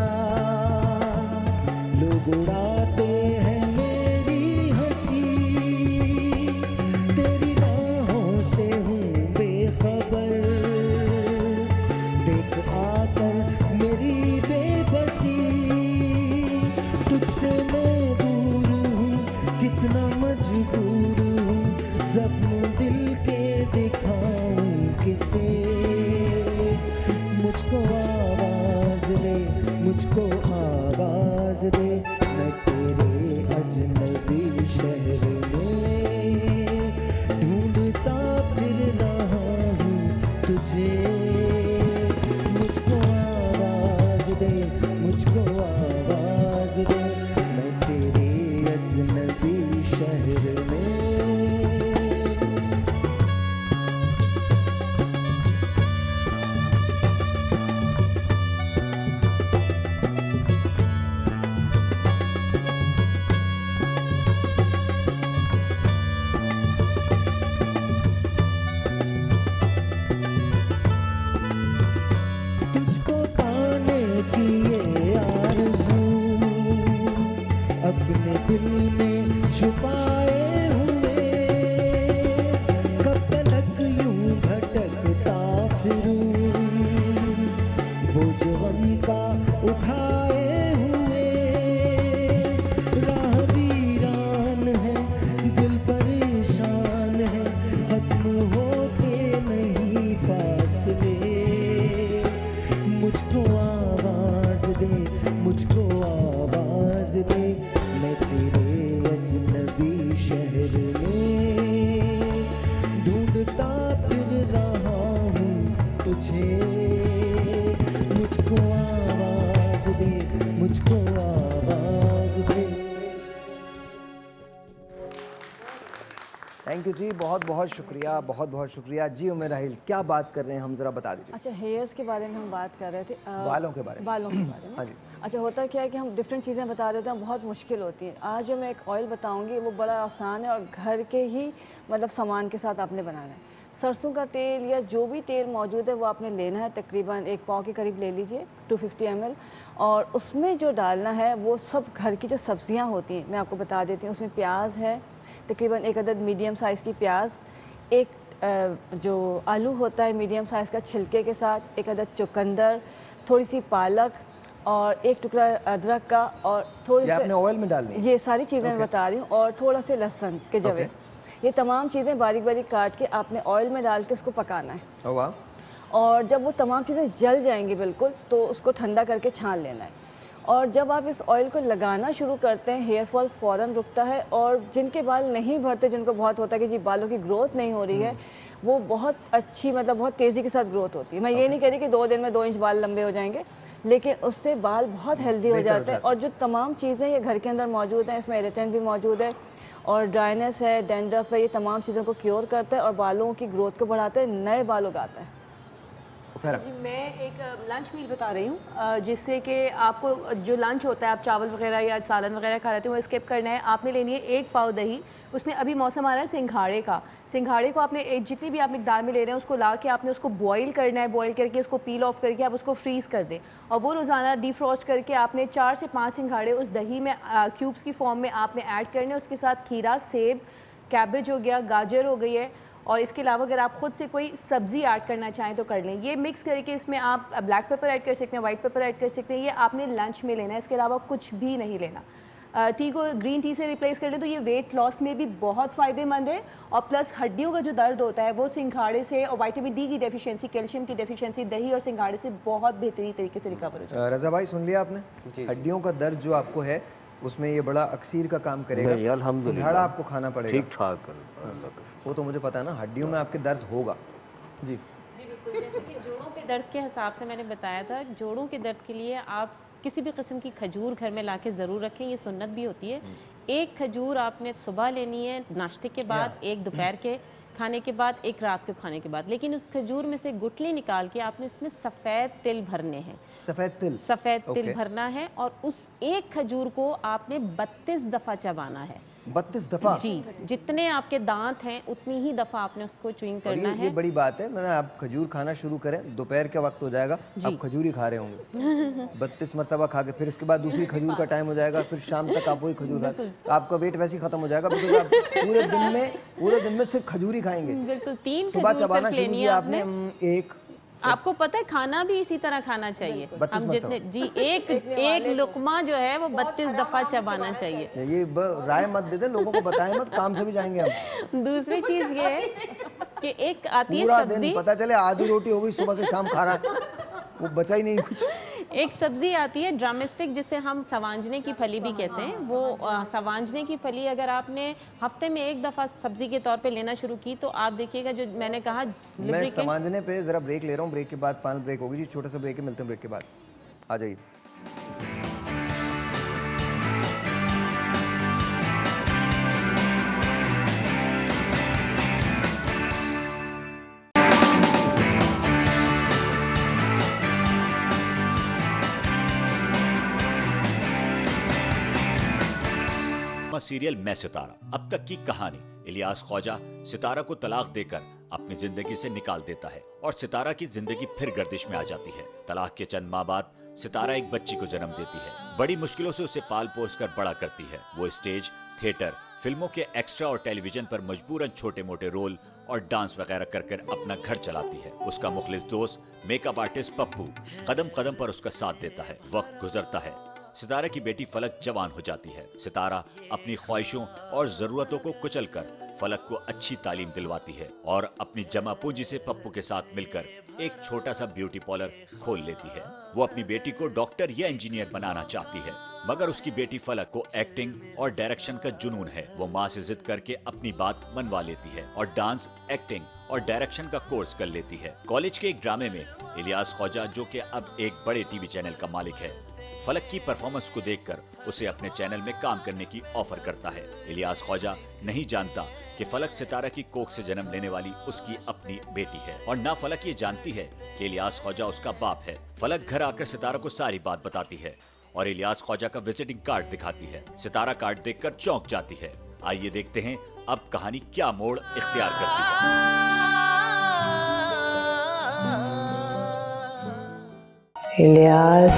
[SPEAKER 1] लोग उड़ाते हैं मेरी हंसी, तेरी राहों से हूँ बेखबर, देख आकर मेरी बेबसी, तुझसे मैं दूर हूँ कितना मजबूर हूँ, जख्म दिल के दिखाऊं किसे, मुझको आवाज दे, मुझको आवाज दे। मैं तेरे अजनबी शहर में ढूंढता फिर रहा हूँ तुझे, मुझको आवाज दे, मुझको आवाज दे। मैं तेरे अजनबी शहर में तुझको पाने की ये आरज़ू अपने दिल में छुपाए हुए, कब तक यूं भटकता फिरूं, बोझ गम का उठाए हुए, राह वीरान है, दिल परेशान है, खत्म होते नहीं फासले, मुझको आवाज दे, मुझको आवाज दे। मैं तेरे अजनबी शहर में ढूंढता फिर रहा हूँ तुझे, मुझको आवाज दे, मुझको आवाज दे।
[SPEAKER 2] थैंक यू जी, बहुत बहुत शुक्रिया, बहुत बहुत शुक्रिया जी। उमर राहिल, क्या बात कर रहे हैं हम, ज़रा बता दीजिए।
[SPEAKER 4] अच्छा, हेयर्स के बारे में हम बात कर रहे थे,
[SPEAKER 2] बालों के बारे में।
[SPEAKER 4] बालों के बारे में।
[SPEAKER 2] हाँ जी।
[SPEAKER 4] अच्छा, होता क्या है कि हम डिफरेंट चीज़ें बता रहे थे, बहुत मुश्किल होती हैं। आज जो मैं एक ऑयल बताऊंगी वो बड़ा आसान है और घर के ही मतलब सामान के साथ आपने बनाना है। सरसों का तेल या जो भी तेल मौजूद है वो आपने लेना है, तकरीबन 1 पाव के करीब ले लीजिए, 250 ml। और उसमें जो डालना है वो सब घर की जो सब्जियाँ होती हैं मैं आपको बता देती हूँ। उसमें प्याज है, तकरीबन 1 अदद मीडियम साइज़ की प्याज, एक जो आलू होता है मीडियम साइज़ का छिलके के साथ, 1 अदद चुकंदर, थोड़ी सी पालक और 1 टुकड़ा अदरक का, और थोड़ी
[SPEAKER 2] ये आपने ऑयल में डालनी है?
[SPEAKER 4] ये सारी चीज़ें मैं बता रही हूँ, और थोड़ा से लहसुन के जवे। ये तमाम चीज़ें बारीक बारीक काट के आपने ऑयल में डाल के उसको पकाना है।
[SPEAKER 2] वाह।
[SPEAKER 4] और जब वो तमाम चीज़ें जल जाएंगी बिल्कुल, तो उसको ठंडा करके छान लेना है। और जब आप इस ऑयल को लगाना शुरू करते हैं, हेयर फॉल फ़ौरन रुकता है। और जिनके बाल नहीं भरते, जिनको बहुत होता है कि जी बालों की ग्रोथ नहीं हो रही है, वो बहुत अच्छी मतलब बहुत तेज़ी के साथ ग्रोथ होती है। मैं ये नहीं कह रही कि 2 दिन में 2 इंच बाल लंबे हो जाएंगे, लेकिन उससे बाल बहुत हेल्दी हो जाते हैं। और जो तमाम चीज़ें ये घर के अंदर मौजूद हैं, इसमें इरिटेंट भी मौजूद है और ड्राइनेस है, डैंड्रफ है, ये तमाम चीज़ों को क्योर करता है और बालों की ग्रोथ को बढ़ाता है, नए बाल उगाता है।
[SPEAKER 6] जी मैं एक लंच मील बता रही हूँ जिससे कि आपको जो लंच होता है आप चावल वगैरह या सालन वगैरह खा लेते हो वो स्किप करना है। आपने लेनी है 1 पाव दही, उसमें अभी मौसम आ रहा है सिंघाड़े का। सिंघाड़े को आपने जितनी भी आप मिकदार में ले रहे हैं उसको ला के आपने उसको बॉईल करना है। बॉईल करके उसको पील ऑफ करके आप उसको फ्रीज़ कर दें और वो रोज़ाना डिफ्रॉस्ट करके आपने 4 से 5 सिंघाड़े उस दही में क्यूब्स की फॉर्म में आपने ऐड करने। उसके साथ खीरा, सेब, कैबेज हो गया, गाजर हो गई है और इसके अलावा अगर आप खुद से कोई सब्ज़ी ऐड करना चाहें तो कर लें। ये मिक्स करके इसमें आप ब्लैक पेपर ऐड कर सकते हैं, वाइट पेपर ऐड कर सकते हैं। ये आपने लंच में लेना है, इसके अलावा कुछ भी नहीं लेना। टी को ग्रीन टी से रिप्लेस कर लें तो ये वेट लॉस में भी बहुत फ़ायदेमंद है और प्लस हड्डियों का जो दर्द होता है वो सिंघाड़े से और विटामिन डी की डेफिशिएंसी, कैल्शियम की डेफिशिएंसी दही और सिंघाड़े से बहुत बेहतरीन तरीके से रिकवर हो जाता है।
[SPEAKER 2] रज़ा भाई सुन लिया आपने, हड्डियों का दर्द जो आपको है उसमें ये बड़ा अक्सीर का काम करेगा। सिंघाड़ा आपको खाना पड़ेगा,
[SPEAKER 5] ठीक ठाक।
[SPEAKER 2] वो तो मुझे पता है ना, हड्डियों में आपके दर्द होगा। जी
[SPEAKER 3] बिल्कुल, जैसे कि जोड़ों के दर्द के हिसाब से मैंने बताया था, जोड़ों के दर्द के लिए आप किसी भी किस्म की खजूर घर में लाके ज़रूर रखें, ये सुन्नत भी होती है। एक खजूर आपने सुबह लेनी है नाश्ते के बाद, एक दोपहर के खाने के बाद, एक रात के खाने के बाद। लेकिन उस खजूर में से गुठली निकाल के आपने इसमें सफ़ेद तिल भरने हैं। सफ़ेद तिल भरना है और उस एक खजूर को आपने 32 दफ़ा चबाना है।
[SPEAKER 2] 32 दफ़ा?
[SPEAKER 3] जी, जितने आपके दांत हैं उतनी ही दफ़ा आपने उसको च्युइंग करना है।
[SPEAKER 2] ये बड़ी बात है। मैंने आप खजूर खाना शुरू करें, दोपहर का वक्त हो जाएगा, आप खजूर ही खा रहे होंगे 32 मरतबा खा के, फिर इसके बाद दूसरी खजूर का टाइम हो जाएगा, फिर शाम तक आप वही खजूर खाएं, आपका वेट वैसे ही खत्म हो जाएगा। बिकॉज आप पूरे दिन में सिर्फ खजूर ही खाएंगे।
[SPEAKER 3] बिल्कुल, 3
[SPEAKER 2] सुबह चबाना शुरू किया आपने, एक
[SPEAKER 3] आपको पता है खाना भी इसी तरह खाना चाहिए। हम जितने जी एक लुकमा जो है वो 32 दफ़ा चबाना चाहिए।
[SPEAKER 2] ये राय मत दे दे, लोगों को बताएं मत, काम से भी जाएंगे हम।
[SPEAKER 3] दूसरी चीज़ ये है कि एक आती है
[SPEAKER 2] पूरा
[SPEAKER 3] सब्जी,
[SPEAKER 2] दिन पता चले आधी रोटी हो गई सुबह से शाम खा रहा है, वो बचा ही नहीं कुछ।
[SPEAKER 3] एक सब्जी आती है ड्रमस्टिक जिसे हम सवांजने की फली भी कहते हैं। वो सवांजने की फली अगर आपने हफ्ते में एक दफ़ा सब्जी के तौर पे लेना शुरू की तो आप देखिएगा जो मैंने कहा
[SPEAKER 2] मैं सवांजने पे ज़रा ब्रेक ले रहा हूँ, ब्रेक के बाद फाइनल ब्रेक होगी जी, छोटा सा ब्रेक है, मिलते हैं ब्रेक के बाद, आ जाइए।
[SPEAKER 10] सीरियल मैं सितारा। अब तक की कहानी, इलियास ख्वाजा सितारा को तलाक देकर अपनी जिंदगी से निकाल देता है और सितारा की जिंदगी फिर गर्दिश में आ जाती है। तलाक के चंद माह बाद सितारा एक बच्ची को जन्म देती है। बड़ी मुश्किलों से उसे पाल पोस कर बड़ा करती है। वो स्टेज, थिएटर, फिल्मों के एक्स्ट्रा और टेलीविजन पर मजबूरन छोटे मोटे रोल और डांस वगैरह कर अपना घर चलाती है। उसका मुखलिस दोस्त मेकअप आर्टिस्ट पप्पू कदम कदम पर उसका साथ देता है। वक्त गुजरता है, सितारा की बेटी फलक जवान हो जाती है। सितारा अपनी ख्वाहिशों और जरूरतों को कुचलकर फलक को अच्छी तालीम दिलवाती है और अपनी जमा पूंजी से पप्पू के साथ मिलकर एक छोटा सा ब्यूटी पार्लर खोल लेती है। वो अपनी बेटी को डॉक्टर या इंजीनियर बनाना चाहती है, मगर उसकी बेटी फलक को एक्टिंग और डायरेक्शन का जुनून है। वो माँ से जिद करके अपनी बात मनवा लेती है और डांस, एक्टिंग और डायरेक्शन का कोर्स कर लेती है। कॉलेज के एक ड्रामे में इलियास ख्वाजा, जो कि अब एक बड़े टीवी चैनल का मालिक है, फलक की परफॉर्मेंस को देखकर उसे अपने चैनल में काम करने की ऑफर करता है। इलियास ख्वाजा नहीं जानता कि फलक सितारा की कोख से जन्म लेने वाली उसकी अपनी बेटी है और ना फलक ये जानती है कि इलियास ख्वाजा उसका बाप है। फलक घर आकर सितारा को सारी बात बताती है और इलियास ख्वाजा का विजिटिंग कार्ड दिखाती है। सितारा कार्ड देखकर चौंक जाती है। आइए देखते हैं अब कहानी क्या मोड़ इख्तियार करती है।
[SPEAKER 11] इलियास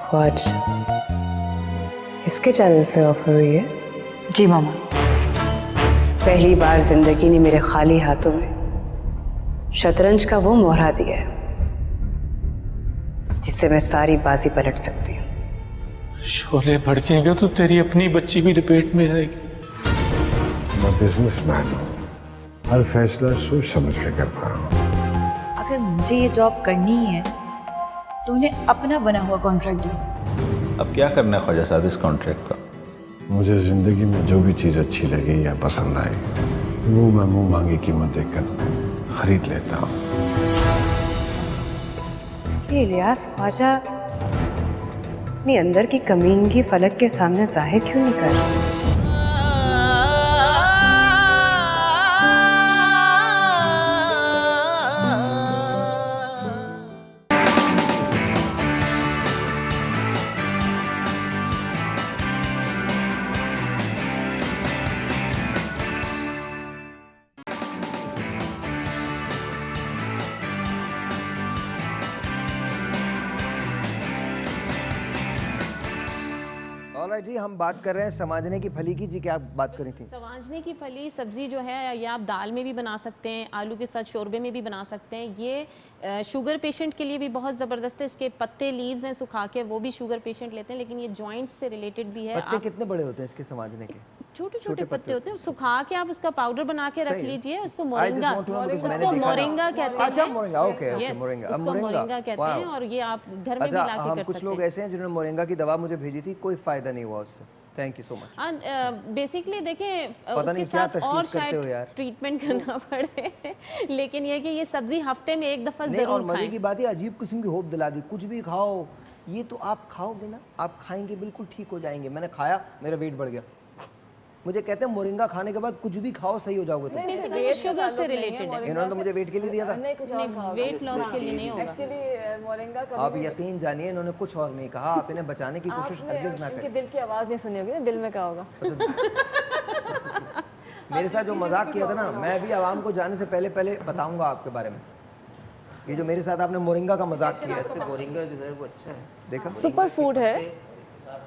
[SPEAKER 11] ख्वाजा, इसके चैनल से ऑफर हुई है?
[SPEAKER 12] जी मामा।
[SPEAKER 11] पहली बार जिंदगी ने मेरे खाली हाथों में शतरंज का वो मोहरा दिया है जिससे मैं सारी बाजी पलट सकती हूँ।
[SPEAKER 12] शोले भड़केंगे तो तेरी अपनी बच्ची भी लपेट में आएगी।
[SPEAKER 13] मैं बिजनेसमैन हूँ, हर फैसला सोच समझ के करता हूँ।
[SPEAKER 14] अगर मुझे ये जॉब करनी ही है तो उन्हें अपना बना हुआ कॉन्ट्रैक्ट दो।
[SPEAKER 15] अब क्या करना है ख्वाजा साहब इस कॉन्ट्रैक्ट का?
[SPEAKER 13] मुझे जिंदगी में जो भी चीज़ अच्छी लगी या पसंद आई वो मैं मुंह मांगी कीमत देकर खरीद लेता हूँ।
[SPEAKER 11] ये इलियास ख्वाजा अपनी अंदर की कमीनगी फलक के सामने जाहिर क्यों नहीं कर रहा?
[SPEAKER 2] ऑलराइट जी, हम बात कर रहे हैं समाजने की फली की। जी क्या बात करी थी?
[SPEAKER 3] समाजने की फली सब्ज़ी जो है ये आप दाल में भी बना सकते हैं, आलू के साथ शोरबे में भी बना सकते हैं। ये शुगर पेशेंट के लिए भी बहुत ज़बरदस्त है। इसके पत्ते लीव्स हैं सुखा के, वो भी शुगर पेशेंट लेते हैं, लेकिन ये जॉइंट्स से रिलेटेड भी है।
[SPEAKER 2] पत्ते कितने बड़े होते हैं इसके समाजने के?
[SPEAKER 3] छोटे छोटे पत्ते होते हैं, सुखा के आप उसका पाउडर बना के रख लीजिए। उसको
[SPEAKER 2] I just
[SPEAKER 3] moringa,
[SPEAKER 2] want to know because मैंने
[SPEAKER 3] उसको
[SPEAKER 2] देखा
[SPEAKER 3] मोरिंगा
[SPEAKER 2] ना।
[SPEAKER 3] कहते हैं।
[SPEAKER 2] अच्छा moringa, okay okay,
[SPEAKER 3] Yes,
[SPEAKER 2] moringa.
[SPEAKER 3] उसको मोरिंगा कहते हैं और ये आप घर में भी
[SPEAKER 2] अच्छा,
[SPEAKER 3] ला के
[SPEAKER 2] हम
[SPEAKER 3] कर
[SPEAKER 2] कुछ
[SPEAKER 3] सकते
[SPEAKER 2] लोग
[SPEAKER 3] हैं।
[SPEAKER 2] ऐसे हैं जिन्होंने मोरिंगा की दवा मुझे भेजी थी, कोई फायदा नहीं हुआ उससे। Thank you so much.
[SPEAKER 3] Basically देखें
[SPEAKER 2] पता नहीं
[SPEAKER 3] उसके
[SPEAKER 2] क्या
[SPEAKER 3] साथ और
[SPEAKER 2] तशख़ीस करते हो
[SPEAKER 3] शायद
[SPEAKER 2] यार।
[SPEAKER 3] ट्रीटमेंट करना पड़े लेकिन ये कि ये सब्जी हफ्ते में एक दफ़ा
[SPEAKER 2] नहीं, और
[SPEAKER 3] ज़रूर
[SPEAKER 2] मजे
[SPEAKER 3] खाएं।
[SPEAKER 2] की बात है, अजीब किस्म की होप दिला दी, कुछ भी खाओ, ये तो आप खाओगे ना, आप खाएंगे बिल्कुल ठीक हो जाएंगे। मैंने खाया, मेरा वेट बढ़ गया। मुझे कहते हैं मोरिंगा खाने के बाद कुछ भी खाओ सही हो जाओगे तुम।
[SPEAKER 3] नहीं, शुगर से रिलेटेड है।
[SPEAKER 2] इन्होंने तो मुझे वेट के लिए दिया था।
[SPEAKER 4] नहीं, कुछ और खाओगे।
[SPEAKER 3] वेट लॉस के लिए नहीं होगा।
[SPEAKER 4] एक्चुअली मोरिंगा कभी
[SPEAKER 2] आप यकीन जानिए, इन्होंने कुछ और नहीं कहा, आप इन्हें बचाने की कोशिश हरगिज़ ना
[SPEAKER 4] इनके
[SPEAKER 2] करें।
[SPEAKER 4] दिल की आवाज़ नहीं सुनी होगी ना, दिल में क्या होगा।
[SPEAKER 2] मेरे साथ जो मजाक किया था ना, मैं भी आवाम को जाने से पहले पहले बताऊंगा आपके बारे में। ये जो मेरे साथ आपने मोरिंगा का मजाक किया,
[SPEAKER 5] वैसे मोरिंगा जो है वो अच्छा है,
[SPEAKER 2] देखा?
[SPEAKER 4] सुपर फूड है।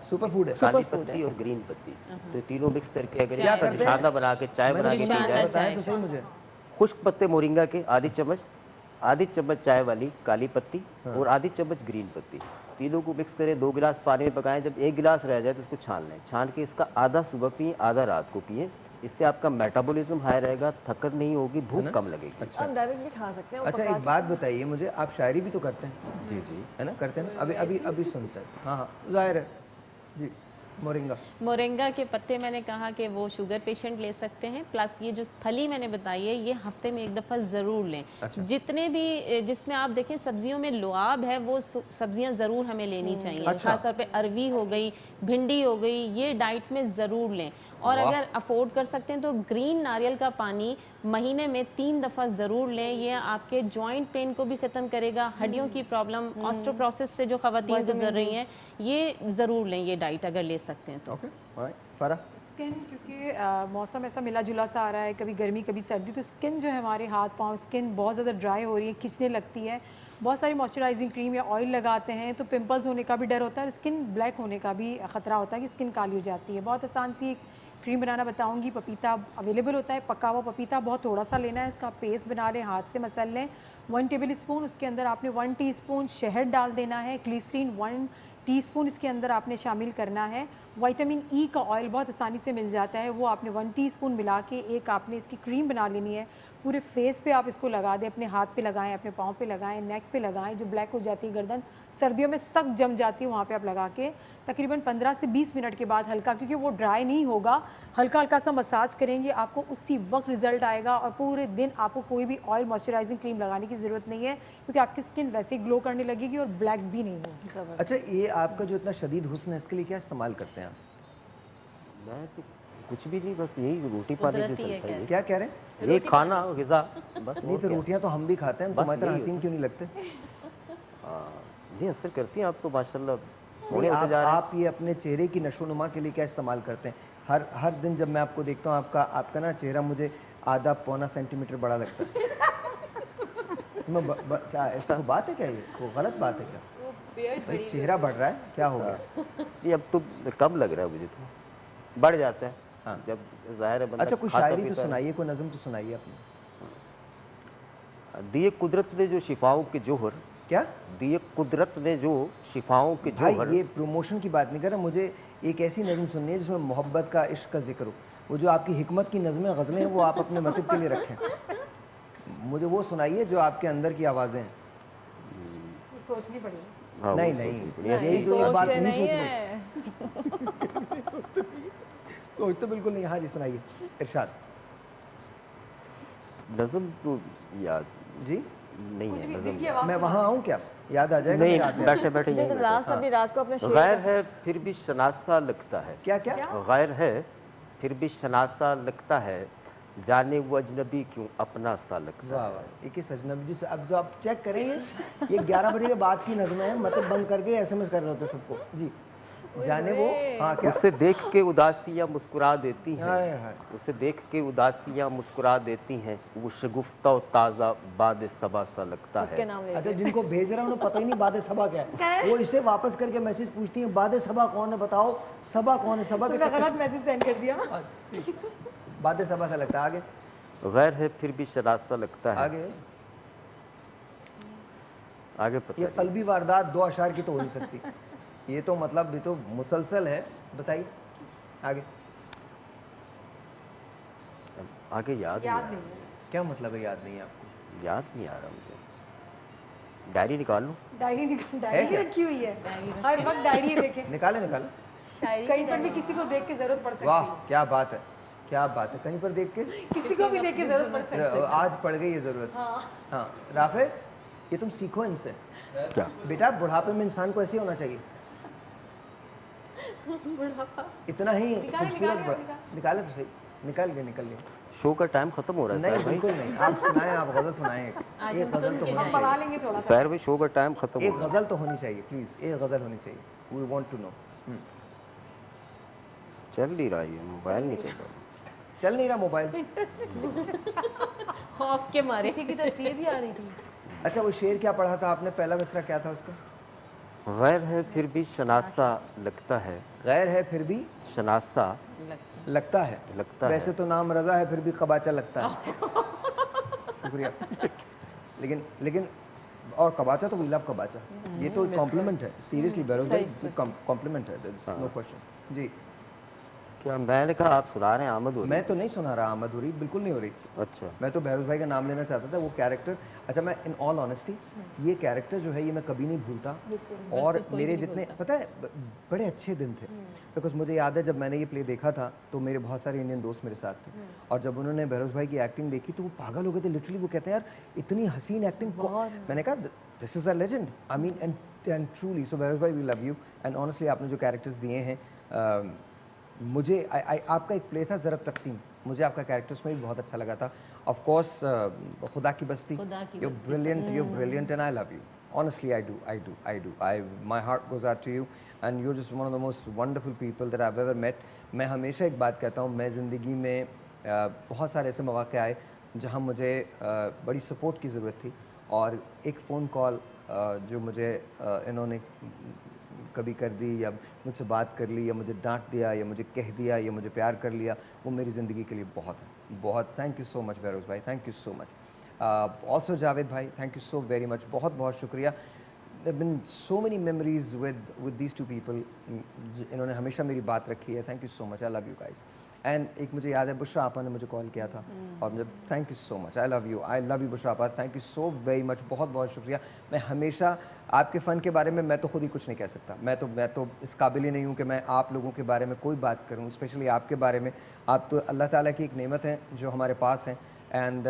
[SPEAKER 2] सुपर फूड है।
[SPEAKER 5] काली पत्ती और ग्रीन पत्ती, तो तीनों मिक्स करके अगर
[SPEAKER 2] क्या करते हैं?
[SPEAKER 5] निशाना बना के चाय बना के पी जाए।
[SPEAKER 2] बताया तो सही मुझे।
[SPEAKER 5] खुश्क पत्ते मोरिंगा के आधी चम्मच चाय वाली काली पत्ती और आधी चम्मच ग्रीन पत्ती, तीनों को मिक्स करें, 2 गिलास पानी में पकाएं। जब 1 गिलास रह जाए तो उसको छान लें। छान के इसका आधा सुबह पिए, आधा रात को पिए। इससे आपका मेटाबॉलिज्म हाई रहेगा, थकन नहीं होगी, भूख कम लगेगी।
[SPEAKER 2] अच्छा,
[SPEAKER 4] हम डायरेक्ट भी खा सकते हैं।
[SPEAKER 2] अच्छा एक बात बताइए मुझे, आप शायरी भी तो करते हैं?
[SPEAKER 5] जी जी,
[SPEAKER 2] है ना, करते हैं ना? अभी अभी अभी सुनते हैं। हाँ हाँ, जाहिर है जी। मोरिंगा,
[SPEAKER 3] मोरिंगा के पत्ते मैंने कहा कि वो शुगर पेशेंट ले सकते हैं, प्लस ये जो फली मैंने बताई है ये हफ्ते में एक दफ़ा ज़रूर लें।
[SPEAKER 2] अच्छा।
[SPEAKER 3] जितने भी जिसमें आप देखें सब्जियों में लुआब है वो सब्जियां ज़रूर हमें लेनी चाहिए।
[SPEAKER 2] अच्छा।
[SPEAKER 3] खासतौर पे अरवी हो गई, भिंडी हो गई, ये डाइट में ज़रूर लें। और अगर अफोर्ड कर सकते हैं तो ग्रीन नारियल का पानी महीने में 3 दफ़ा ज़रूर लें। ये आपके जॉइंट पेन को भी ख़त्म करेगा, हड्डियों की प्रॉब्लम, ऑस्टोप्रोसिस से जो ख़वातीन गुजर रही हैं, ये ज़रूर लें ये डाइट अगर ले सकते हैं तो।
[SPEAKER 2] Okay, alright. फरा,
[SPEAKER 7] स्किन क्योंकि मौसम ऐसा मिला जुला सा आ रहा है, कभी गर्मी कभी सर्दी, तो स्किन जो है हमारे हाथ पाँव स्किन बहुत ज़्यादा ड्राई हो रही है, खिंचने लगती है। बहुत सारी मॉइस्चराइजिंग क्रीम या ऑयल लगाते हैं तो पिंपल्स होने का भी डर होता है और स्किन ब्लैक होने का भी ख़तरा होता है कि स्किन काली हो जाती है। बहुत आसान सी क्रीम बनाना बताऊंगी। पपीता अवेलेबल होता है, पका हुआ पपीता बहुत थोड़ा सा लेना है, इसका पेस्ट बना लें, हाथ से मसल लें। 1 टेबल स्पून उसके अंदर आपने 1 टीस्पून शहद डाल देना है। ग्लिसरीन 1 टीस्पून इसके अंदर आपने शामिल करना है। विटामिन ई का ऑयल बहुत आसानी से मिल जाता है, वो आपने 1 टीस्पून मिला के एक आपने इसकी क्रीम बना लेनी है। पूरे फेस पे आप इसको लगा दें, अपने हाथ पे लगाएं, अपने पाँव पे लगाएं, नेक पे लगाएं। जो ब्लैक हो जाती है गर्दन, सर्दियों में सख्त जम जाती है, वहाँ पे आप लगा के तकरीबन 15 से 20 मिनट के बाद हल्का, क्योंकि वो ड्राई नहीं होगा, हल्का हल्का सा मसाज करेंगे, आपको उसी वक्त रिजल्ट आएगा। और पूरे दिन आपको कोई भी ऑयल मॉइस्चराइजिंग क्रीम लगाने की ज़रूरत नहीं है, क्योंकि आपकी स्किन वैसे ही ग्लो करने लगेगी और ब्लैक भी नहीं होगी।
[SPEAKER 2] अच्छा ये आपका जो इतना शदीद हुस्न है, इसके लिए क्या इस्तेमाल करते हैं आप?
[SPEAKER 5] मैं तो कुछ भी नहीं, बस यही रोटी पानी जो
[SPEAKER 3] कुदरती है
[SPEAKER 5] चलता है।
[SPEAKER 2] क्या कह रहे हैं?
[SPEAKER 5] ये खाना ग़िज़ा बस।
[SPEAKER 2] नहीं तो रोटियां तो हम भी खाते हैं,
[SPEAKER 5] बस
[SPEAKER 2] तुम्हारी तरह
[SPEAKER 5] यही
[SPEAKER 2] हसीन क्यों नहीं लगते?
[SPEAKER 5] ये असर करती हैं आप तो माशाल्लाह।
[SPEAKER 2] नहीं, आप ये अपने चेहरे की नशोनुमा के लिए क्या इस्तेमाल करते हैं? हर दिन जब मैं आपको देखता हूँ, आपका ना चेहरा मुझे आधा पौना सेंटीमीटर बड़ा लगता है। क्या ऐसा कोई बात है क्या? ये कोई गलत बात है क्या? भाई चेहरा बढ़ रहा है, क्या हो गया?
[SPEAKER 5] ये अब तो कम लग रहा है मुझे, तो बढ़ जाता है।
[SPEAKER 2] हाँ।
[SPEAKER 5] जब ज़ाहिर है बंदा
[SPEAKER 2] अच्छा कोई
[SPEAKER 5] खाता
[SPEAKER 2] शायरी तो
[SPEAKER 5] पीता है।
[SPEAKER 2] सुनाइए, कोई नज़म तो सुनाइए अपनी।
[SPEAKER 5] दिए कुदरत ने जो शिफाओं के जोहर,
[SPEAKER 2] क्या
[SPEAKER 5] दिए कुदरत ने जो शिफाओं के
[SPEAKER 2] भाई?
[SPEAKER 5] जोहर।
[SPEAKER 2] ये प्रमोशन की बात नहीं कर रहा, मुझे एक ऐसी नज़म सुननी है जिसमें मोहब्बत का, इश्क का जिक्र हो। वो जो आपकी हिकमत की नज़में गज़लें हैं वो आप अपने मतलब के लिए रखें। मुझे वो सुनाइए जो आपके अंदर की आवाज़ें हैं।
[SPEAKER 7] सोचनी पड़ेगी।
[SPEAKER 5] हाँ,
[SPEAKER 2] नहीं
[SPEAKER 5] वो
[SPEAKER 2] नहीं,
[SPEAKER 5] सोचनी
[SPEAKER 2] यही तो एक बात नहीं सोच रही।
[SPEAKER 4] है।
[SPEAKER 2] सोच तो बिल्कुल नहीं। हाँ जी सुनाइए, इरशाद।
[SPEAKER 5] नज़म तो याद
[SPEAKER 2] जी
[SPEAKER 5] नहीं है, नज़म
[SPEAKER 2] मैं वहाँ आऊँ क्या? याद आ जाएगा?
[SPEAKER 5] नहीं,
[SPEAKER 2] मैं याद है।
[SPEAKER 5] बैठे बैठे
[SPEAKER 4] जो लास्ट अभी रात को अपने
[SPEAKER 5] गैर है फिर भी शनासा लगता है।
[SPEAKER 2] क्या क्या?
[SPEAKER 5] गैर है फिर भी शनासा लगता है, जाने वो अजनबी क्यों अपना सा लगता
[SPEAKER 2] वाह
[SPEAKER 5] है।
[SPEAKER 2] वाह, एक ही सजनबी जी से। अब जो आप चेक करेंगे, ये 11 बजे के बाद की नज़में हैं, मतलब बंद करके SMS कर रहे होते हैं सबको जी। जाने वो हाँ क्या
[SPEAKER 5] उससे देख के उदासियाँ मुस्कुरा देती
[SPEAKER 2] हाय
[SPEAKER 5] हैं,
[SPEAKER 2] हाय।
[SPEAKER 5] उसे देख के उदासियाँ मुस्कुरा देती हैं, वो शगुफ्ता और ताज़ा बाद सबा सा लगता
[SPEAKER 4] सबके
[SPEAKER 5] है।
[SPEAKER 4] नाम ले
[SPEAKER 2] अच्छा जिनको भेज रहा हूँ उन्हें पता ही नहीं बाद सबा क्या है, वो इसे वापस करके मैसेज पूछती हैं बाद सबा कौन है बताओ, सबा कौन है, सबा के
[SPEAKER 7] तुमने गलत मैसेज सेंड कर दिया।
[SPEAKER 2] बाद सबा सा लगता है। आगे
[SPEAKER 5] गैर है फिर भी शरासा लगता है।
[SPEAKER 2] आगे
[SPEAKER 5] आगे पता
[SPEAKER 2] ये
[SPEAKER 5] नहीं।
[SPEAKER 2] कल्बी वारदात 2 अशार की तो हो नहीं सकती, ये तो मतलब ये तो मुसलसल है। बताइए आगे।
[SPEAKER 5] आगे याद
[SPEAKER 7] याद
[SPEAKER 5] नहीं
[SPEAKER 7] नहीं है।
[SPEAKER 2] क्या मतलब है याद नहीं है आपको?
[SPEAKER 5] आ रहा, याद नहीं आ रहा मुझे। डायरी निकाल लूँ?
[SPEAKER 7] डायरी
[SPEAKER 2] है क्या?
[SPEAKER 7] रखी हुई है, हर वक्त डायरी देखे,
[SPEAKER 2] निकाले निकाले।
[SPEAKER 7] कहीं पर भी किसी को देख के जरूरत पड़ सकती
[SPEAKER 2] वाह
[SPEAKER 7] है,
[SPEAKER 2] क्या बात है, क्या बात है, कहीं पर देख के
[SPEAKER 7] किसी को भी देख के जरूरत पड़ सकती है।
[SPEAKER 2] आज पड़ गई ये जरूरत। हाँ राफे ये तुम सीखो इनसे।
[SPEAKER 5] क्या?
[SPEAKER 2] बेटा बुढ़ापे में इंसान को ऐसे ही होना चाहिए, इतना ही खूबसूरत। निकाले तो सही, निकाल गए।
[SPEAKER 5] शो का टाइम खत्म हो रहा है
[SPEAKER 2] नहीं
[SPEAKER 5] साहब भाई।
[SPEAKER 2] बिल्कुल नहीं, आप सुनाएं, आप गजल सुनाएं। एक गजल तो होनी
[SPEAKER 7] पढ़ा
[SPEAKER 2] चाहिए,
[SPEAKER 7] लेंगे थोड़ा सा।
[SPEAKER 5] सर भाई शो का टाइम खत्म
[SPEAKER 2] एक
[SPEAKER 5] हो रहा है।
[SPEAKER 2] गजल तो होनी चाहिए प्लीज, एक गजल होनी चाहिए। We want to know.
[SPEAKER 5] चल नहीं रहा ये मोबाइल नहीं चल रहा।
[SPEAKER 2] चल नहीं रहा मोबाइल।
[SPEAKER 3] खौफ के मारे
[SPEAKER 4] किसी की तस्वीर भी आ रही थी।
[SPEAKER 2] अच्छा वो शेर क्या पढ़ा था आपने, पहला मिसरा क्या था उसका?
[SPEAKER 5] गैर है फिर भी शनासा लगता है।
[SPEAKER 2] गैर है फिर भी
[SPEAKER 5] शनासा
[SPEAKER 2] लगता है। वैसे तो नाम रजा है फिर भी कबाचा लगता है। शुक्रिया। लेकिन और कबाचा तो वी लव कबाचा, ये तो कॉम्प्लीमेंट है। सीरियसली बहरोज भाई कॉम्प्लीमेंट है, नो क्वेश्चन। जी
[SPEAKER 5] क्या मैंने कहा आप सुना रहे हैं आमद हो रही?
[SPEAKER 2] मैं तो नहीं सुना रहा, आमद हो रही बिल्कुल नहीं हो रही।
[SPEAKER 5] अच्छा
[SPEAKER 2] मैं तो बहरोज भाई का नाम लेना चाहता था, वो कैरेक्टर। अच्छा मैं इन ऑल ऑनेस्टी ये कैरेक्टर जो है ये मैं कभी नहीं भूलता, और मेरे जितने पता है बड़े अच्छे दिन थे। बिकॉज मुझे याद है जब मैंने ये प्ले देखा था तो मेरे बहुत सारे इंडियन दोस्त मेरे साथ थे, और जब उन्होंने बहरोज भाई की एक्टिंग देखी तो वो पागल हो गए थे लिटरली। वो कहते हैं यार इतनी हसीन एक्टिंग, मैंने कहा this is a legend I mean and truly. So Behroz भाई we love you and honestly आपने जो कैरेक्टर्स दिए हैं, मुझे आपका एक प्ले था ज़रब तकसीम, मुझे आपका कैरेक्टर उसमें भी बहुत अच्छा लगा था। Of course Khuda ki Basti, you brilliant and I love you honestly. I my heart goes out to you and you just one of the most wonderful people that I have ever met. मैं हमेशा एक बात कहता हूँ, मैं ज़िंदगी में बहुत सारे ऐसे मौके आए जहाँ मुझे बड़ी सपोर्ट की ज़रूरत थी, और एक फ़ोन कॉल जो मुझे इन्होंने कभी कर दी, या मुझसे बात कर ली, या मुझे डांट दिया, या मुझे कह दिया, या मुझे प्यार कर लिया, वो मेरी ज़िंदगी के लिए बहुत है, बहुत। Thank you so much Behroz भाई, thank you so much. Also Javed भाई thank you so very much, बहुत बहुत शुक्रिया। There been so many memories with these two people, इन्होंने हमेशा मेरी बात रखी है। Thank you so much, I love you guys. And एक मुझे याद है बुशरा आपा ने मुझे कॉल किया था, और मुझे thank you so much, I love you Bushra आपा, thank you so very much, बहुत बहुत शुक्रिया। मैं हमेशा आपके फ़न के बारे में मैं तो खुद ही कुछ नहीं कह सकता, मैं तो इस काबिल ही नहीं हूँ कि मैं आप लोगों के बारे में कोई बात करूँ, स्पेशली आपके बारे में। आप तो अल्लाह ताला की एक नेमत हैं जो हमारे पास हैं, and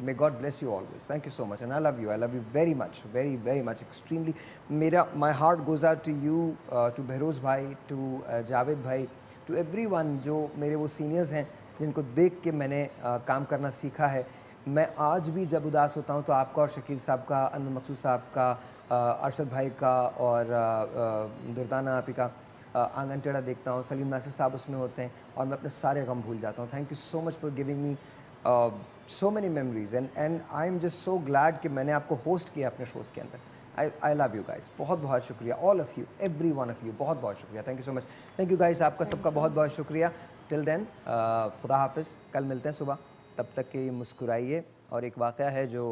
[SPEAKER 2] may God bless you always. Thank you so much and I love you very much, very much, extremely. मेरा my heart goes out to you, to Behroz भाई, टू जावेद भाई, टू एवरीवन जो मेरे वो सीनियर्स हैं जिनको देख के मैंने काम करना सीखा है। मैं आज भी जब उदास होता हूँ तो आपका और शकील साहब का, अनवर मकसूद साहब का, अरशद भाई का, और दुर्दाना आपी का आंगन टेढ़ा देखता हूँ, सलीम नासिर साहब उसमें होते हैं, और मैं अपने सारे गम भूल जाता हूँ। Thank you so much for giving me so many memories, and I am just so glad कि मैंने आपको होस्ट किया अपने शोज़ के अंदर। आई लव यू गाइस, बहुत बहुत शुक्रिया, all of you, every one of you, बहुत बहुत शुक्रिया। Thank you so much, thank you guys, आपका सबका बहुत बहुत शुक्रिया। टिल देन खुदा हाफिज़, कल मिलते हैं सुबह, तब तक के मुस्कुराइए। और एक वाक़या है जो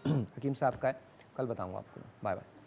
[SPEAKER 2] हकीम साहब का है, कल बताऊँगा आपको। Bye bye.